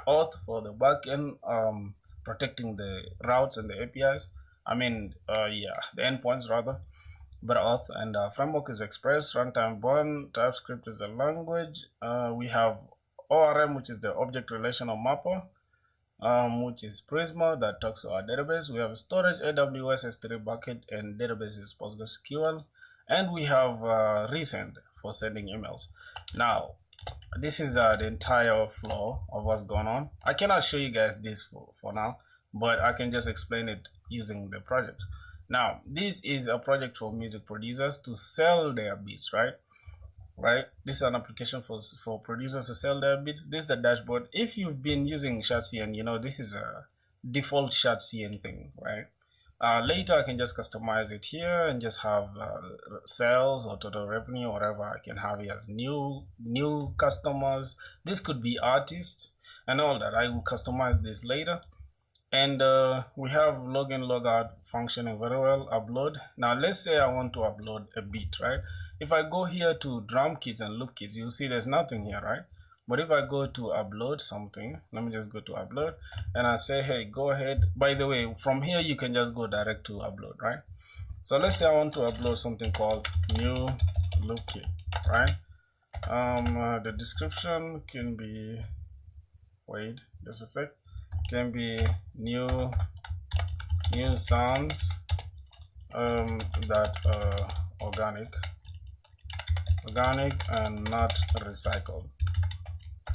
Auth for the backend, protecting the routes and the APIs. I mean, the endpoints rather. Better Auth, and framework is Express. Runtime Bun. TypeScript is the language. We have ORM, which is the object relational mapper. Which is Prisma that talks to our database. We have storage, AWS S3 bucket, and database is PostgreSQL. And we have resend for sending emails. Now, this is the entire flow of what's going on. I cannot show you guys this for now, but I can just explain it using the project. Now, this is a project for music producers to sell their beats, right? This is an application for producers to sell their beats. This is the dashboard. If you've been using ShadCN, you know this is a default ShadCN thing, right? Later I can just customize it here and just have sales or total revenue, whatever I can have here as new customers. This could be artists and all that. I will customize this later. And we have login logout functioning very well. Upload. Now let's say I want to upload a beat, right? If I go here to drum kits and loop kits, you'll see there's nothing here, right? But if I go to upload something, let me just go to upload and I say, hey, go ahead. By the way, from here you can just go direct to upload, right? So let's say I want to upload something called new loop kit, right? The description can be, wait just a sec, can be new sounds that organic and not recycled.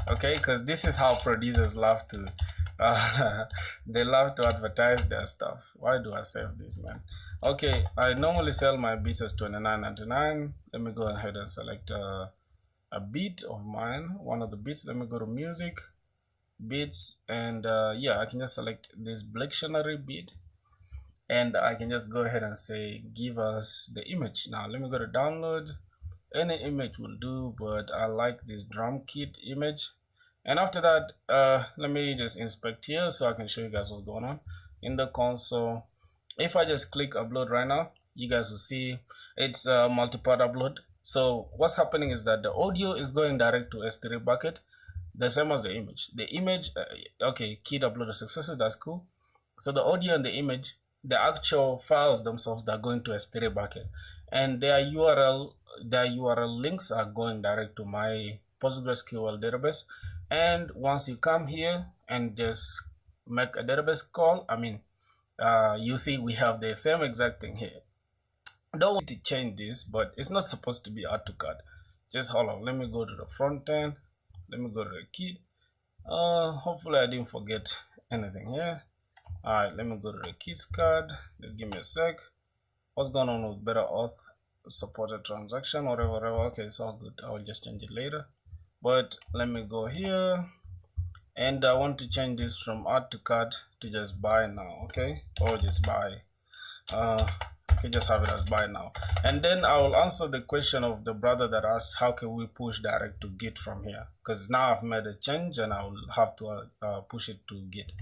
Okay, because this is how producers love to they love to advertise their stuff. Why do I save this, man? Okay, I normally sell my beats as $29.99. Let me go ahead and select a beat of mine, one of the beats. Let me go to music, beats, and I can just select this Blectionary beat, and I can just go ahead and say give us the image. Now let me go to download. Any image will do, but I like this drum kit image. And after that, let me just inspect here so I can show you guys what's going on in the console. If I just click upload right now, you guys will see it's a multi-part upload. So what's happening is that the audio is going direct to S3 bucket, the same as the image. The image, okay, kit uploaded successful, that's cool. So the audio and the image, the actual files themselves, they're going to S3 bucket, and their URL links are going direct to my PostgreSQL database. And once you come here and just make a database call, you see we have the same exact thing here. Don't want to change this, but it's not supposed to be add to cart. Just hold on, let me go to the front end, let me go to the kit. Hopefully I didn't forget anything here. All right, let me go to the kits card. Just give me a sec. What's going on with Better Auth supported transaction, whatever. Okay, it's all good. I will just change it later, but let me go here, and I want to change this from add to cart to just buy now. Okay, or just buy. Okay, just have it as buy now, and then I will answer the question of the brother that asked how can we push direct to Git from here, because now I've made a change and I will have to push it to Git.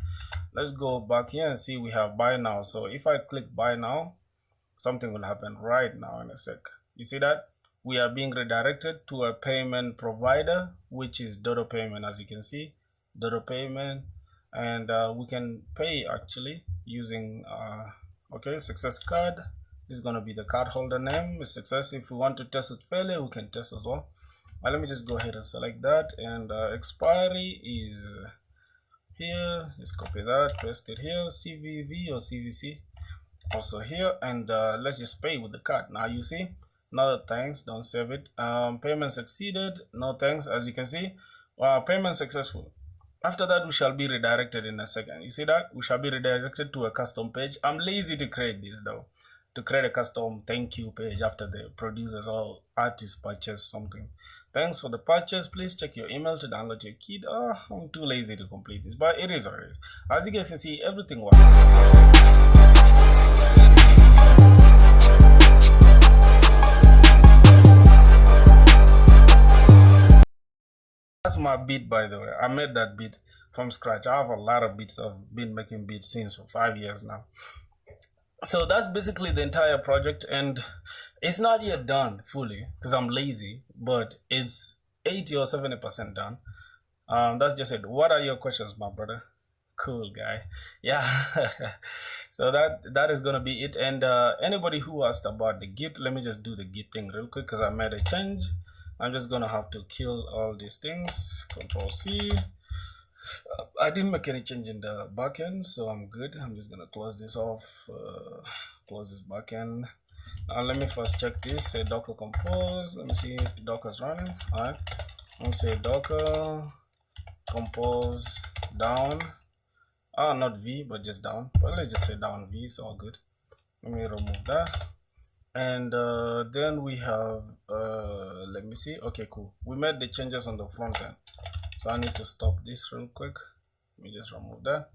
Let's go back here and see we have buy now. So if I click buy now, something will happen right now in a sec. You see that we are being redirected to a payment provider, which is Dodo Payment. As you can see, Dodo Payment, and we can pay actually using success card. This is going to be the card holder name, success. If we want to test with failure, we can test as well. Let me just go ahead and select that, and expiry is here. Just copy that, paste it here, CVV or CVC also here, and let's just pay with the card. Now you see, no thanks, don't save it. Payment succeeded, no thanks. As you can see, payment successful. After that, we shall be redirected in a second. You see that we shall be redirected to a custom page. I'm lazy to create this though. to create a custom thank you page after the producers or artists purchase something. Thanks for the purchase. Please check your email to download your kit. I'm too lazy to complete this, but it is what it is. As you guys can see, everything works. That's my beat, by the way. I made that beat from scratch. I have a lot of beats. I've been making beats since for 5 years now. So that's basically the entire project, and it's not yet done fully because I'm lazy, but it's 80 or 70% done. That's just it. What are your questions, my brother? Cool guy. Yeah. So that is gonna be it. And anybody who asked about the git, let me just do the git thing real quick because I made a change. I'm just gonna have to kill all these things. Control C. I didn't make any change in the backend, so I'm good. I'm just gonna close this off. Close this backend. Let me first check this. Say docker compose. Let me see if docker's running. All right. Let me say docker compose down. Not V, but just down. Well, let's just say down V. It's all good. Let me remove that. And then we have let me see. Okay, cool. We made the changes on the front end, so I need to stop this real quick. Let me just remove that.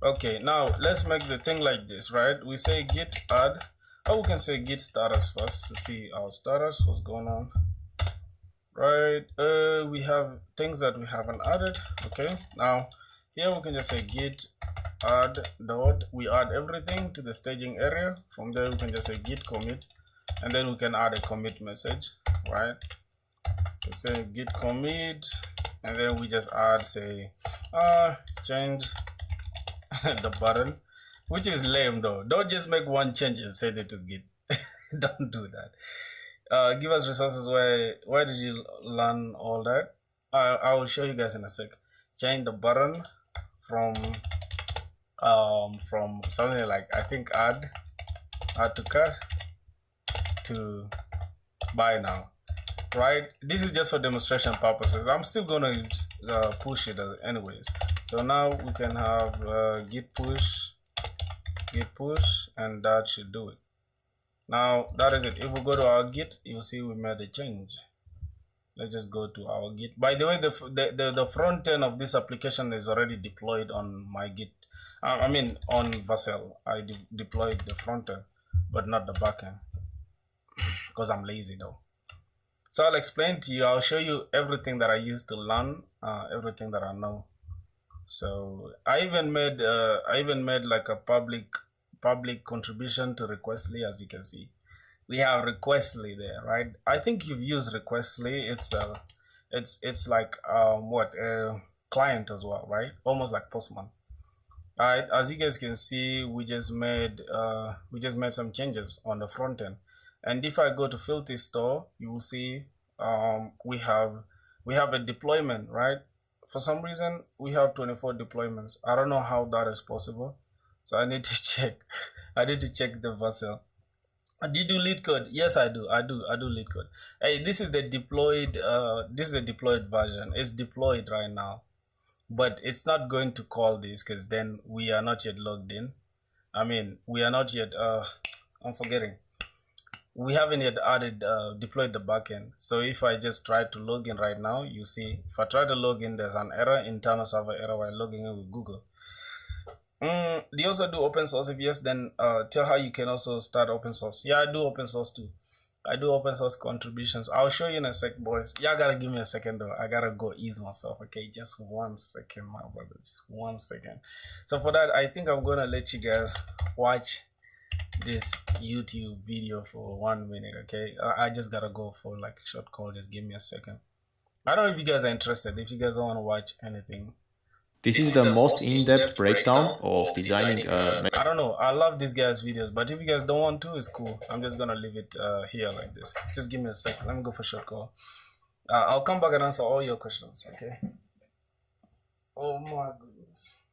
Okay, now let's make the thing like this, right? We say git add, or we can say git status first to see our status, what's going on, right? We have things that we haven't added. Okay, now here we can just say git add dot, we add everything to the staging area. From there we can just say git commit, and then we can add a commit message, right? We say git commit, and then we just add, say change the button, which is lame though. Don't just make one change and send it to git. Don't do that. Give us resources. Where did you learn all that? I will show you guys in a sec. Change the button from something like, I think add to cart to buy now, right? This is just for demonstration purposes. I'm still gonna push it anyways. So now we can have git push, and that should do it. Now that is it. If we go to our git, you'll see we made a change. Let's just go to our git. By the way, the front end of this application is already deployed on my git. I mean on Vercel. I deployed the front end, but not the back end because I'm lazy though. So I'll explain to you. I'll show you everything that I used to learn, everything that I know. So I even made like a public contribution to Requestly. As you can see, we have Requestly there, right? I think you've used Requestly. It's like what a client as well, right? Almost like Postman. All right. As you guys can see, we just made some changes on the front end. And if I go to Filthy Store, you will see we have a deployment, right? For some reason, we have 24 deployments. I don't know how that is possible, so I need to check. I need to check the Vercel. Do you do lead code? Yes, I do. I do lead code. Hey, this is the deployed. This is a deployed version. It's deployed right now, but it's not going to call this because then we are not yet logged in. I mean, we are not yet. I'm forgetting. We haven't yet deployed the backend. So if I just try to log in right now, you see, if I try to log in, there's an error, internal server error while logging in with Google. Do you also do open source? If yes, then tell how you can also start open source. Yeah, I do open source too. I do open source contributions. I'll show you in a sec, boys. Yeah, gotta give me a second though. I gotta go ease myself. Okay, just 1 second, my brother. Just 1 second. So for that, I think I'm gonna let you guys watch this YouTube video for 1 minute. Okay, I just gotta go for like a short call. Just give me a second. I don't know if you guys are interested. If you guys don't want to watch anything, this is the most in-depth breakdown of designing I don't know. I love these guys' videos, but if you guys don't want to, it's cool. I'm just gonna leave it here like this. Just give me a second. Let me go for a short call. I'll come back and answer all your questions. Okay. Oh my goodness.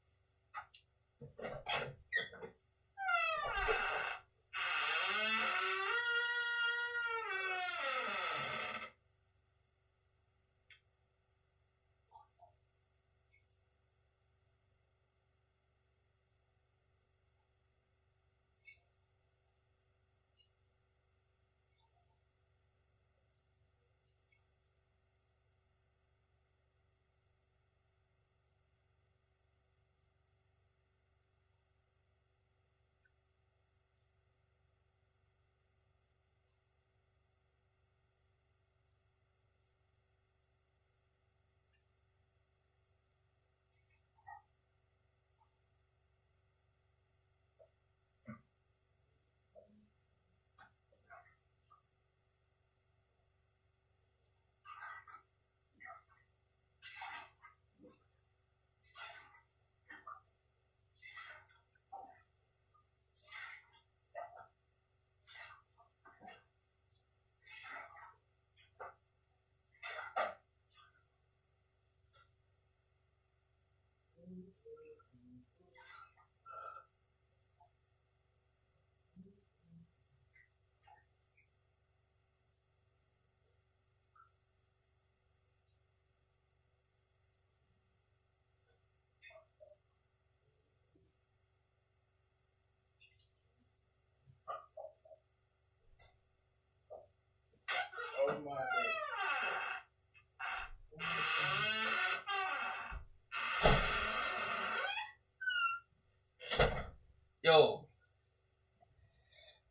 Yo.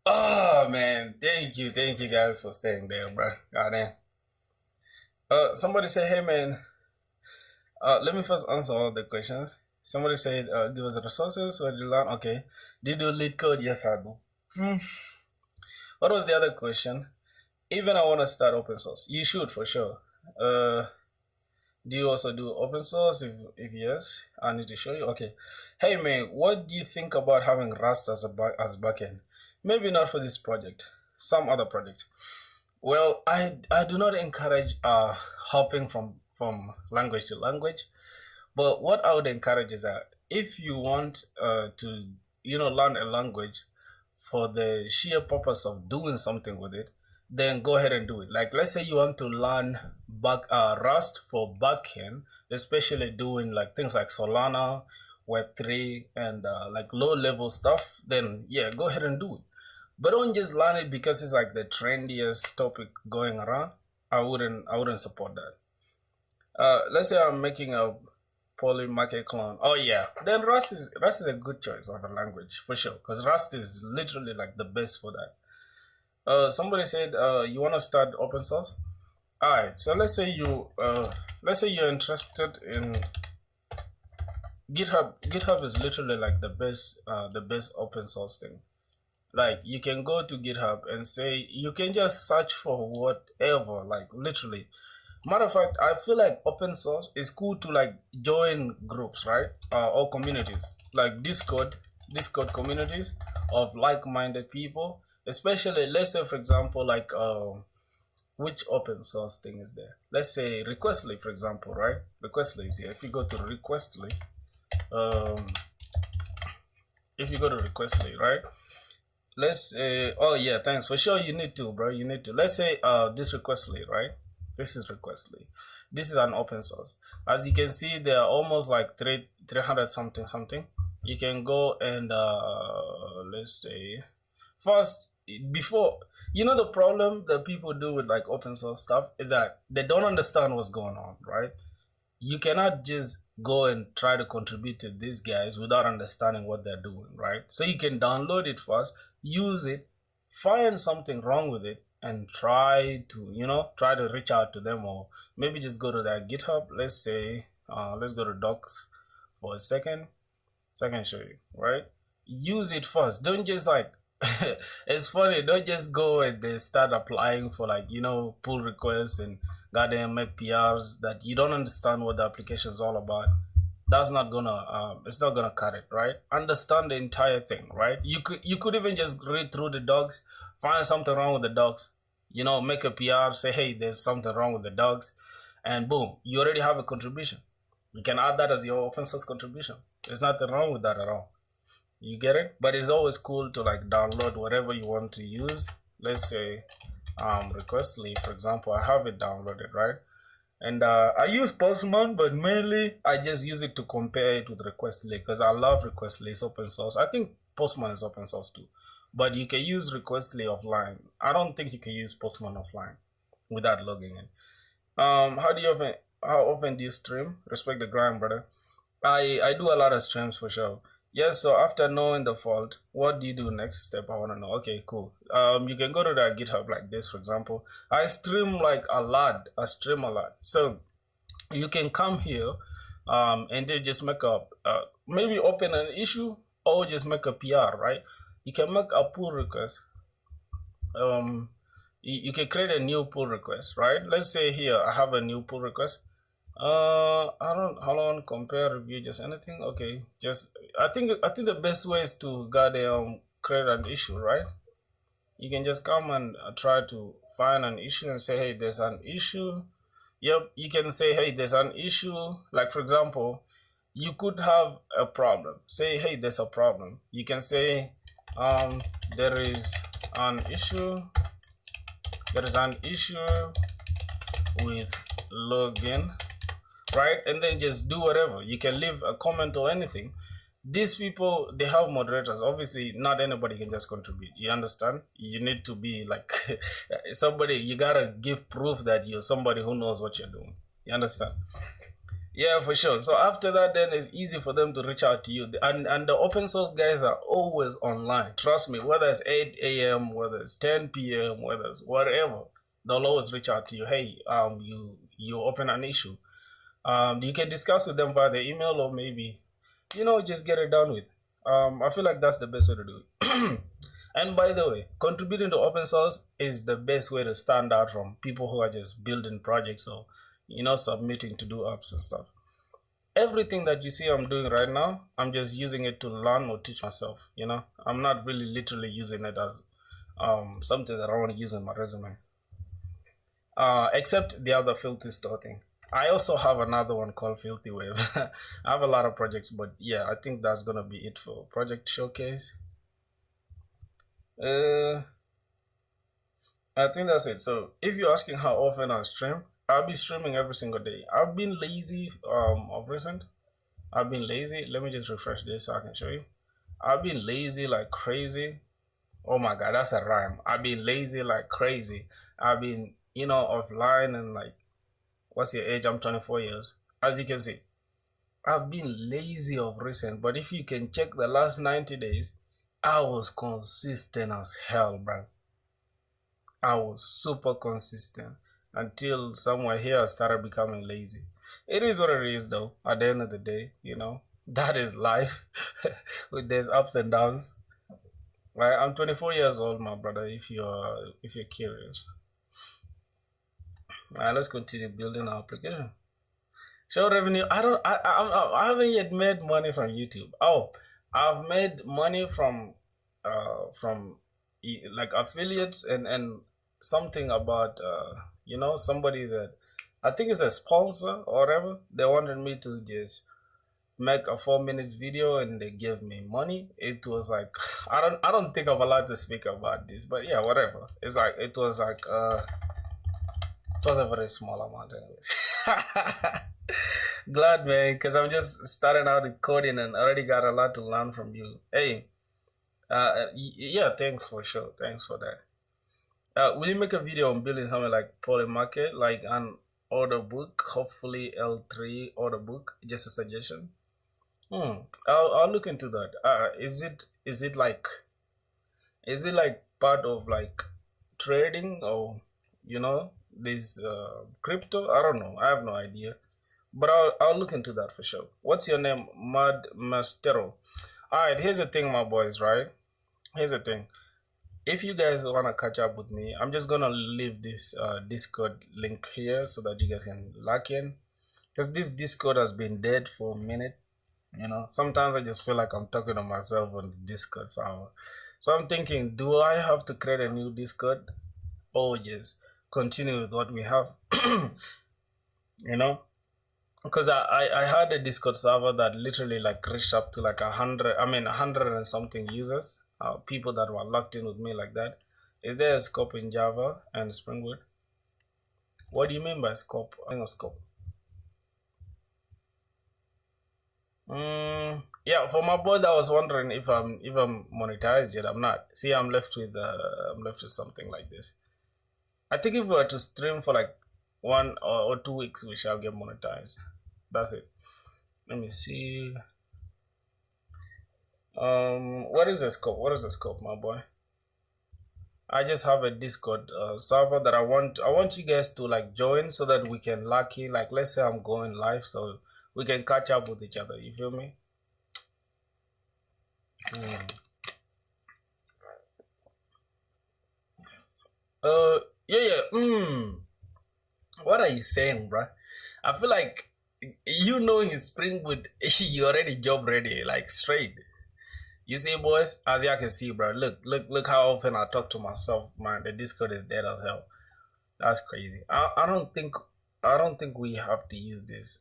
Oh man, thank you guys for staying there, bro. Goddamn. Somebody say, hey man. Let me first answer all the questions. Somebody said, there was resources or did you learn? Okay. Did you lead code? Yes, I do. What was the other question? Even I want to start open source. You should for sure. Do you also do open source? If yes, I need to show you. Okay. Hey man, what do you think about having Rust as backend? Maybe not for this project. Some other project. Well, I do not encourage hopping from language to language, but what I would encourage is that if you want to learn a language for the sheer purpose of doing something with it, then go ahead and do it. Like, let's say you want to learn Rust for backend, especially doing like things like Solana, Web3, and like low-level stuff. Then yeah, go ahead and do it. But don't just learn it because it's like the trendiest topic going around. I wouldn't support that. Let's say I'm making a polymarket clone. Oh yeah, then Rust is a good choice of a language for sure, because Rust is literally like the best for that. Somebody said you want to start open source. All right, so let's say you're interested in GitHub. GitHub is literally like the best open source thing. Like, you can go to GitHub and say, you can just search for whatever, like literally. Matter of fact, I feel like open source is cool to like join groups, right? Or communities, like Discord communities of like-minded people. Especially, let's say for example, like which open source thing is there? Let's say Requestly, for example, right? Requestly is here. If you go to Requestly, right? Let's say, oh yeah, thanks for sure. You need to, bro. You need to. Let's say this Requestly, right? This is Requestly. This is an open source. As you can see, there are almost like 300 something. You can go and let's say first, before, the problem that people do with like open source stuff is that they don't understand what's going on, right? You cannot just go and try to contribute to these guys without understanding what they're doing, right? So you can download it first, use it, find something wrong with it, and try to reach out to them, or maybe just go to their GitHub. Let's say let's go to docs for a second so I can show you, right? Use it first. Don't just like it's funny, don't just go and start applying for like pull requests and goddamn make PRs that you don't understand what the application is all about. That's not gonna it's not gonna cut it, right? Understand the entire thing, right? You could even just read through the docs, find something wrong with the docs, make a PR, say, hey, there's something wrong with the docs, and boom, you already have a contribution. You can add that as your open source contribution. There's nothing wrong with that at all. You get it? But it's always cool to like download whatever you want to use. Let's say Requestly, for example. I have it downloaded, right? And I use Postman, but mainly I just use it to compare it with Requestly because I love Requestly. It's open source. I think Postman is open source too, but you can use Requestly offline. I don't think you can use Postman offline without logging in. How often do you stream? Respect the grind, brother. I do a lot of streams for sure. Yes, so after knowing the fault, what do you do next step? I want to know. Okay, cool. You can go to the GitHub like this, for example. I stream like a lot. I stream a lot. So you can come here and then just make maybe open an issue or just make a PR, right? You can make a pull request. You can create a new pull request, right? Let's say here I have a new pull request. Hold on, compare, review, just anything. Okay, I think the best way is to create an issue, right? You can just come and try to find an issue and say, hey, there's an issue. Yep, you can say, hey, there's an issue. Like for example, you could have a problem. Say, hey, there's a problem. You can say, there is an issue. There is an issue with login. Right, and then just do whatever. You can leave a comment or anything, these people, they have moderators. Obviously, not anybody can just contribute. You understand? You need to be like somebody. You gotta give proof that you're somebody who knows what you're doing. You understand? Yeah, for sure. So after that, then it's easy for them to reach out to you. And the open source guys are always online. Trust me, whether it's 8 a.m., whether it's 10 p.m., whether it's whatever, they'll always reach out to you. Hey, you open an issue. You can discuss with them via the email, or maybe, just get it done with. I feel like that's the best way to do it. And by the way, contributing to open source is the best way to stand out from people who are just building projects or submitting to do apps and stuff. Everything that you see I'm doing right now, I'm just using it to learn or teach myself. I'm not really literally using it as something that I want to use in my resume. Except the other Filthy store thing. I also have another one called Filthy Wave. I have a lot of projects, but yeah, I think that's gonna be it for project showcase. I think that's it. So if you're asking how often I stream, I'll be streaming every single day. I've been lazy of recent. I've been lazy. Let me just refresh this so I can show you. I've been lazy like crazy. Oh my god, that's a rhyme. I've been lazy like crazy. I've been, offline, and like, what's your age? I'm 24 years. As you can see, I've been lazy of recent, but if you can check the last 90 days, I was consistent as hell, bro. I was super consistent until somewhere here I started becoming lazy. It is what it is, though. At the end of the day, that is life. There's ups and downs. Right? I'm 24 years old, my brother. If you're curious. Alright, let's continue building our application. Show revenue. I haven't yet made money from YouTube. Oh, I've made money from like affiliates and something about somebody that I think is a sponsor or whatever. They wanted me to just make a 4 minutes video and they gave me money. It was like I don't think I'm allowed to speak about this, but yeah, whatever. It's like it was a very small amount anyways. Glad, man, because I'm just starting out with coding and already got a lot to learn from you. Hey, yeah, thanks for sure. Thanks for that. Will you make a video on building something like Polymarket, like an order book, hopefully L3 order book? Just a suggestion. I'll look into that. Is it like part of like trading, or this crypto? I don't know. I have no idea. But I'll look into that for sure. What's your name? Mad Mastero. Alright, here's the thing, my boys, right? Here's the thing. If you guys want to catch up with me, I'm just gonna leave this Discord link here so that you guys can lock in. Because this Discord has been dead for a minute. Sometimes I just feel like I'm talking to myself on the Discord server. So I'm thinking, do I have to create a new Discord, or just continue with what we have? Because I had a Discord server that literally like reached up to like 100 and something users, people that were locked in with me like that. Is there a scope in Java and Spring Boot? What do you mean by scope? I think a scope. Yeah, for my boy that was wondering if I'm monetized yet. I'm not. See, I'm left with something like this. I think if we were to stream for like 1 or 2 weeks, we shall get monetized. That's it. Let me see. What is the scope? What is the scope, my boy? I just have a Discord server that I want you guys to like join so that we can lock in. Like, let's say I'm going live, so we can catch up with each other. You feel me? Yeah. What are you saying, bro? I feel like his Spring Boot, you already job ready, like straight. You see, boys, as you can see, bro. Look how often I talk to myself, man. The Discord is dead as hell. That's crazy. I don't think we have to use this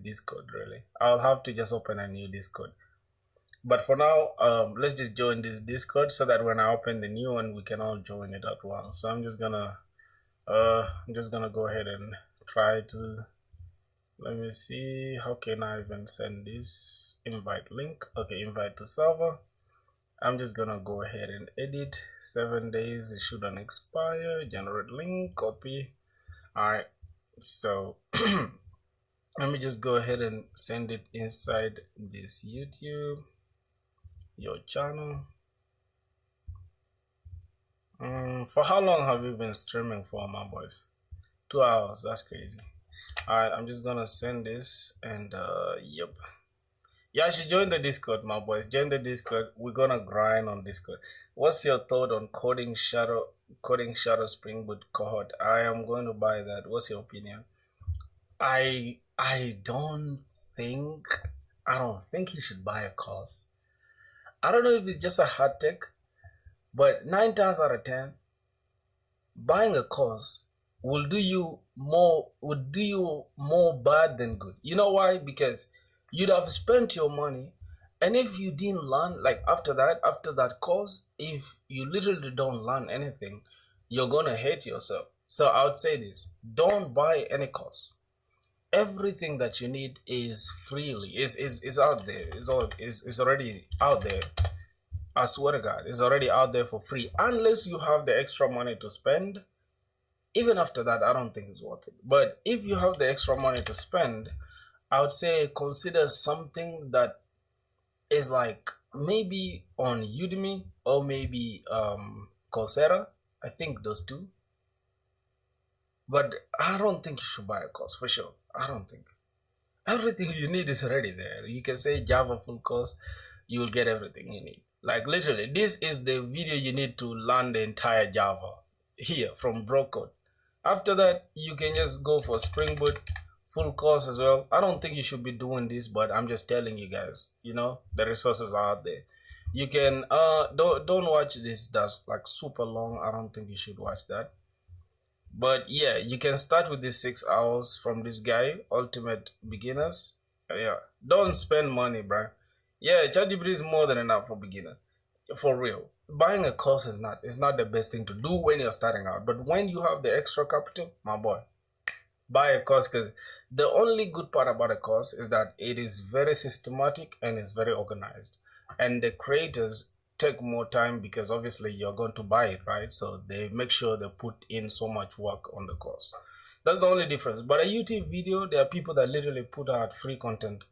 Discord really. I'll have to just open a new Discord. But for now, let's just join this Discord so that when I open the new one, we can all join it at once. So I'm just gonna go ahead and try to Let me see, how can I even send this invite link? Okay, invite to server. I'm just gonna go ahead and edit. 7 days, it shouldn't expire. Generate link, copy. All right, so let me just go ahead and send it inside this YouTube, your channel. For how long have you been streaming for, my boys? 2 hours, that's crazy. All right, I'm just gonna send this, and yep. Yeah, I should join the Discord, my boys. Join the Discord. We're gonna grind on Discord. What's your thought on coding Shadow Spring Boot cohort? I am going to buy that. What's your opinion? I don't think you should buy a course. I don't know if it's just a hard tech, but 9 times out of 10, buying a course will do you more bad than good. You know why? Because you'd have spent your money, and if you didn't learn, like after that course, if you literally don't learn anything, you're gonna hate yourself. So I would say this: don't buy any course. Everything that you need is freely is out there. Is already out there. I swear to God, it's already out there for free. Unless you have the extra money to spend. Even after that, I don't think it's worth it. But if you have the extra money to spend, I would say consider something that is like maybe on Udemy or maybe Coursera. I think those two. But I don't think you should buy a course for sure. I don't think. Everything you need is already there. You can say Java full course, you will get everything you need. Like literally, this is the video you need to learn the entire Java here from Brocode. After that, you can just go for Spring Boot full course as well. I don't think you should be doing this, but I'm just telling you guys, you know, the resources are out there. You can don't watch this that's like super long. I don't think you should watch that. But yeah, you can start with these 6 hours from this guy, Ultimate Beginners. Yeah, don't spend money, bro. Yeah, ChatGPT is more than enough for beginner, for real. Buying a course is not the best thing to do when you're starting out. But when you have the extra capital, my boy, buy a course, because the only good part about a course is that it is very systematic and it's very organized, and the creators take more time because obviously you're going to buy it, right? So they make sure they put in so much work on the course. That's the only difference. But a YouTube video, there are people that literally put out free content.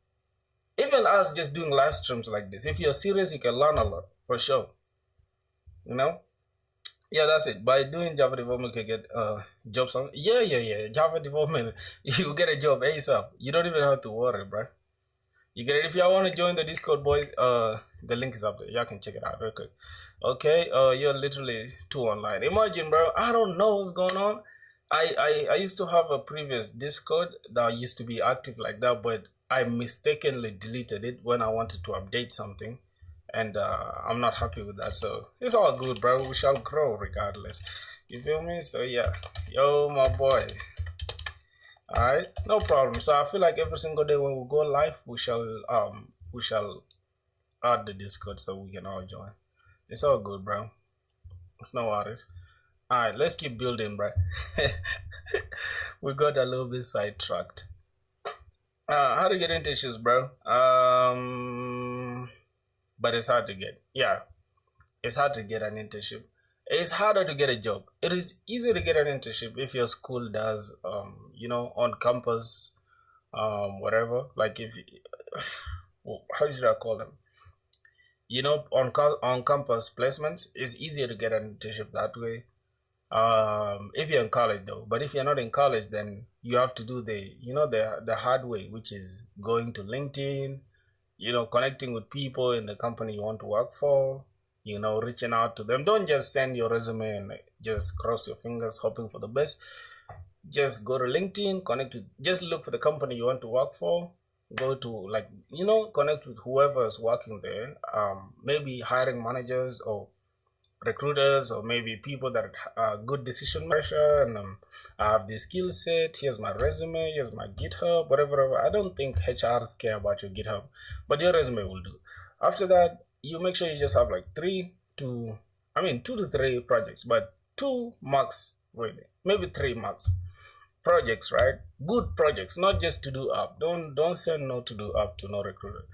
Even us just doing live streams like this, if you're serious, you can learn a lot for sure. You know? Yeah, that's it. By doing Java development, you can get jobs on. Yeah. Java development, you get a job ASAP. You don't even have to worry, bro. You get it. If y'all want to join the Discord, boys, the link is up there. Y'all can check it out real quick. Okay, you're literally too online. Imagine, bro. I don't know what's going on. I used to have a previous Discord that used to be active like that, but I mistakenly deleted it when I wanted to update something, and I'm not happy with that. So it's all good, bro. We shall grow regardless. You feel me? So yeah, yo, my boy. All right, no problem. So I feel like every single day when we go live, we shall add the Discord so we can all join. It's all good, bro. It's no worries. All right, let's keep building, bro. We got a little bit sidetracked. How to get internships, bro? But it's hard to get. Yeah, it's hard to get an internship. It's harder to get a job. It is easy to get an internship if your school does, you know, on campus, whatever. Like if, how should I call them? You know, on campus placements, it's easier to get an internship that way. If you're in college though, but if you're not in college, then you have to do the hard way, which is going to LinkedIn, you know, connecting with people in the company you want to work for. You know, reaching out to them. Don't just send your resume and just cross your fingers hoping for the best. Just go to LinkedIn, connect with, just look for the company you want to work for. Go to, like, you know, connect with whoever is working there. Maybe hiring managers or recruiters, or maybe people that are good decision maker, and I have the skill set. Here's my resume. Here's my GitHub. Whatever. I don't think HRs care about your GitHub, but your resume will do. After that, you make sure you just have like 2 to 3 projects, but 2 max, really, maybe 3 max. projects, right? Good projects, not just to do app. Don't say no to do app to no recruiter.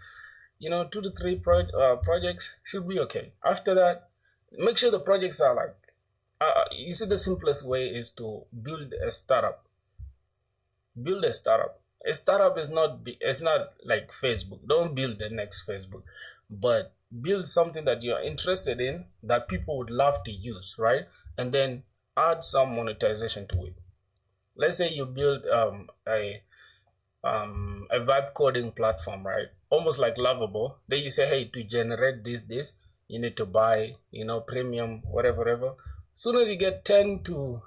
2 to 3 projects should be okay. After that, make sure the projects are like, you see, the simplest way is to build a startup. Build a startup. A startup is not, it's not like Facebook. Don't build the next Facebook, but build something that you're interested in, that people would love to use, right? And then add some monetization to it. Let's say you build a vibe coding platform, right? Almost like Lovable. Then you say, hey, to generate this, you need to buy, premium, whatever. Soon as you get 10 to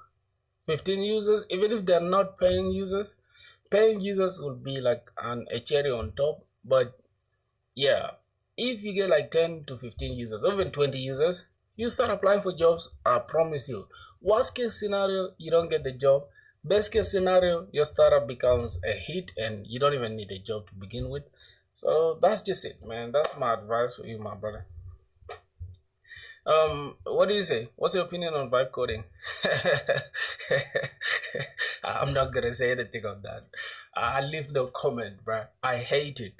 15 users, even if they're not paying users will be like a cherry on top. But yeah, if you get like 10 to 15 users, or even 20 users, you start applying for jobs. I promise you, worst case scenario, you don't get the job. Best case scenario, your startup becomes a hit and you don't even need a job to begin with. So that's just it, man. That's my advice for you, my brother. What do you say? What's your opinion on vibe coding? I'm not gonna say anything on that. I leave no comment, bro. I hate it.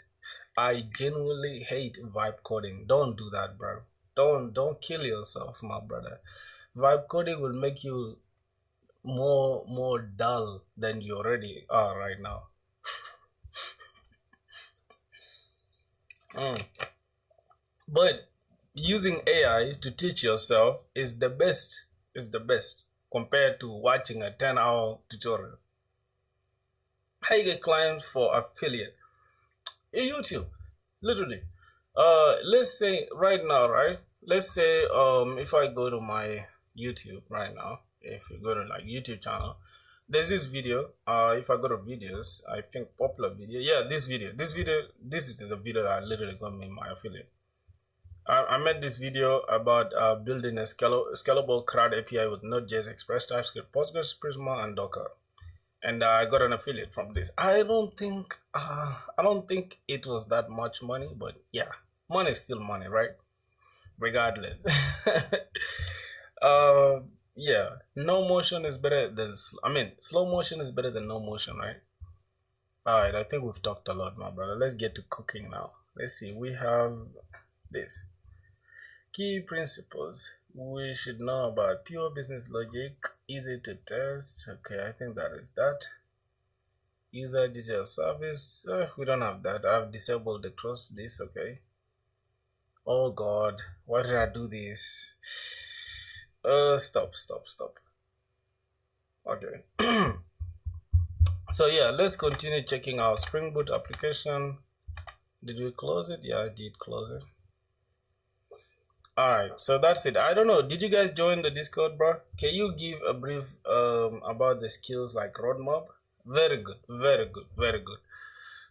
I genuinely hate vibe coding. Don't do that, bro. Don't kill yourself, my brother. Vibe coding will make you more dull than you already are right now. But using AI to teach yourself is the best compared to watching a 10-hour tutorial. How you get clients for affiliate in YouTube? Literally, let's say right now, right? Let's say if I go to my YouTube right now, if you go to like YouTube channel, there's this video. If I go to videos, I think popular video. Yeah, this is the video that literally got me my affiliate. I made this video about building a scalable CRUD API with Node.js, Express, TypeScript, Postgres, Prisma, and Docker, and I got an affiliate from this. I don't think it was that much money, but yeah, money is still money, right? Regardless. Yeah, no motion is better than slow motion is better than no motion, right? All right, I think we've talked a lot, my brother. Let's get to cooking now. Let's see. We have this. Key principles we should know about: pure business logic, easy to test. Okay, I think that is that. User detail service, we don't have that. I've disabled the cross this. Okay. Oh god, why did I do this? Stop. Okay. So yeah, let's continue checking our Spring Boot application. Did we close it? Yeah, I did close it. Alright, so that's it. I don't know, did you guys join the Discord, bro? Can you give a brief about the skills like roadmap? Very good.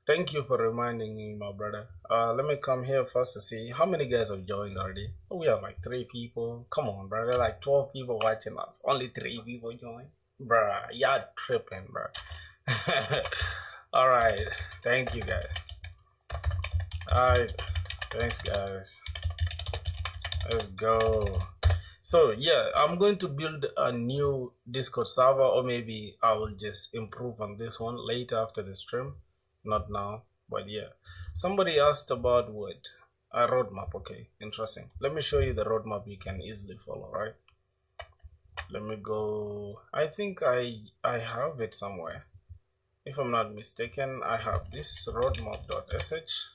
Thank you for reminding me, my brother. Let me come here first to see how many guys have joined already. Oh, we have like 3 people. Come on, brother. Like 12 people watching us. Only 3 people joined. Bruh, y'all tripping, bro. Alright, thank you guys. Alright, thanks guys. Let's go. So yeah, I'm going to build a new Discord server, or maybe I will just improve on this one later after the stream. Not now, but yeah. Somebody asked about what? A roadmap. Okay, interesting. Let me show you the roadmap you can easily follow, right? Let me go. I think I have it somewhere. If I'm not mistaken, I have this roadmap.sh.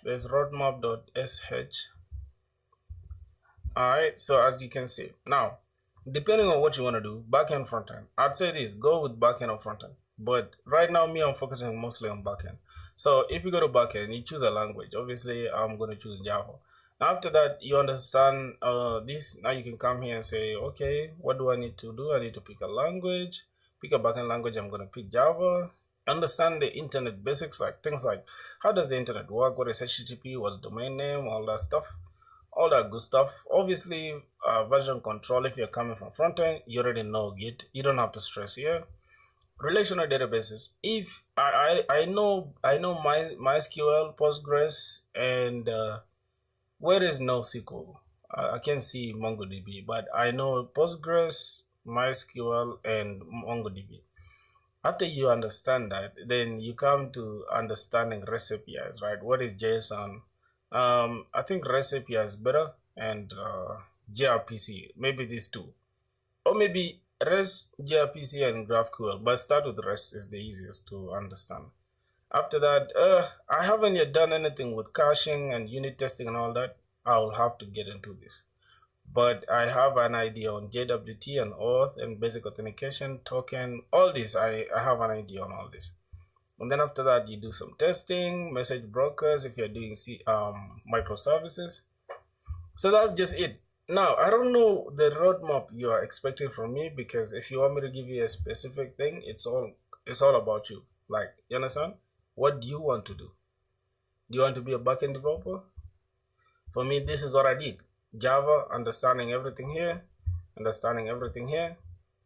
There's roadmap.sh. Alright, so as you can see, now, depending on what you want to do, backend, frontend, I'd say this, go with backend or frontend. But right now, I'm focusing mostly on backend. So if you go to backend, you choose a language. Obviously, I'm going to choose Java. After that, you understand this. Now you can come here and say, okay, what do I need to do? I need to pick a language, pick a backend language. I'm going to pick Java. Understand the internet basics, like things like how does the internet work, what is HTTP, what's domain name, all that stuff, all that good stuff. Obviously, version control. If you're coming from frontend, you already know Git. You don't have to stress here. Relational databases. If I know MySQL, Postgres, and where is NoSQL? I can't see MongoDB, but I know Postgres, MySQL, and MongoDB. After you understand that, then you come to understanding REST APIs, right? What is JSON? I think REST API is better, and gRPC, maybe these two. Or maybe REST, gRPC, and GraphQL, but start with REST is the easiest to understand. After that, I haven't yet done anything with caching and unit testing and all that. I'll have to get into this. But I have an idea on JWT and auth and basic authentication, token, all this. I have an idea on all this. And then after that, you do some testing, message brokers if you're doing microservices. So that's just it. Now, I don't know the roadmap you are expecting from me, because if you want me to give you a specific thing, it's all about you. Like, you understand? What do you want to do? Do you want to be a backend developer? For me, this is what I did. Java, understanding everything here, understanding everything here.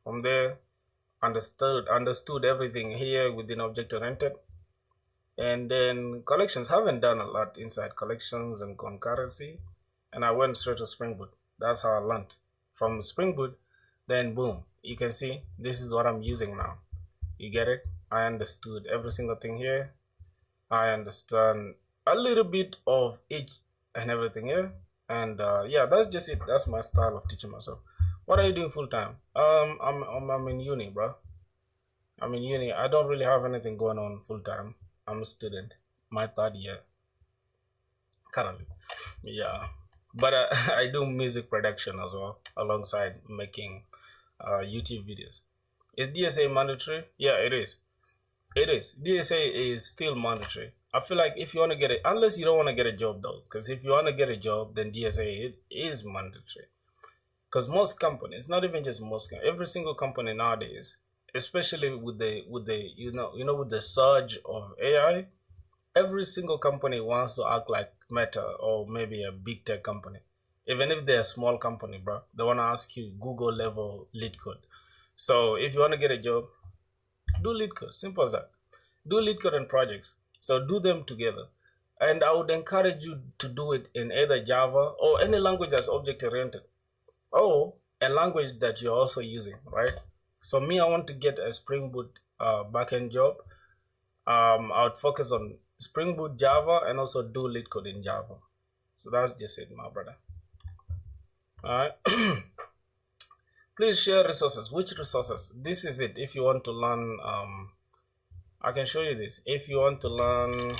From there, understood everything here within object-oriented. And then collections, haven't done a lot inside collections and concurrency. And I went straight to Spring Boot. That's how I learned. From Spring Boot, then boom, you can see this is what I'm using now. You get it? I understood every single thing here. I understand a little bit of each and everything here. And yeah, that's just it. That's my style of teaching myself. What are you doing full time? I'm in uni, bro. I'm in uni. I don't really have anything going on full time. I'm a student, my third year currently. Yeah, but I do music production as well alongside making YouTube videos. Is DSA mandatory? Yeah, it is. It is. DSA is still mandatory. I feel like if you want to get it, unless you don't want to get a job though, because if you want to get a job, then DSA is mandatory. Because most companies, not even just most, every single company nowadays, especially with the with the surge of AI, every single company wants to act like Meta or maybe a big tech company. Even if they're a small company, bro, they want to ask you Google level lead code. So if you want to get a job, do lead code. Simple as that. Do lead code and projects. So do them together. And I would encourage you to do it in either Java or any language that's object-oriented, or a language that you're also using, right? So me, I want to get a Spring Boot backend job. I would focus on Spring Boot Java and also do lead code in Java. So that's just it, my brother. All right. Please share resources. Which resources? This is it. If you want to learn, I can show you this. If you want to learn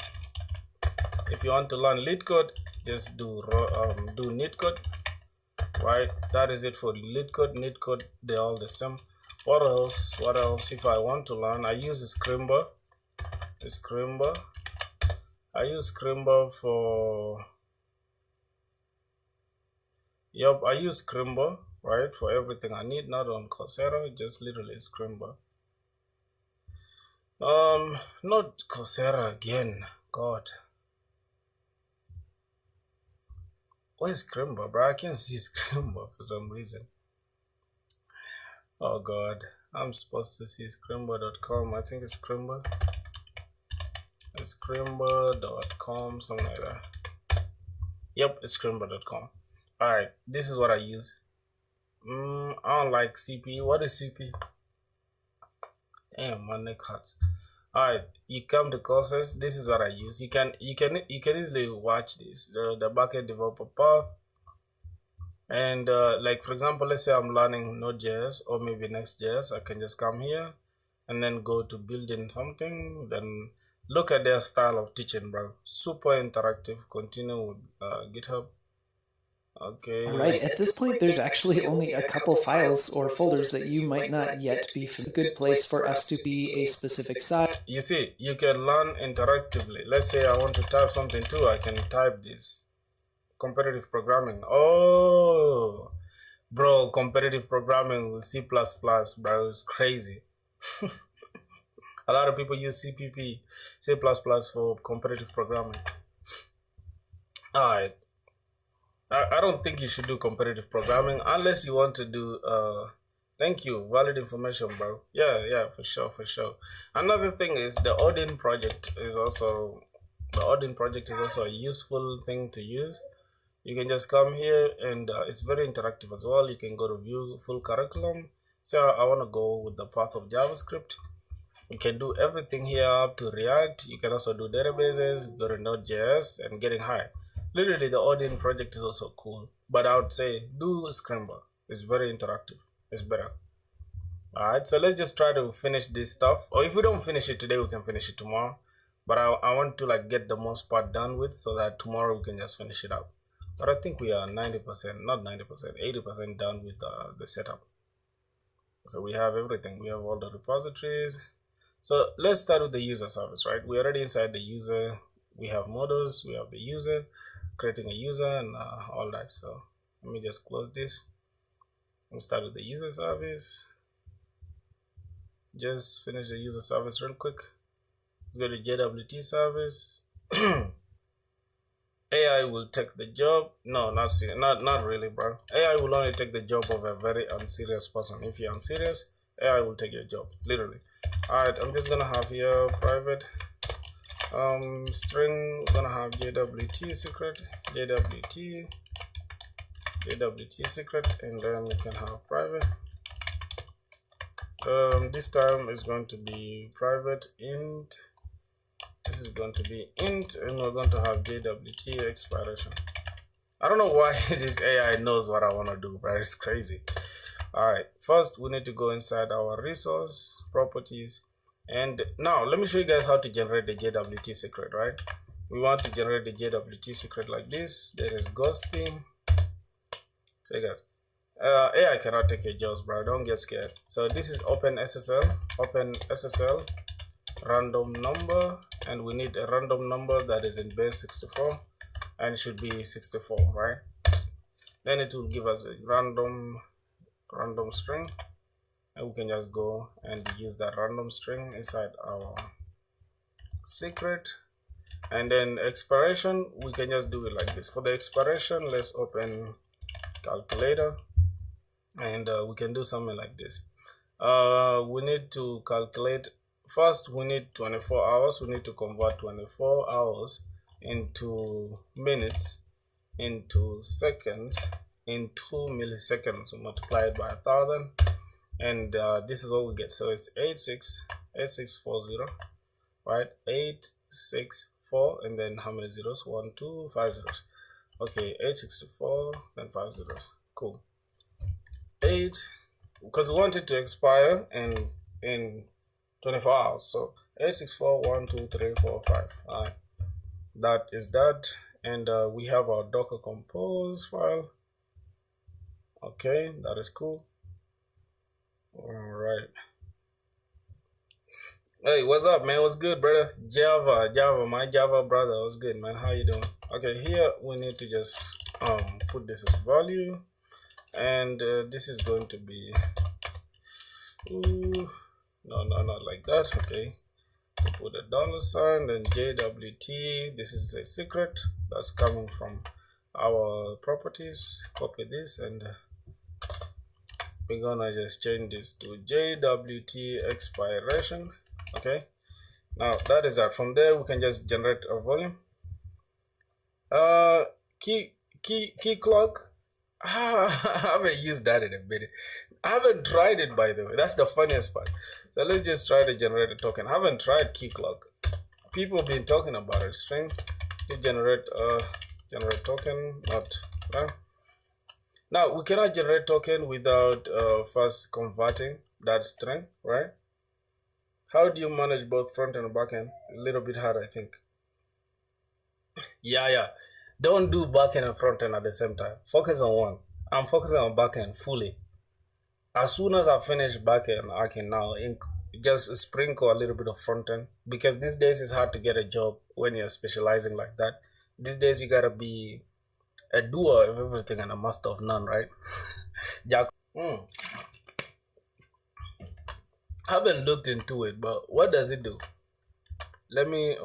lead code, just do neat code. Right, that is it for lead code, neat code. They're all the same. What else? What else? If I want to learn, I use Scrimba. I use Scrimba for. Yep, I use Scrimba, right, for everything I need. Not on Coursera, just literally Scrimba. Not Coursera again. God. Where's Scrimba, bro? I can't see Scrimba for some reason. Oh God, I'm supposed to see Scrimba.com. I think it's Scrimba. It's Scrimba.com, something like that. Yep, it's Scrimba.com. Alright, this is what I use. I don't like CP. What is CP? Damn, my neck hurts. Alright, you come to courses. This is what I use. You can easily watch this, the backend developer path. And like for example, let's say I'm learning Node.js or maybe Next.js. I can just come here and then go to building something. Then look at their style of teaching, bro. Super interactive. Continue with GitHub. Okay. Alright, at this point there's actually only a couple files or folders that you might not yet be a good place for us to be a specific site. You see, you can learn interactively. Let's say I want to type something too, I can type this. Competitive programming. Oh, bro, competitive programming with C++, bro, it's crazy. A lot of people use CPP, C++ for competitive programming. Alright. I don't think you should do competitive programming unless you want to do thank you, valid information, bro. Yeah, for sure. Another thing is the Odin project is also a useful thing to use. You can just come here and it's very interactive as well. You can go to view full curriculum So I want to go with the path of JavaScript. You can do everything here up to React. You can also do databases, go to Node.js, and getting high. Literally, the Odin project is also cool, but I would say do Scramble. It's very interactive. It's better. Alright, so let's just try to finish this stuff. Or if we don't finish it today, we can finish it tomorrow. But I want to like get the most part done with so that tomorrow we can just finish it up. But I think we are 90%, not 90%, 80% done with the setup. So we have everything. We have all the repositories. So let's start with the user service, right? We're already inside the user. We have models, we have the user, creating a user, and all that. So let me just close this. We'll start with the user service. Just finish the user service real quick. Let's go to JWT service. AI will take the job. No, not really, bro. AI will only take the job of a very unserious person. If you're unserious, AI will take your job, literally. Alright, I'm just gonna have here private string. We're gonna have JWT secret, JWT secret, and then we can have private. This time is going to be private int. This is going to be int, and we're going to have JWT expiration. I don't know why this AI knows what I want to do, but it's crazy. Alright, first we need to go inside our resource properties, and now let me show you guys how to generate the JWT secret, right? We want to generate the JWT secret like this. There is ghosting. So you guys, AI cannot take your jobs, bro. Don't get scared. So this is open SSL random number, and we need a random number that is in base 64, and it should be 64, right? Then it will give us a random string, and we can just go and use that random string inside our secret. And then expiration, we can just do it like this. For the expiration, let's open calculator, and we can do something like this. We need to calculate. First, we need 24 hours. We need to convert 24 hours into minutes, into seconds, in 2 milliseconds. We multiply it by 1,000, and this is what we get. So it's 8640, right? 864, and then how many zeros? 1, 2, 5 zeros. Okay, 864, then 5 zeros. Cool. 8, because we want it to expire in 24 hours. So 864, 1, 2, 3, 4, 5. All right, that is that. And we have our Docker compose file. Okay, that is cool. All right. Hey, what's up, man? What's good, brother? Java, my Java brother. What's good, man? How you doing? Okay, here we need to just put this as value, and this is going to be no, not like that. Okay, we put a $, then JWT. This is a secret that's coming from our properties. Copy this, and we're gonna just change this to JWT expiration. Okay, now that is that. From there we can just generate a volume. Key clock. I haven't used that in a minute. I haven't tried it, by the way. That's the funniest part. So let's just try to generate a token. I haven't tried key clock. People have been talking about it. String to generate token. Not now we cannot generate token without first converting that string, right? How do you manage both front and back end? A little bit hard, I think. Yeah. Don't do back end and front end at the same time. Focus on one. I'm focusing on back end fully. As soon as I finish back end, I can now just sprinkle a little bit of front end, because these days it's hard to get a job when you're specializing like that. These days you gotta be a doer of everything and a master of none, right? Haven't looked into it, but what does it do? Let me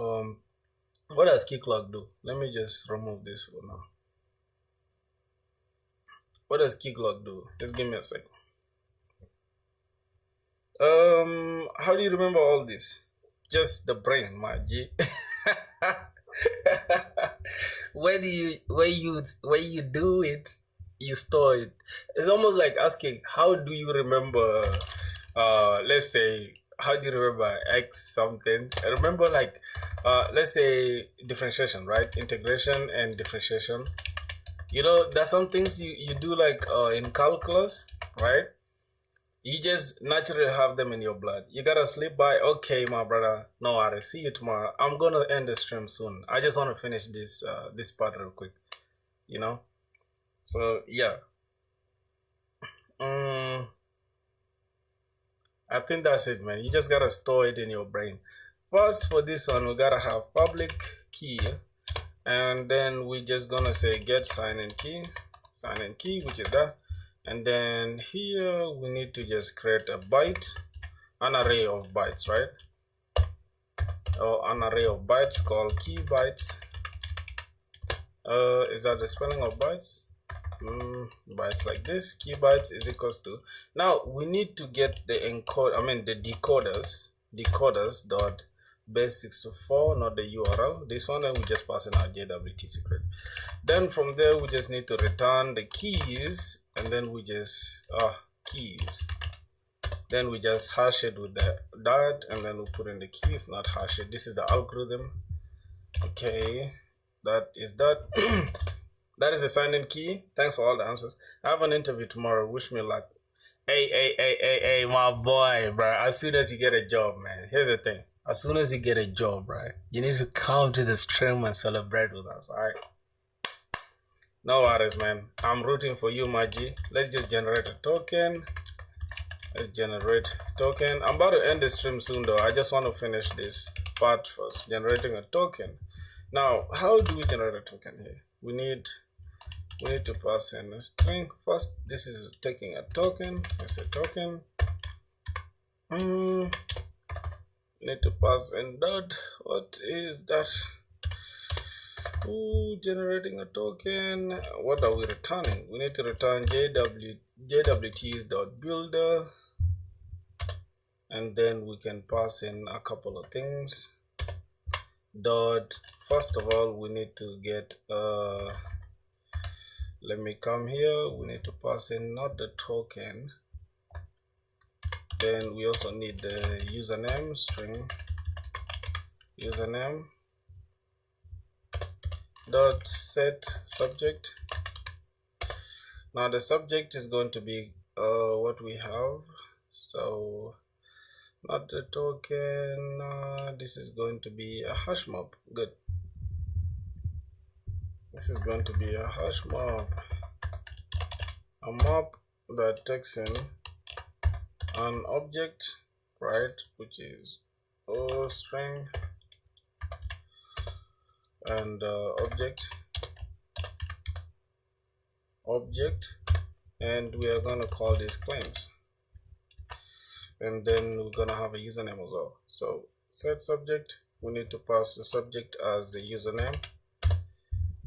what does key clock do? Let me just remove this for now. What does key clock do? Just give me a second. How do you remember all this? Just the brain, my G. Where you do it, you store it. It's almost like asking, how do you remember, let's say, how do you remember X something? I remember like, let's say differentiation, right? Integration and differentiation. You know, there's some things you do like in calculus, right? You just naturally have them in your blood. You gotta sleep by. Okay, my brother. No worry. See you tomorrow. I'm gonna end the stream soon. I just want to finish this this part real quick. You know. So yeah. I think that's it, man. You just gotta store it in your brain. First, for this one, we gotta have public key, and then we just gonna say get sign in key, which is that. And then here we need to just create a byte, an array of bytes, right? Or an array of bytes called key bytes. Is that the spelling of bytes? Bytes like this. Key bytes is equals to. Now we need to get the the decoders dot base64, not the URL. This one, and we just pass in our JWT secret. Then from there we just need to return the keys, and then we just keys. Then we just hash it with the dot, and then we put in the keys, not hash it. This is the algorithm. Okay, that is that. That is the sign-in key. Thanks for all the answers. I have an interview tomorrow. Wish me luck. Hey, my boy, bro. As soon as you get a job, man. Here's the thing. As soon as you get a job, right, you need to come to the stream and celebrate with us, alright? No worries, man. I'm rooting for you, my G. Let's just generate a token. Let's generate token. I'm about to end the stream soon, though. I just want to finish this part first. Generating a token. Now, how do we generate a token here? We need to pass in a string first. This is taking a token. It's a token. Need to pass in dot. What is that? Generating a token. What are we returning? We need to return jwts.builder, and then we can pass in a couple of things. First of all, we need to get let me come here. We need to pass in not the token. Then we also need the username string. Username dot set subject. Now the subject is going to be what we have. So not the token. This is going to be a hash map. Good. This is going to be a hash map. A map that takes in an object, right, which is string and object, and we are going to call these claims, and then we're going to have a username as well. So set subject, we need to pass the subject as the username,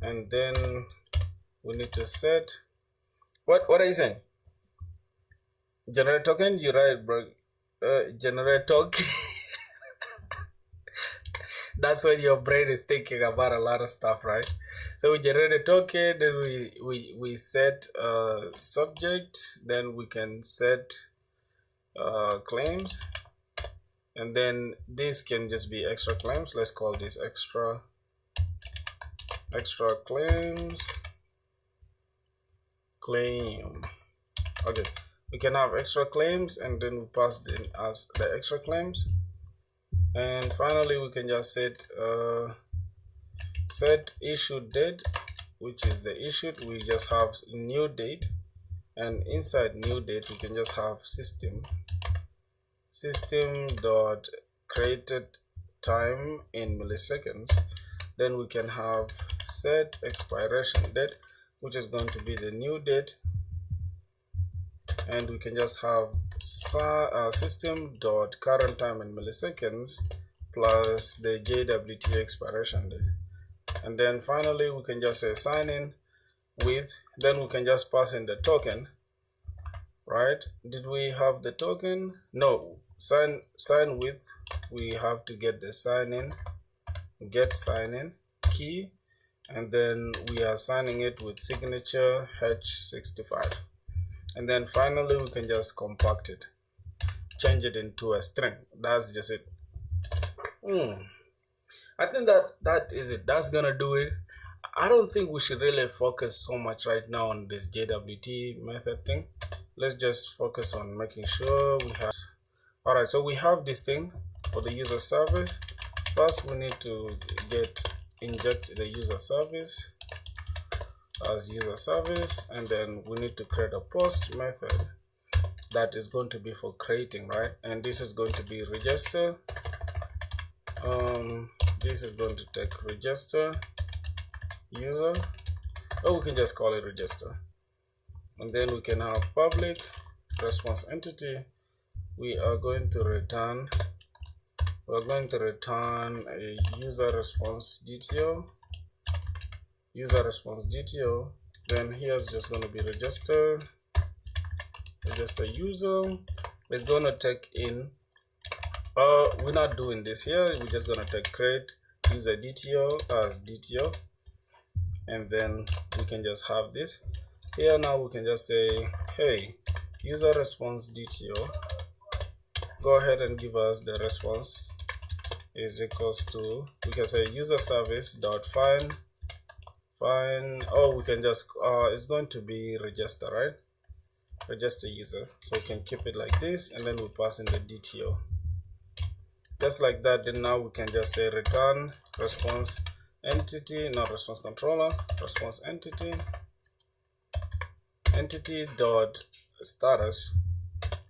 and then we need to set what are you saying? Generate token? You're right, bro. Generate token. That's when your brain is thinking about a lot of stuff, right? So we generate a token, then we set subject, then we can set claims, and then this can just be extra claims. Let's call this extra claims claim. Okay, we can have extra claims, and then we pass in as the extra claims. And finally, we can just set issued date, which is the issued. We just have new date, and inside new date we can just have system dot created time in milliseconds. Then we can have set expiration date, which is going to be the new date, and we can just have system dot current time in milliseconds plus the JWT expiration date. And then finally we can just say sign in with, then we can just pass in the token, right? Did we have the token? No. Sign with, we have to get the sign in, get sign in key, and then we are assigning it with signature h65, and then finally we can just compact it, change it into a string. That's just it. I think that is it. That's gonna do it. I don't think we should really focus so much right now on this JWT method thing. Let's just focus on making sure we have. All right, so we have this thing for the user service. First we need to inject the user service as user service, and then we need to create a post method that is going to be for creating, right? And this is going to be register. This is going to take register user, or we can just call it register, and then we can have public response entity. We are going to return a user response DTO. Then here's just going to be register user. It's going to take in, we're not doing this here, we're just going to take create user DTO as DTO, and then we can just have this here. Now we can just say, hey, user response DTO, go ahead and give us the response is equals to, we can say user service dot find, oh, we can just it's going to be register, right? Register user. So we can keep it like this, and then we pass in the DTO just like that. Then now we can just say return response entity, not response controller, response entity dot status.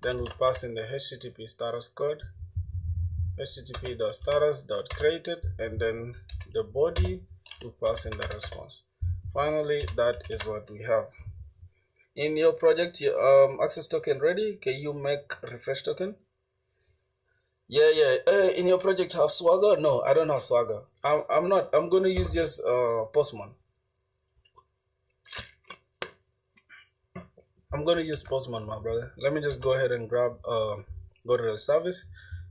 Then we pass in the HTTP status code, http.status.created, and then the body we pass in the response. Finally, that is what we have in your project. Your access token ready. Can you make refresh token? Yeah. In your project have Swagger? No, I don't have Swagger. I'm going to use just Postman. I'm going to use Postman, my brother. Let me just go ahead and grab go to the service.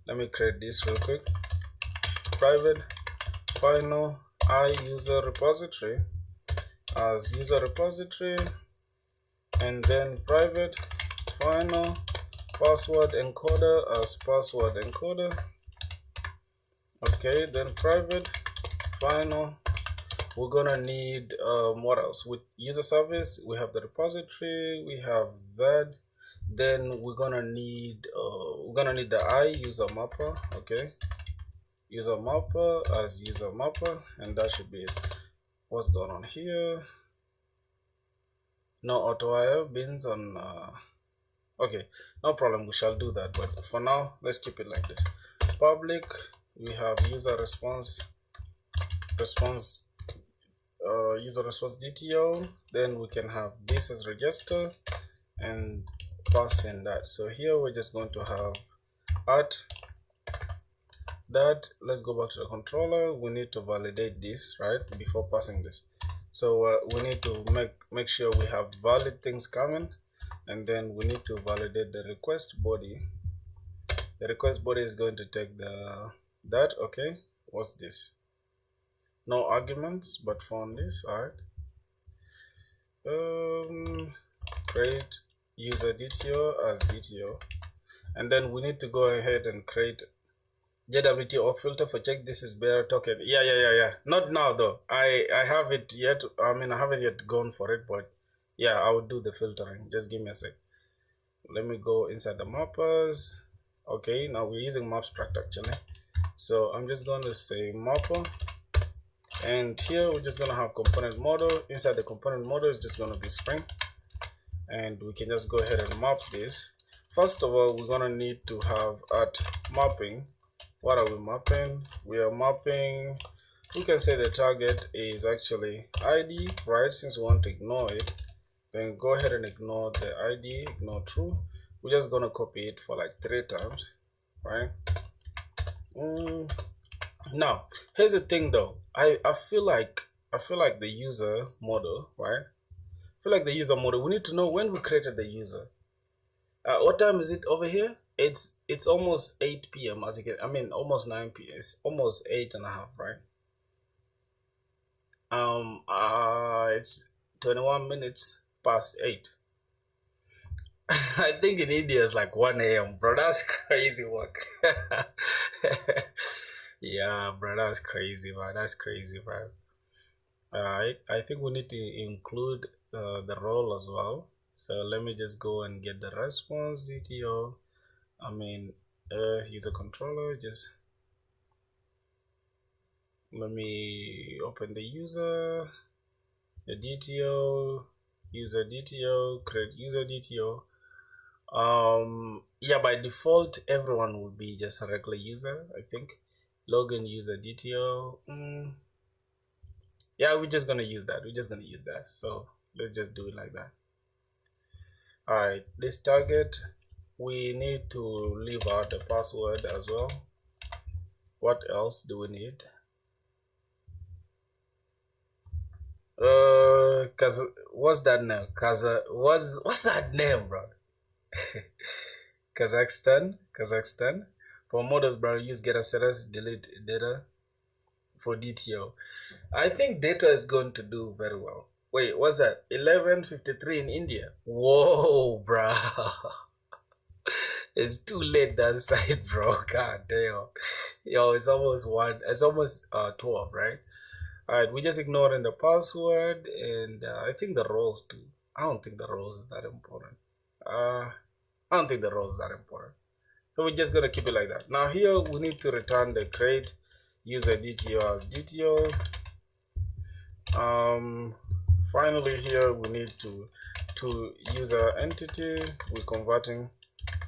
Let me create this real quick. Private final I user repository as user repository, and then private final password encoder as password encoder. Okay, then private final, we're gonna need what else? With user service we have the repository, we have that. Then we're gonna need the I user mapper. Okay, user mapper as user mapper, and that should be it. What's going on here? No auto IO bins on okay, no problem, we shall do that, but for now let's keep it like this. Public, we have user response DTO. Then we can have this as register and pass in that. So here we're just going to have at that. Let's go back to the controller. We need to validate this right before passing this. So we need to make sure we have valid things coming, and then we need to validate the request body. The request body is going to take that. Okay, what's this? No arguments, but found this. All right. Create user DTO as DTO, and then we need to go ahead and create JWT auth filter for check this is bearer token. Yeah. Not now though. I have it yet. I mean, I haven't yet gone for it, but yeah, I will do the filtering. Just give me a sec. Let me go inside the mappers. Okay, now we're using mapstruct actually. So I'm just going to say mapper, and here we're just going to have component model. Inside the component model is just going to be string, and we can just go ahead and map this. First of all, we're going to need to have at mapping. What are we mapping? We are mapping, we can say the target is actually ID, right? Since we want to ignore it, then go ahead and ignore the ID, ignore true. We're just gonna copy it for like 3 times, right? Now here's the thing though, I feel like the user model, right? I feel like the user model, we need to know when we created the user. What time is it over here? It's almost 8 p.m. as you can, I mean almost 9 p.m. It's almost 8:30, right? It's 21 minutes past 8. I think in India it's like 1 a.m., bro. That's crazy work. Yeah, bro, that's crazy, man. That's crazy, bro. I think we need to include the role as well. So let me just go and get the response DTO. I mean, user controller. Just let me open the user, the DTO, user DTO, create user DTO. Yeah, by default, everyone will be just a regular user, I think. Login user DTO. Yeah, we're just gonna use that. We're just gonna use that. So let's just do it like that. All right, this target, we need to leave out the password as well. What else do we need? Cause what's that name? What's that name, bro? Kazakhstan. For models, bro, use get status, delete data for DTO. I think data is going to do very well. Wait, what's that? 11:53 in India. Whoa, bro. It's too late that side, bro. God damn. Yo, it's almost 12, right? Alright, we're just ignoring the password and I think the roles too. I don't think the roles is that important. I don't think the roles is that important. So we're just gonna keep it like that. Now here we need to return the create user DTO as DTO. Finally here we need to user entity. We're converting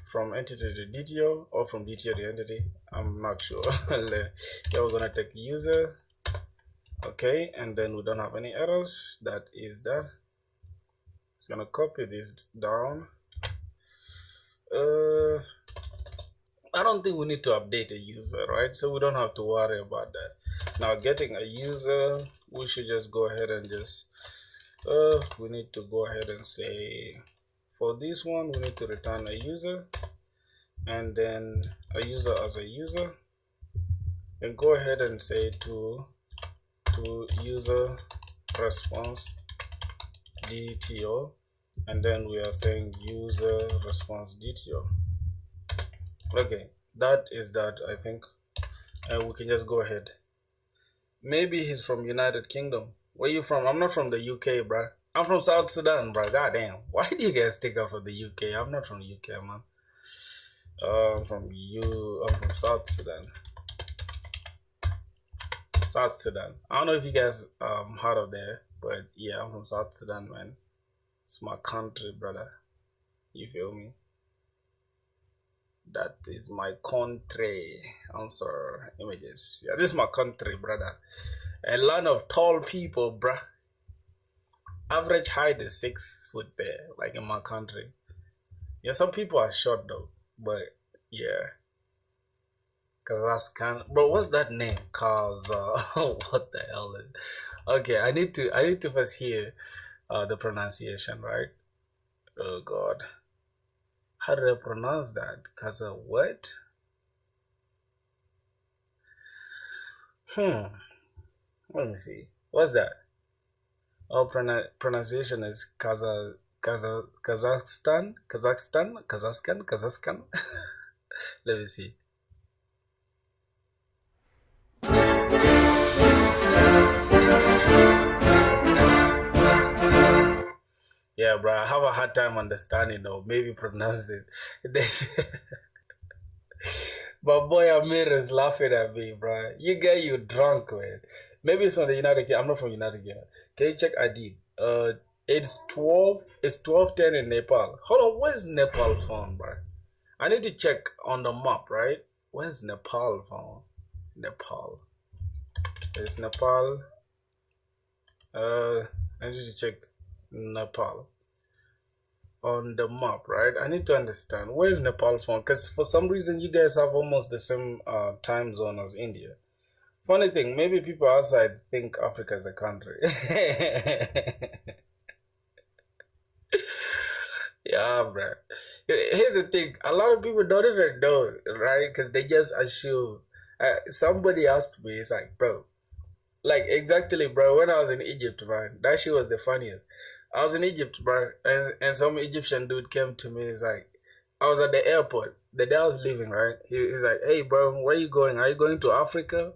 from entity to DTO or from DTO to entity. I'm not sure. Here we're gonna take user. Okay, and then we don't have any errors. That is that. It's gonna copy this down. I don't think we need to update a user, right? So we don't have to worry about that. Now getting a user, we should just go ahead and just we need to go ahead and say for this one we need to return a user and then a user as a user, and go ahead and say to user response DTO, and then we are saying user response DTO. Okay, that is that, I think. And we can just go ahead. Maybe he's from United Kingdom. Where you from? I'm not from the UK, bruh. I'm from South Sudan, bruh. Goddamn. Why do you guys think I'm from the UK? I'm not from the UK, man. I'm from South Sudan. South Sudan. I don't know if you guys heard of there, but yeah, I'm from South Sudan, man. It's my country, brother. You feel me? That is my country. Answer images. Yeah, this is my country, brother. A land of tall people, bruh. Average height is 6 foot there, like in my country. Yeah, some people are short though, but yeah. Kazakhstan, bro. What's that name? What the hell is? Okay, I need to first hear the pronunciation, right? Oh God, how do I pronounce that? Kaza what? Let me see. What's that? Oh, pronunciation is Kazakhstan. Let me see. Yeah, bro, I have a hard time understanding or maybe pronouncing it. But boy, Amir is laughing at me, bro. You drunk, man. Maybe it's from the United Kingdom. I'm not from United Kingdom. Can you check ID? It's 12:10 in Nepal. Hold on, where's Nepal from, bro? I need to check on the map, right? Where's Nepal from? Nepal. It's Nepal. I need to check Nepal on the map, right? I need to understand where's Nepal from, because for some reason you guys have almost the same time zone as India. Funny thing, maybe people outside think Africa is a country. Yeah, bro. Here's the thing, a lot of people don't even know, right? Because they just assume. Somebody asked me, it's like, bro, Like exactly, bro. When I was in Egypt, man, that shit was the funniest. I was in Egypt, bro, and some Egyptian dude came to me. He's like, I was at the airport. The day I was leaving, right? He's like, hey, bro, where you going? Are you going to Africa?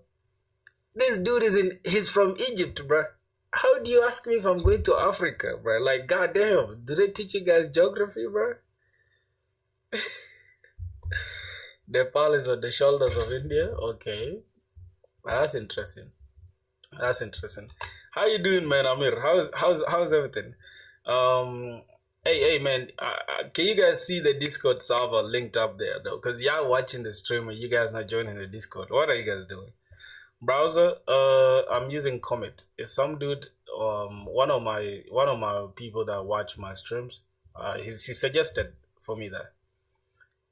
This dude he's from Egypt, bro. How do you ask me if I'm going to Africa, bro? Like, goddamn, do they teach you guys geography, bro? Nepal is on the shoulders of India. Okay, that's interesting. That's interesting. How you doing, man, Amir? How's everything? Um, hey, man, can you guys see the Discord server linked up there though? Cause y'all watching the stream and you guys not joining the Discord. What are you guys doing? Browser, I'm using Comet. It's some dude, one of my people that watch my streams. He suggested for me that.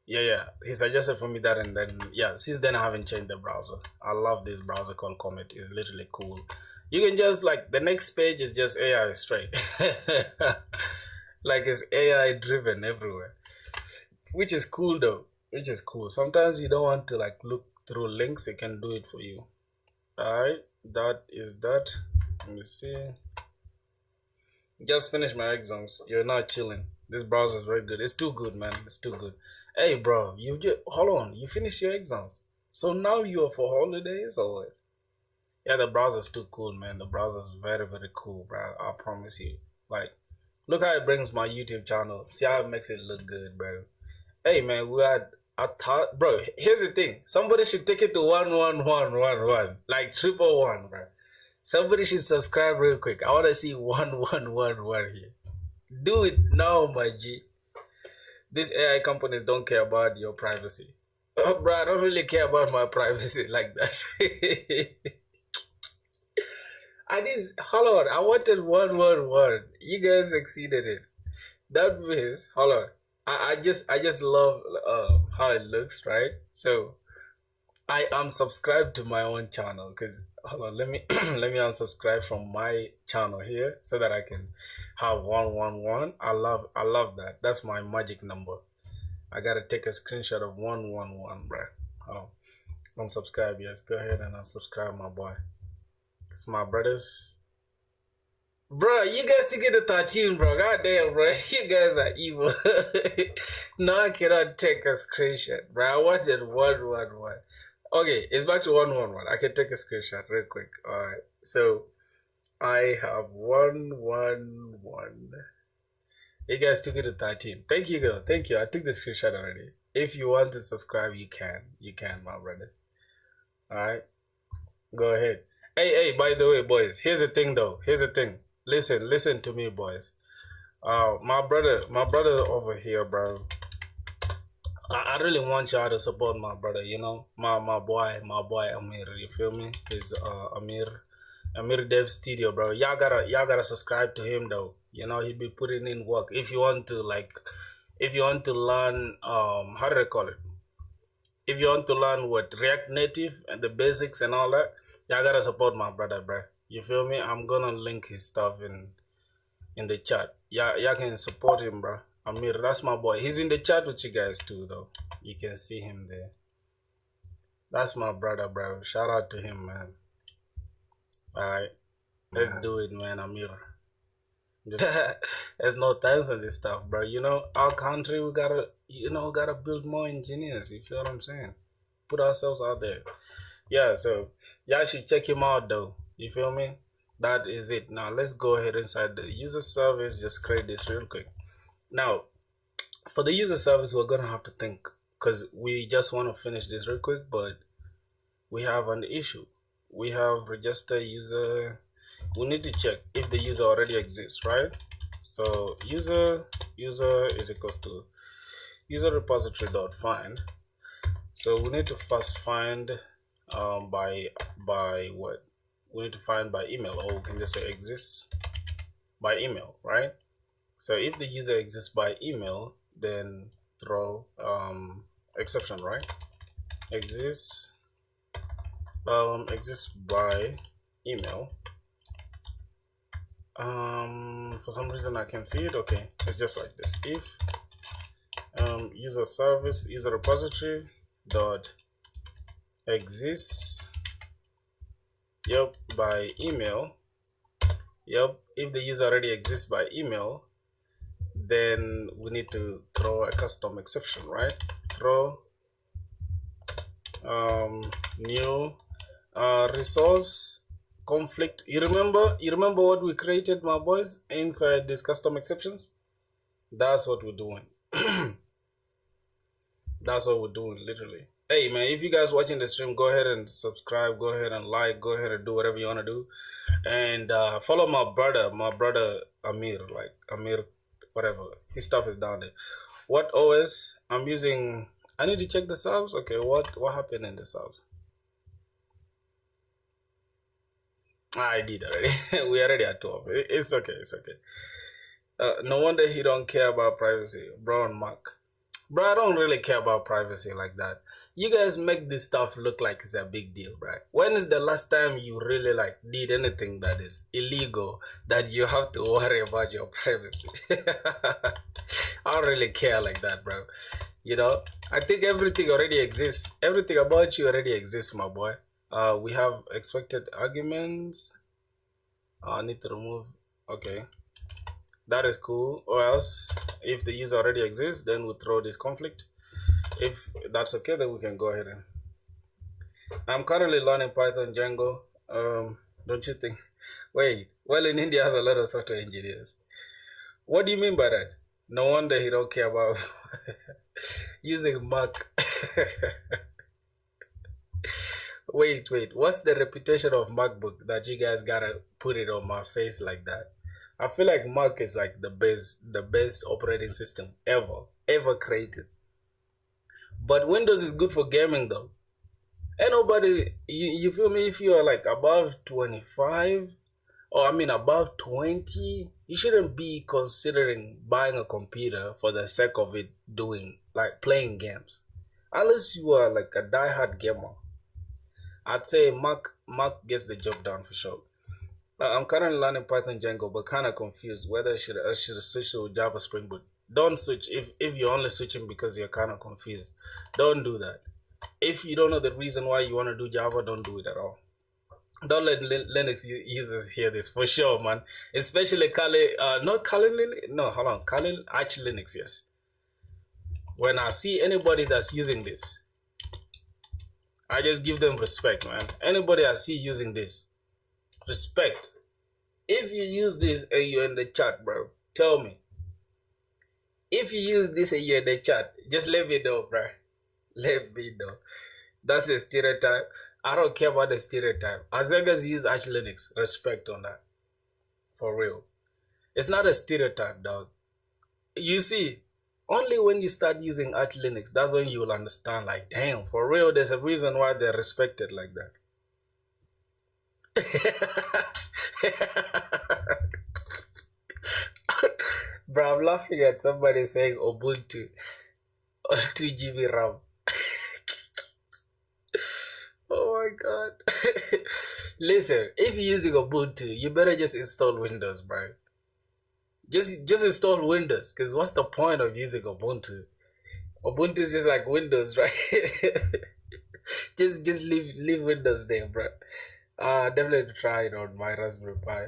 Yeah, he suggested for me that, and then yeah, since then I haven't changed the browser. I love this browser called Comet. It's literally cool. You can just like the next page is just AI straight, like it's AI driven everywhere, which is cool though. Which is cool. Sometimes you don't want to like look through links; it can do it for you. Alright, that is that. Let me see. Just finished my exams. You're not chilling. This browser is very good. It's too good, man. It's too good. Hey, bro, you just hold on. You finished your exams, so now you are for holidays or what? Yeah, the browser's too cool, man. The browser's very, very cool, bro. I promise you. Like, look how it brings my YouTube channel. See how it makes it look good, bro. Hey, man, we had. I thought, bro, here's the thing. Somebody should take it to 11111, like 111, bro. Somebody should subscribe real quick. I want to see 1111 here. Do it now, my G. These AI companies don't care about your privacy. Oh, bro, I don't really care about my privacy like that. Hold on, I wanted 111. You guys exceeded it. That means, hold on. I just love how it looks, right? So I am subscribed to my own channel because hold on, let me let me unsubscribe from my channel here so that I can have 111. I love that. That's my magic number. I gotta take a screenshot of 111, bro. Oh, unsubscribe, yes. Go ahead and unsubscribe, my boy. It's my brothers. Bro, you guys to get the 13, bro. God damn, bro. You guys are evil. No, I cannot take a screenshot, bro. I wanted 111. Okay, it's back to 111. I can take a screenshot real quick. Alright, so I have 111. You guys took it to 13. Thank you, girl. Thank you. I took the screenshot already. If you want to subscribe, you can. You can, my brother. Alright, go ahead. Hey, by the way, boys, here's the thing, though. Here's the thing. Listen to me, boys. My brother over here, bro. I really want y'all to support my brother. You know, my boy Amir. You feel me? Is Amir Dev Studio, bro. Y'all gotta subscribe to him though. You know, he be putting in work. If you want to learn how do I call it? If you want to learn what React Native and the basics and all that, y'all gotta support my brother, bro. You feel me? I'm gonna link his stuff in the chat. Y'all can support him, bro. Amir, that's my boy. He's in the chat with you guys too, though. You can see him there. That's my brother, bro. Shout out to him, man. Alright, let's do it, man, Amir. There's no time for this stuff, bro. You know, our country, we gotta build more engineers. You feel what I'm saying? Put ourselves out there. Yeah, so y'all should check him out, though. You feel me? That is it. Now let's go ahead inside the user service. Just create this real quick. Now, for the user service, we're gonna have to think because we just want to finish this real quick, but we have an issue. We have register user. We need to check if the user already exists, right? So user is equals to user repository dot find. So we need to first find by what? We need to find by email, or we can just say exists by email, right? So if the user exists by email, then throw exception, right? Exists by email. For some reason I can see it. Okay, it's just like this. If user service user repository dot exists Yep, by email. Yep, if the user already exists by email, then we need to throw a custom exception, right? Throw new resource conflict. You remember what we created, my boys, inside these custom exceptions? That's what we're doing. That's what we're doing, literally. Hey man, if you guys watching the stream, go ahead and subscribe, go ahead and like, go ahead and do whatever you want to do, and follow my brother Amir, like Amir, whatever. His stuff is down there. What OS I'm using? I need to check the subs. Okay, what happened in the subs? I did already. We already at 12. It's okay. It's okay. No wonder he don't care about privacy, bro. And Mark. Bro, I don't really care about privacy like that. You guys make this stuff look like it's a big deal, right? When is the last time you really like did anything that is illegal that you have to worry about your privacy? I don't really care like that, bro. You know, I think everything already exists. Everything about you already exists, my boy. We have expected arguments. I need to remove. Okay. That is cool. Or else, if the user already exists, then we'll throw this conflict. If that's okay, then we can go ahead and. I'm currently learning Python Django. Don't you think? Wait, well, in India has a lot of software engineers. What do you mean by that? No wonder he don't care about using Mac. Wait. What's the reputation of MacBook that you guys gotta put it on my face like that? I feel like Mac is like the best operating system ever created. But Windows is good for gaming though. And nobody, you feel me? If you are like above 25, or I mean above 20, you shouldn't be considering buying a computer for the sake of it doing like playing games. Unless you are like a die-hard gamer. I'd say Mac gets the job done for sure. I'm currently learning Python Django, but kind of confused whether I should switch to Java Spring Boot. Don't switch if you're only switching because you're kind of confused. Don't do that. If you don't know the reason why you want to do Java, don't do it at all. Don't let Linux users hear this for sure, man. Especially Kali, not Kali Linux. No, hold on, Kali Arch Linux. Yes. When I see anybody that's using this, I just give them respect, man. Anybody I see using this, respect. If you use this and you're in the chat, bro, tell me. If you use this and you're in the chat, just let me know, bro. Let me know. That's a stereotype. I don't care about the stereotype. As long as you use Arch Linux, respect on that. For real. It's not a stereotype, dog. You see, only when you start using Arch Linux, that's when you will understand, like, damn, for real, there's a reason why they're respected like that. Bro, I'm laughing at somebody saying Ubuntu or 2 GB RAM. Oh my god. Listen, if you're using Ubuntu, you better just install Windows, bro. Just install Windows, because what's the point of using Ubuntu? Ubuntu is just like Windows, right? just leave Windows there, bro. Definitely try it on my Raspberry Pi.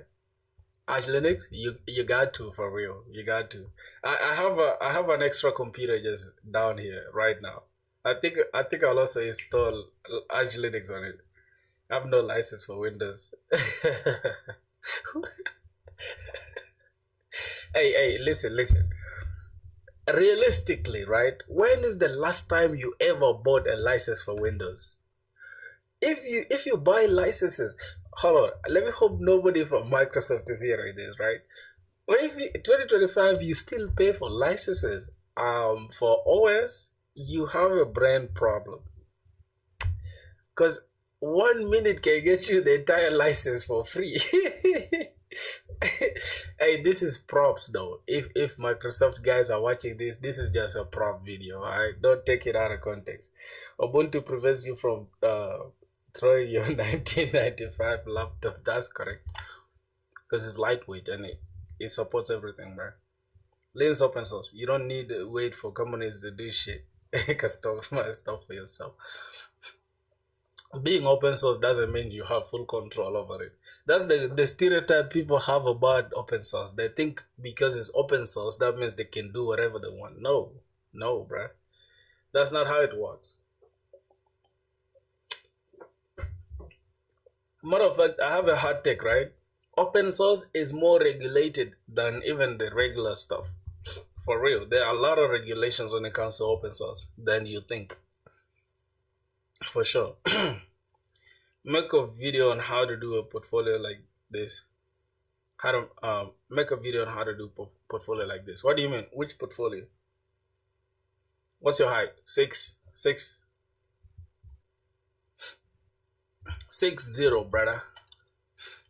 Arch Linux, you got to, for real. You got to. I have an extra computer just down here right now. I think I'll also install Arch Linux on it. I have no license for Windows. Hey, listen. Realistically, right? When is the last time you ever bought a license for Windows? If you buy licenses, hold on. Let me hope nobody from Microsoft is hearing this, right? But if 2025 you still pay for licenses, for OS, you have a brain problem. Because 1 minute can get you the entire license for free. Hey, this is props though. If Microsoft guys are watching this is just a prop video. Alright, don't take it out of context. Ubuntu prevents you from throwing your 1995 laptop. That's correct, because it's lightweight and it supports everything, bro. Linux open source. You don't need to wait for companies to do shit. Customize stuff for yourself. being open source doesn't mean you have full control over it. That's the stereotype people have about open source. They think because it's open source, that means they can do whatever they want. No, bruh. That's not how it works. Matter of fact, I have a hot take, right? Open source is more regulated than even the regular stuff. For real, there are a lot of regulations when it comes to open source than you think. For sure. Make a video on how to do a portfolio like this. How to make a video on how to do portfolio like this. What do you mean? Which portfolio? What's your height? 6'0", brother.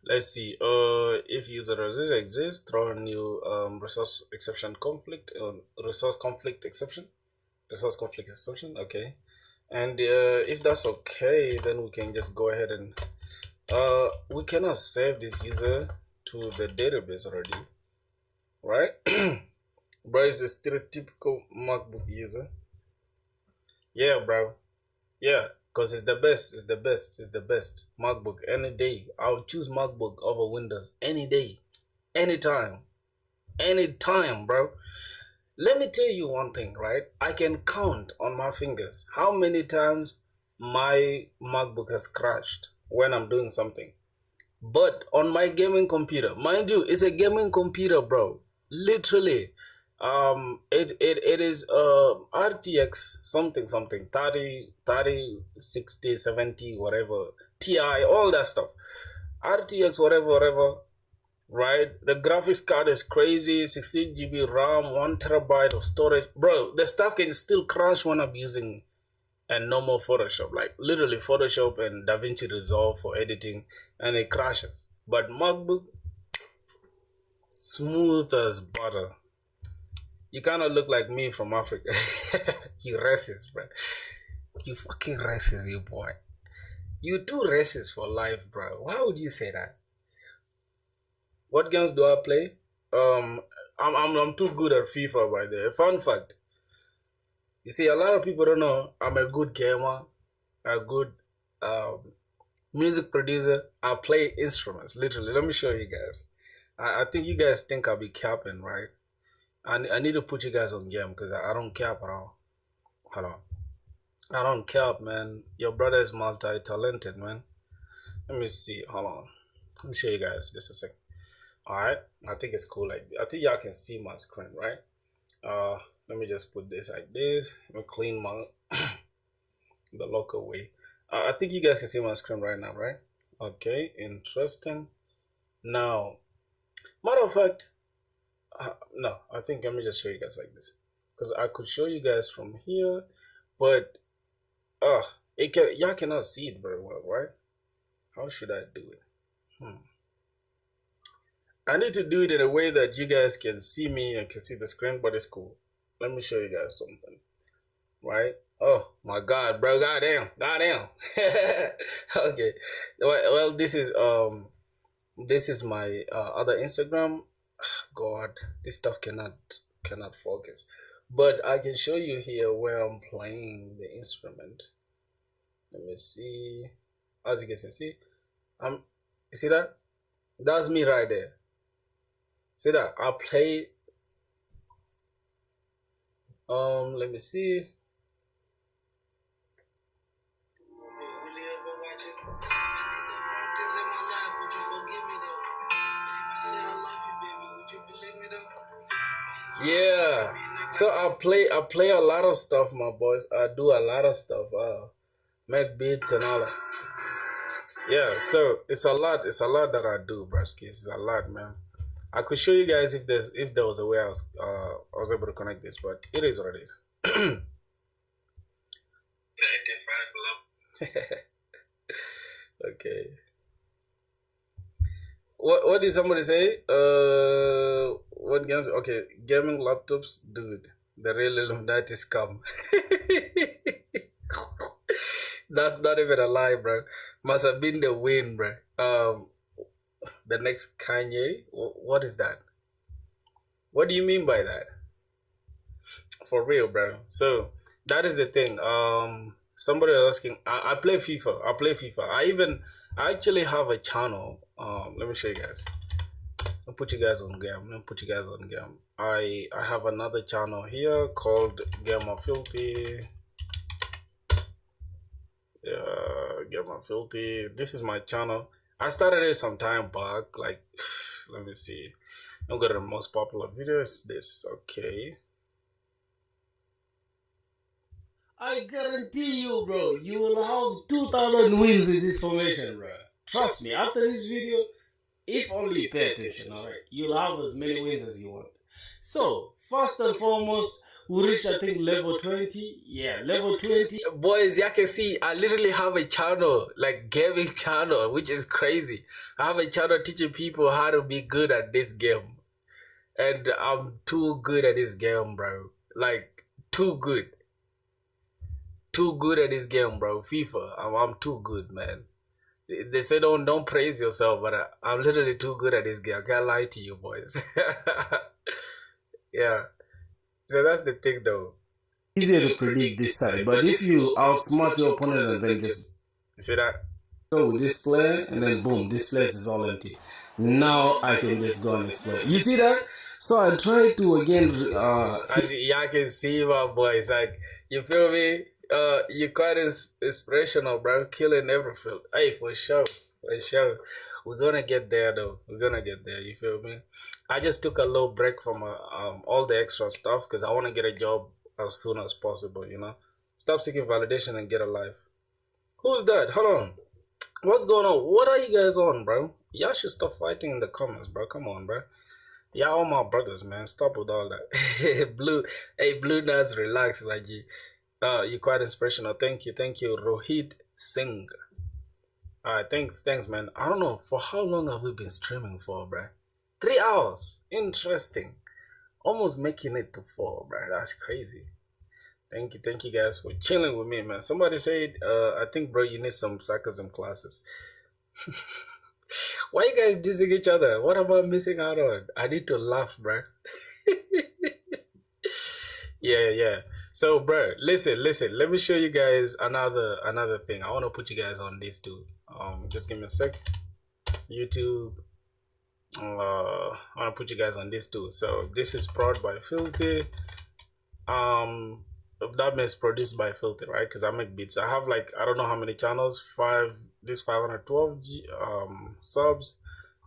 Let's see. If user resistance exists, throw a new resource conflict exception. Okay. And if that's okay, then we can just go ahead and we cannot save this user to the database already, right? Bro is a stereotypical MacBook user. Yeah, bro. Yeah, because it's the best MacBook any day. I'll choose MacBook over Windows any day, anytime, bro. Let me tell you one thing, right? I can count on my fingers how many times my MacBook has crashed when I'm doing something. But on my gaming computer, mind you, it's a gaming computer, bro. Literally, it is RTX something 30 60 70 whatever, Ti, all that stuff, RTX whatever, right? The graphics card is crazy, 16 GB RAM, 1 terabyte of storage, bro. The stuff can still crash when I'm using a normal Photoshop, like literally Photoshop and DaVinci Resolve for editing, and it crashes. But MacBook, smooth as butter. You kind of look like me from Africa. You racist, bro. You fucking racist, you boy. You too racist for life, bro. Why would you say that? What games do I play? I'm too good at FIFA, by the way. Fun fact. You see, a lot of people don't know I'm a good gamer, a good music producer. I play instruments, literally. Let me show you guys. I think you guys think I'll be capping, right? I need to put you guys on game because I don't cap at all. Hold on. I don't cap, man. Your brother is multi-talented, man. Let me see. Hold on. Let me show you guys just a second. Alright. I think it's cool. Like, I think y'all can see my screen, right? Let me just put this like this. Let me clean my the local way. I think you guys can see my screen right now, right? Okay, interesting. Now, matter of fact, no, I think let me just show you guys like this, because I could show you guys from here, but y'all cannot see it very well, right? How should I do it? I need to do it in a way that you guys can see me and can see the screen, but it's cool. Let me show you guys something, right? Oh my God, bro! Goddamn! Okay. Well, this is my other Instagram. God, this stuff cannot focus, but I can show you here where I'm playing the instrument. Let me see. As you can see, you see that? That's me right there. See that? I play. Let me see. Yeah. So I play a lot of stuff, my boys. I do a lot of stuff. Make beats and all that. Yeah, so it's a lot that I do, bruski. It's a lot, man. I could show you guys if there was a way I was able to connect this, but it is what it is. Okay. What did somebody say? What games? Okay, gaming laptops, dude. The real Illuminati's come. That's not even a lie, bro. Must have been the win, bro. The next Kanye. What is that? What do you mean by that? For real, bro. So that is the thing. Somebody is asking. I play FIFA. I play FIFA. I actually have a channel. Let me show you guys. I'll put you guys on game. Let me put you guys on game. I have another channel here called Gamer Filthy. Gamer Filthy. This is my channel. I started it some time back. Like, let me see. I'm gonna the most popular video is this. Okay. I guarantee you, bro, you will have 2,000 wins in this formation, bro. Trust me. After this video, if only you pay attention, alright, you'll have as many wins as you want. So, first and foremost, we reached, I think, level 20. Yeah, level 20. Boys, you can see, I literally have a channel, like gaming channel, which is crazy. I have a channel teaching people how to be good at this game. And I'm too good at this game, bro. Like, too good. Too good at this game, bro. FIFA, I'm too good, man. They say don't praise yourself, but I'm literally too good at this game. I can't lie to you, boys. Yeah. So that's the thing, though. Easier to predict this side, but if you outsmart your opponent and then just see that? Go with this player and then boom, this place is all empty. Now I can just go and explore. You see that? So I try to again. Y'all can see my boys. Like, you feel me? You're quite inspirational, bro. Killing everything. Hey, for sure, for sure. We're gonna get there, though. We're gonna get there. You feel me? I just took a little break from all the extra stuff because I want to get a job as soon as possible. You know, stop seeking validation and get a life. Who's that? Hold on. What's going on? What are you guys on, bro? Y'all should stop fighting in the comments, bro. Come on, bro. Y'all all my brothers, man. Stop with all that. Blue nuts, relax, my G. You're quite inspirational. Thank you, Rohit Singh. Alright, thanks, man. I don't know, for how long have we been streaming for, bruh? 3 hours. Interesting. Almost making it to 4, bruh. That's crazy. Thank you guys for chilling with me, man. Somebody said, I think, bro, you need some sarcasm classes. Why you guys dissing each other? What am I missing out on? I need to laugh, bruh. Yeah. So, bro, listen. Let me show you guys another thing. I want to put you guys on this too. Just give me a sec. YouTube. I want to put you guys on this too. So this is brought by Filthy. That means produced by Filthy, right? Because I make beats. I have like, I don't know how many channels. 512 subs.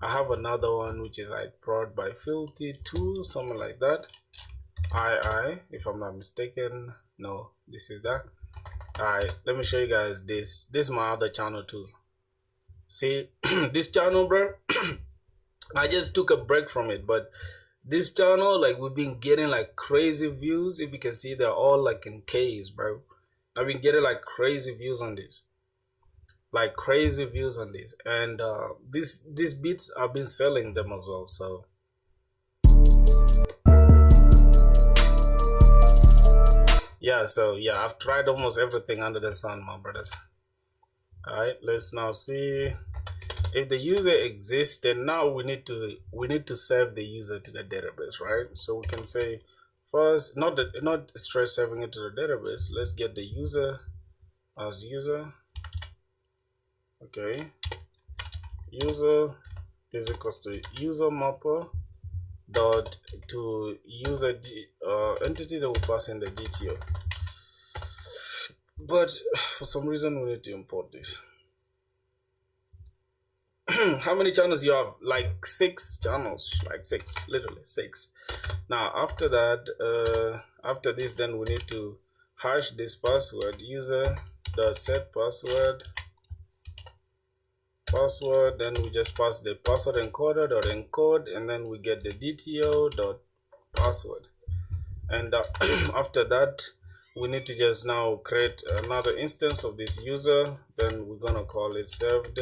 I have another one which is like brought by Filthy 2, something like that. If I'm not mistaken. No, this is that. Alright, let me show you guys this. This is my other channel too. See, this channel, bro. I just took a break from it, but this channel, like, we've been getting like crazy views. If you can see, they're all like in K's, bro. I've been getting like crazy views on this. Like crazy views on this. And these beats, I've been selling them as well, so yeah, I've tried almost everything under the sun, my brothers. Alright, let's now see if the user exists. Then now we need to save the user to the database, right? So we can say first, not straight saving it to the database. Let's get the user as user. Okay, user is equals to user mapper dot to user entity that will pass in the DTO. But for some reason we need to import this. How many channels you have? Like 6 channels, like 6, literally 6. Now after that, after this, then we need to hash this password, user dot set password, then we just pass the password encoder dot encode, and then we get the DTO dot password. And after that, we need to just now create another instance of this user. Then we're gonna call it saved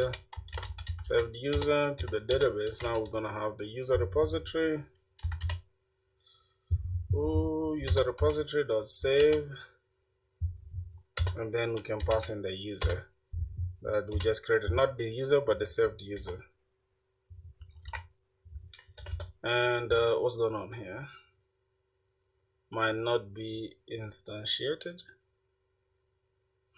user to the database. Now we're gonna have the user repository. User repository dot save, and then we can pass in the user that we just created, not the user but the saved user. And what's going on here? Might not be instantiated.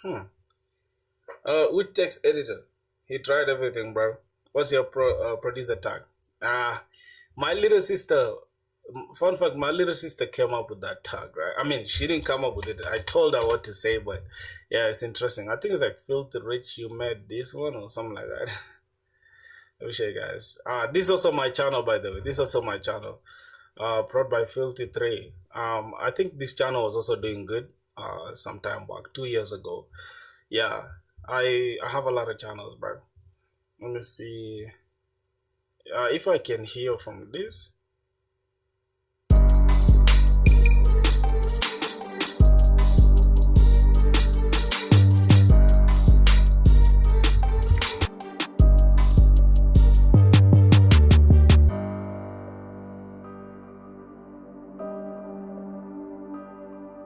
Which text editor? He tried everything, bro. What's your producer tag? My little sister, fun fact, my little sister came up with that tag, right? I mean, she didn't come up with it. I told her what to say, but yeah, it's interesting. I think it's like Filthy Rich, you made this one or something like that. Let me show you guys. This is also my channel, by the way. This is also my channel. Brought by Filthy3. I think this channel was also doing good some time back, 2 years ago. Yeah, I have a lot of channels, bro. Let me see if I can hear from this.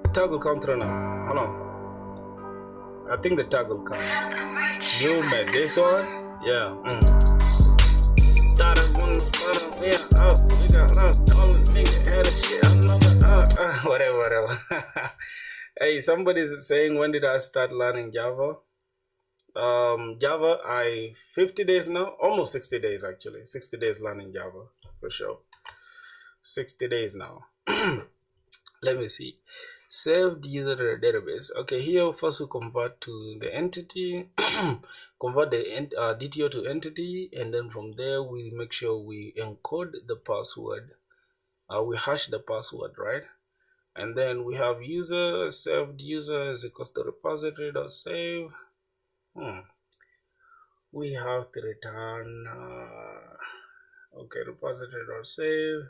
The tag will come through now. Hold on. I think the tag will come. You made this one? Yeah. Started one, yeah. Oh, we got all the nigga had a shit. Whatever. Hey, somebody's saying, when did I start learning Java? Java, 50 days now, almost 60 days actually. 60 days learning Java for sure. 60 days now. Let me see. Saved user to the database. Okay, here first we convert to the entity, convert the DTO to entity, and then from there we make sure we encode the password. We hash the password, right? And then we have user, saved user is equals to repository.save. We have to return okay, repository.save.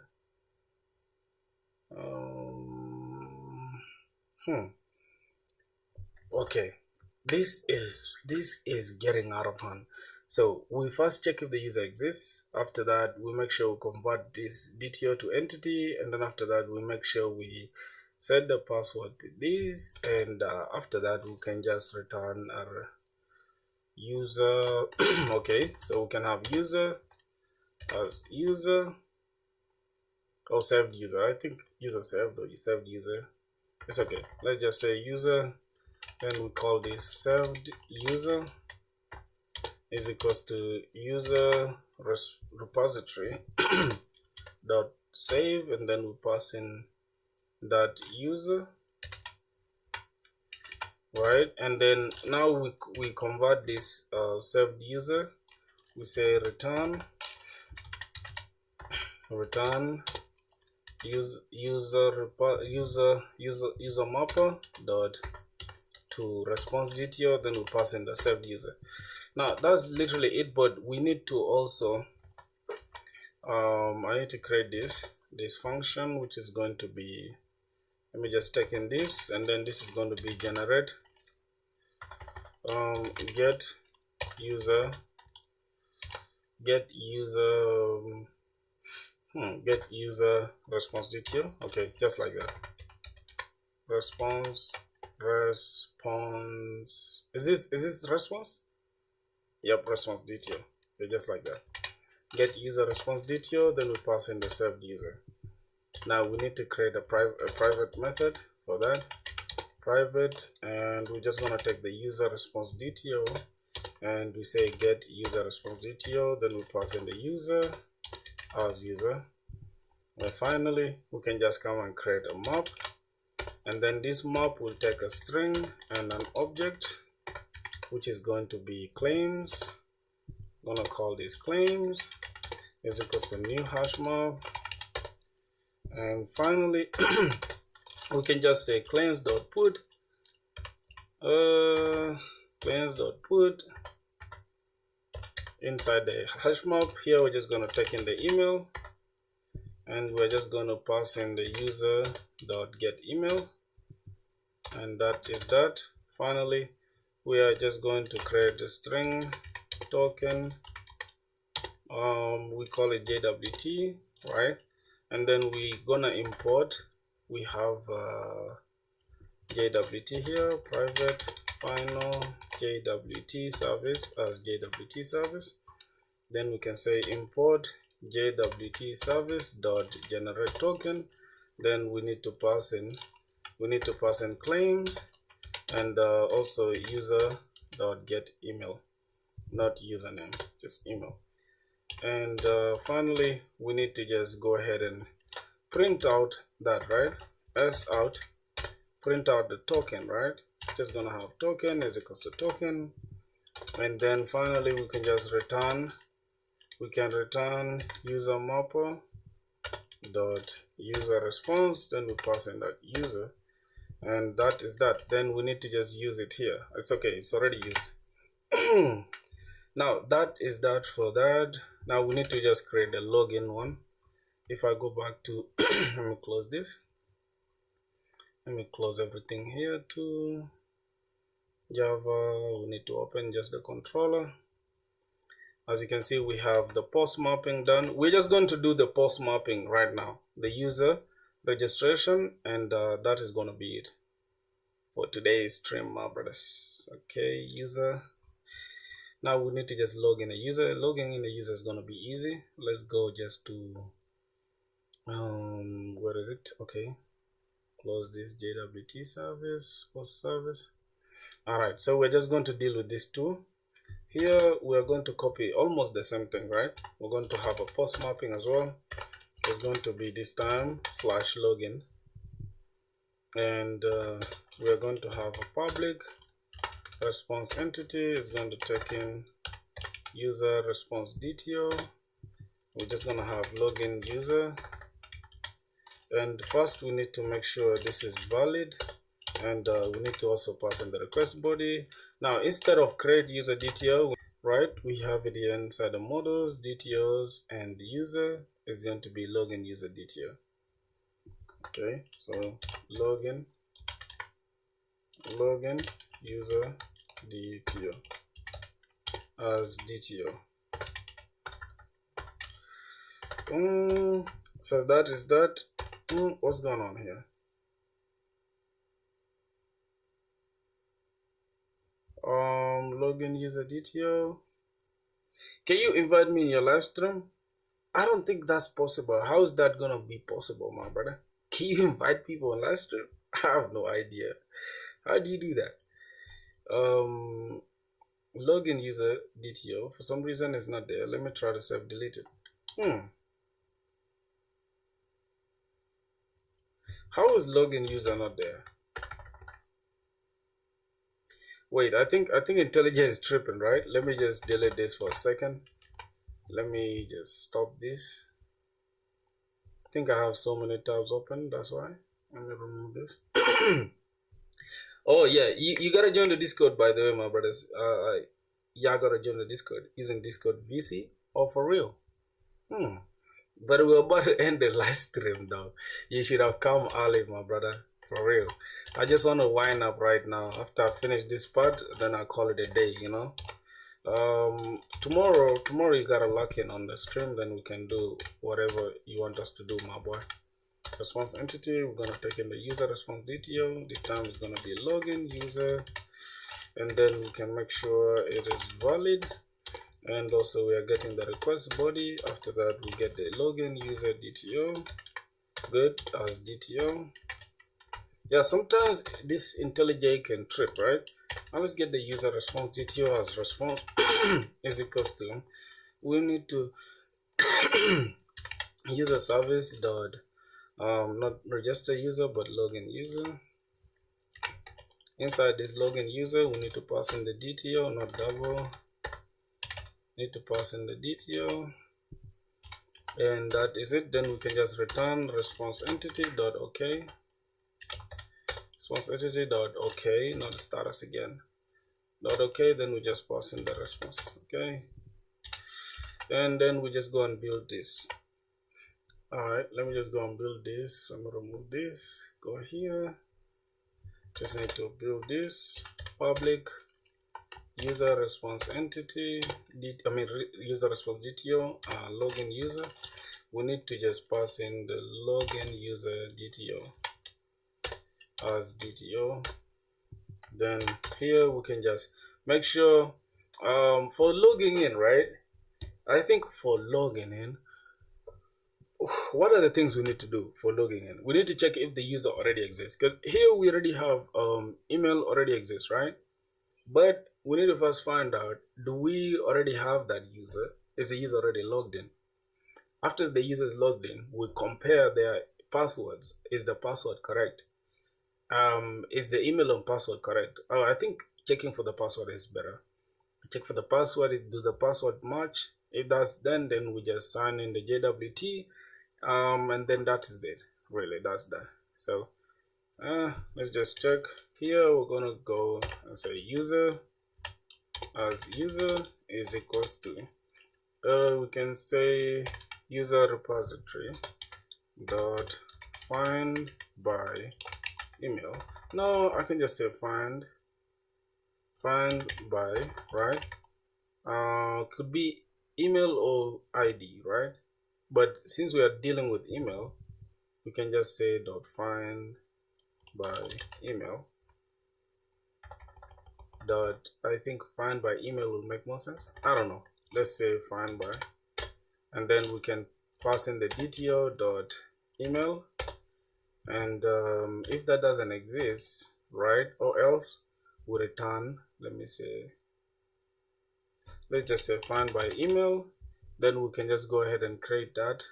Okay, this is getting out of hand. So we first check if the user exists. After that, we make sure we convert this DTO to entity, and then after that, we make sure we set the password to this, and after that, we can just return our user. Okay, so we can have user as user or saved user. I think user saved or you saved user. It's okay. Let's just say user, then we call this saved user is equals to user repository dot save, and then we pass in that user, right? And then now we convert this saved user. We say return user mapper dot to response DTO, then we pass in the saved user. Now that's literally it, but we need to also I need to create this function, which is going to be, let me just take in this, and then this is going to be generate get user response DTO. Okay, just like that. Response is this response? Yep, response DTO. Okay, just like that. Get user response DTO, then we pass in the saved user. Now we need to create a private method for that. Private, and we're just gonna take the user response DTO, and we say get user response DTO, then we pass in the user as user. And finally, we can just come and create a map, and then this map will take a string and an object, which is going to be claims. I'm gonna call this claims is equals to new hash map, and finally we can just say claims.put inside the hash map. Here we're just going to take in the email, and we're just going to pass in the user.getEmail, and that is that. Finally, we are just going to create a string token, we call it JWT, right? And then we're gonna import, we have JWT here, private final JWT service as JWT service. Then we can say import JWT service dot generate token. Then we need to pass in claims, and also user.getEmail, not username, just email. And finally, we need to just go ahead and print out that, right? S out, print out the token, right? Just gonna have token is equals to token, and then finally we can just return. We can return user mapper dot user response. Then we pass in that user, and that is that. Then we need to just use it here. It's okay. It's already used. Now that is that for that. Now we need to just create a login one. If I go back to let me close this. Let me close everything here to Java. We need to open just the controller. As you can see, we have the post mapping done. We're just going to do the post mapping right now, the user registration, and that is going to be it for today's stream, my brothers. Okay, user. Now we need to just log in a user. Logging in a user is going to be easy. Let's go just to where is it? Okay, close this JWT service, post service. All right, so we're just going to deal with these two. Here we are going to copy almost the same thing, right? We're going to have a post mapping as well. It's going to be this time /login, and we are going to have a public response entity. Is going to take in user response DTO. We're just going to have login user, and first we need to make sure this is valid, and we need to also pass in the request body. Now instead of create user DTO, right, we have it here inside the models, DTOs, and the user is going to be login user DTO. Okay, so login user DTO as DTO. So that is that. What's going on here? Login user DTO. Can you invite me in your live stream? I don't think that's possible. How is that gonna be possible, my brother? Can you invite people on live stream? I have no idea. How do you do that? Login user DTO, for some reason it's not there. Let me try to self delete it. How is login user not there? Wait, I think IntelliJ is tripping, right? Let me just delete this for a second. Let me just stop this. I think I have so many tabs open, that's why. Let me remove this. Oh yeah, you gotta join the Discord, by the way, my brothers. Yeah, I gotta join the Discord using Discord VC or for real. But we're about to end the live stream though. You should have come early, my brother, for real. I just want to wind up right now. After I finish this part, then I'll call it a day, you know. Tomorrow you gotta lock in on the stream, then we can do whatever you want us to do, my boy. Response entity, we're gonna take in the user response DTO. This time it's gonna be login user, and then we can make sure it is valid, and also we are getting the request body. After that we get the login user DTO, good, as DTO. Yeah, sometimes this IntelliJ can trip, right? Now let's get the user response DTO as response is equals to, we need to user service dot not register user but login user. Inside this login user we need to pass in the DTO, not double. Need to pass in the DTO, and that is it. Then we can just return response entity dot okay. Response entity dot okay, not status again. Dot okay, then we just pass in the response. Okay, and then we just go and build this. Alright, let me just go and build this. I'm gonna remove this, go here, just need to build this public user response entity, user response DTO, login user. We need to just pass in the login user DTO as DTO. Then here we can just make sure for logging in, right? I think for logging in what are the things we need to do for logging in? We need to check if the user already exists, because here we already have email already exists, right? But we need to first find out, do we already have that user? Is the user already logged in? After the user is logged in, we compare their passwords. Is the password correct? Is the email and password correct? I think checking for the password is better. Check for the password. Do the password match? If that's done, then we just sign in the JWT, and then that is it. Really, that's that. So let's just check here. We're gonna go and say user as user is equals to we can say user repository dot find by email. No, I can just say find by, right? Could be email or ID, right? But since we are dealing with email, we can just say dot find by email. Dot, I think find by email will make more sense. I don't know. Let's say find by, and then we can pass in the DTO dot email, and if that doesn't exist, right, or else we return, let me say, let's just say find by email. Then we can just go ahead and create that,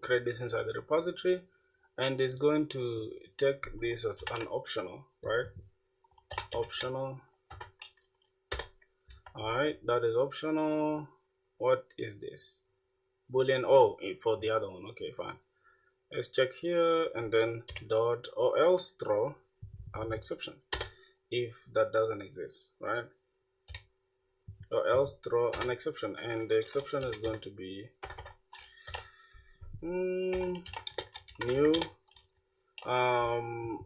create this inside the repository, and it's going to take this as an optional, right? Optional. All right, that is optional. What is this? Boolean. Oh, for the other one. Okay, fine. Let's check here, and then dot or else throw an exception if that doesn't exist, right? Or else throw an exception, and the exception is going to be new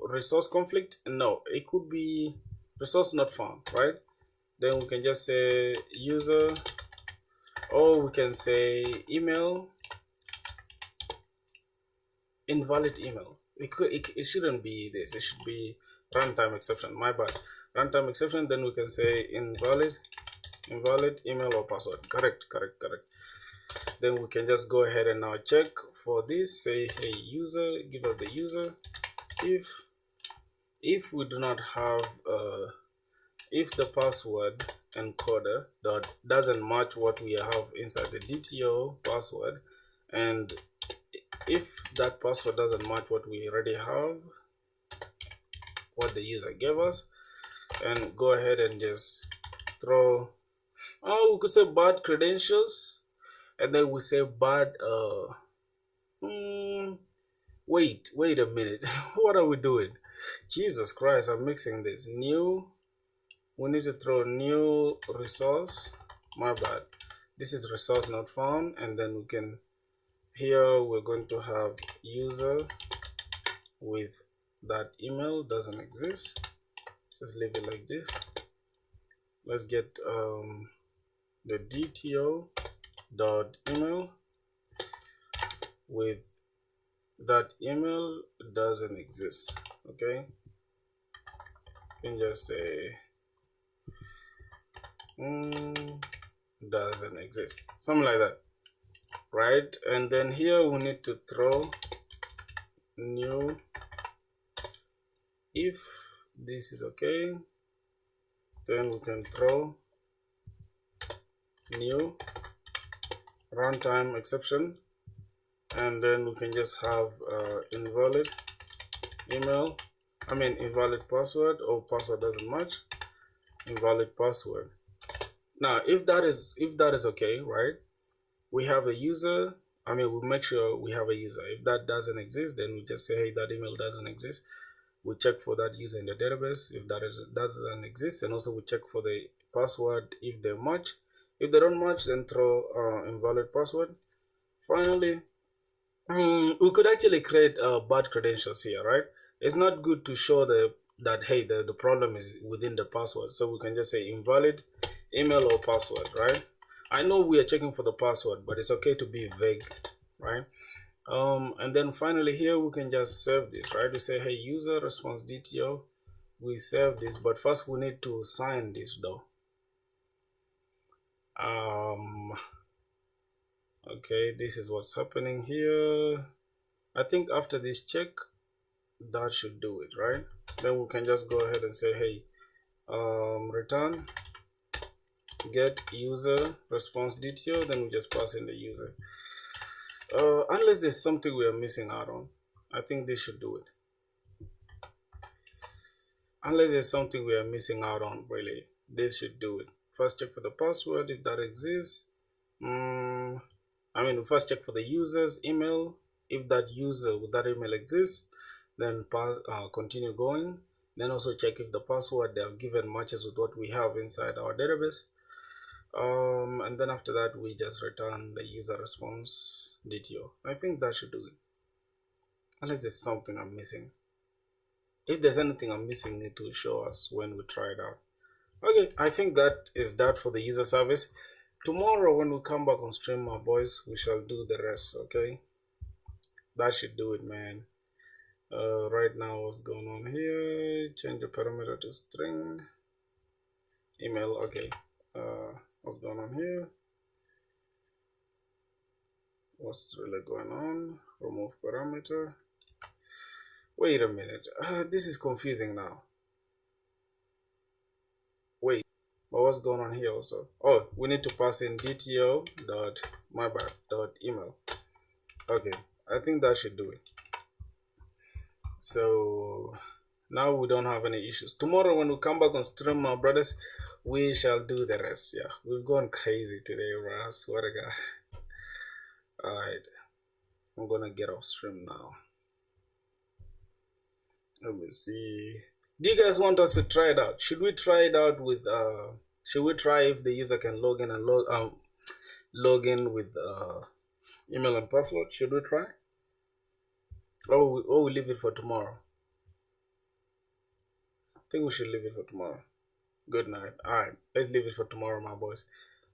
resource conflict. No, it could be resource not found, right? Then we can just say user, or we can say email invalid email. It shouldn't be this. It should be runtime exception. My bad. Runtime exception. Then we can say invalid email or password. Correct. Then we can just go ahead and now check for this. Say hey user, give us the user. If we do not have if the password encoder doesn't match what we have inside the DTO password, and if that password doesn't match what we already have, what the user gave us, and go ahead and just throw, we could say bad credentials, and then we say bad wait a minute. What are we doing? Jesus Christ, I'm mixing this. New, we need to throw new resource. My bad. This is resource not found, and then we can, here we're going to have user with that email doesn't exist. Just leave it like this. Let's get the DTO dot email with that email doesn't exist. Okay, you can just say doesn't exist, something like that, right? And then here we need to throw new. If this is okay, then we can throw new runtime exception, and then we can just have invalid email, invalid password, or password doesn't match, invalid password. Now if that is okay, right, we have a user, we make sure we have a user. If that doesn't exist, then we just say hey, that email doesn't exist. We check for that user in the database if that doesn't exist, and also we check for the password if they match. If they don't match, then throw invalid password. Finally, we could actually create bad credentials here, right? It's not good to show that hey, the problem is within the password, so we can just say invalid email or password, right? I know we are checking for the password, but it's okay to be vague, right? And then finally here we can just save this, right? We say hey user response DTO, we save this, but first we need to sign this though. Okay, this is what's happening here. I think after this check, that should do it, right? Then we can just go ahead and say, hey, return get user response DTO, then we just pass in the user. Unless there's something we are missing out on, I think this should do it. Unless there's something we are missing out on, really, this should do it. First check for the password if that exists. We first check for the user's email. If that user with that email exists, then continue going. Then also check if the password they have given matches with what we have inside our database. And then after that, we just return the user response DTO. I think that should do it. Unless there's something I'm missing. If there's anything I'm missing, need to show us when we try it out. Okay, I think that is that for the user service. Tomorrow when we come back on stream, my boys, we shall do the rest. Okay, that should do it, man. Right now, what's going on here? Change the parameter to string. Email. Okay. What's going on here? What's really going on? Remove parameter. Wait a minute. This is confusing now. Wait, but what's going on here also? Oh, we need to pass in DTO dot email. Okay, I think that should do it. So now we don't have any issues. Tomorrow when we come back on stream, my brothers, we shall do the rest. Yeah, we've gone crazy today, bro. I swear to God. Alright, I'm gonna get off stream now. Let me see. Do you guys want us to try it out? Should we try it out with should we try if the user can log in and log in with email and password? Should we try? Or we leave it for tomorrow? I think we should leave it for tomorrow. Good night. Alright, let's leave it for tomorrow, my boys.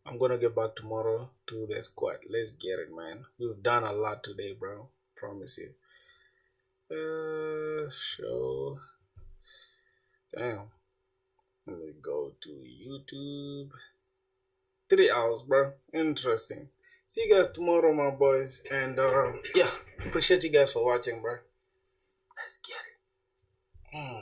I'm gonna get back tomorrow to the squad. Let's get it, man. We've done a lot today, bro. Promise you. Show. Damn. Let me go to YouTube. 3 hours, bro. Interesting. See you guys tomorrow, my boys. And yeah, appreciate you guys for watching, bro. Let's get it.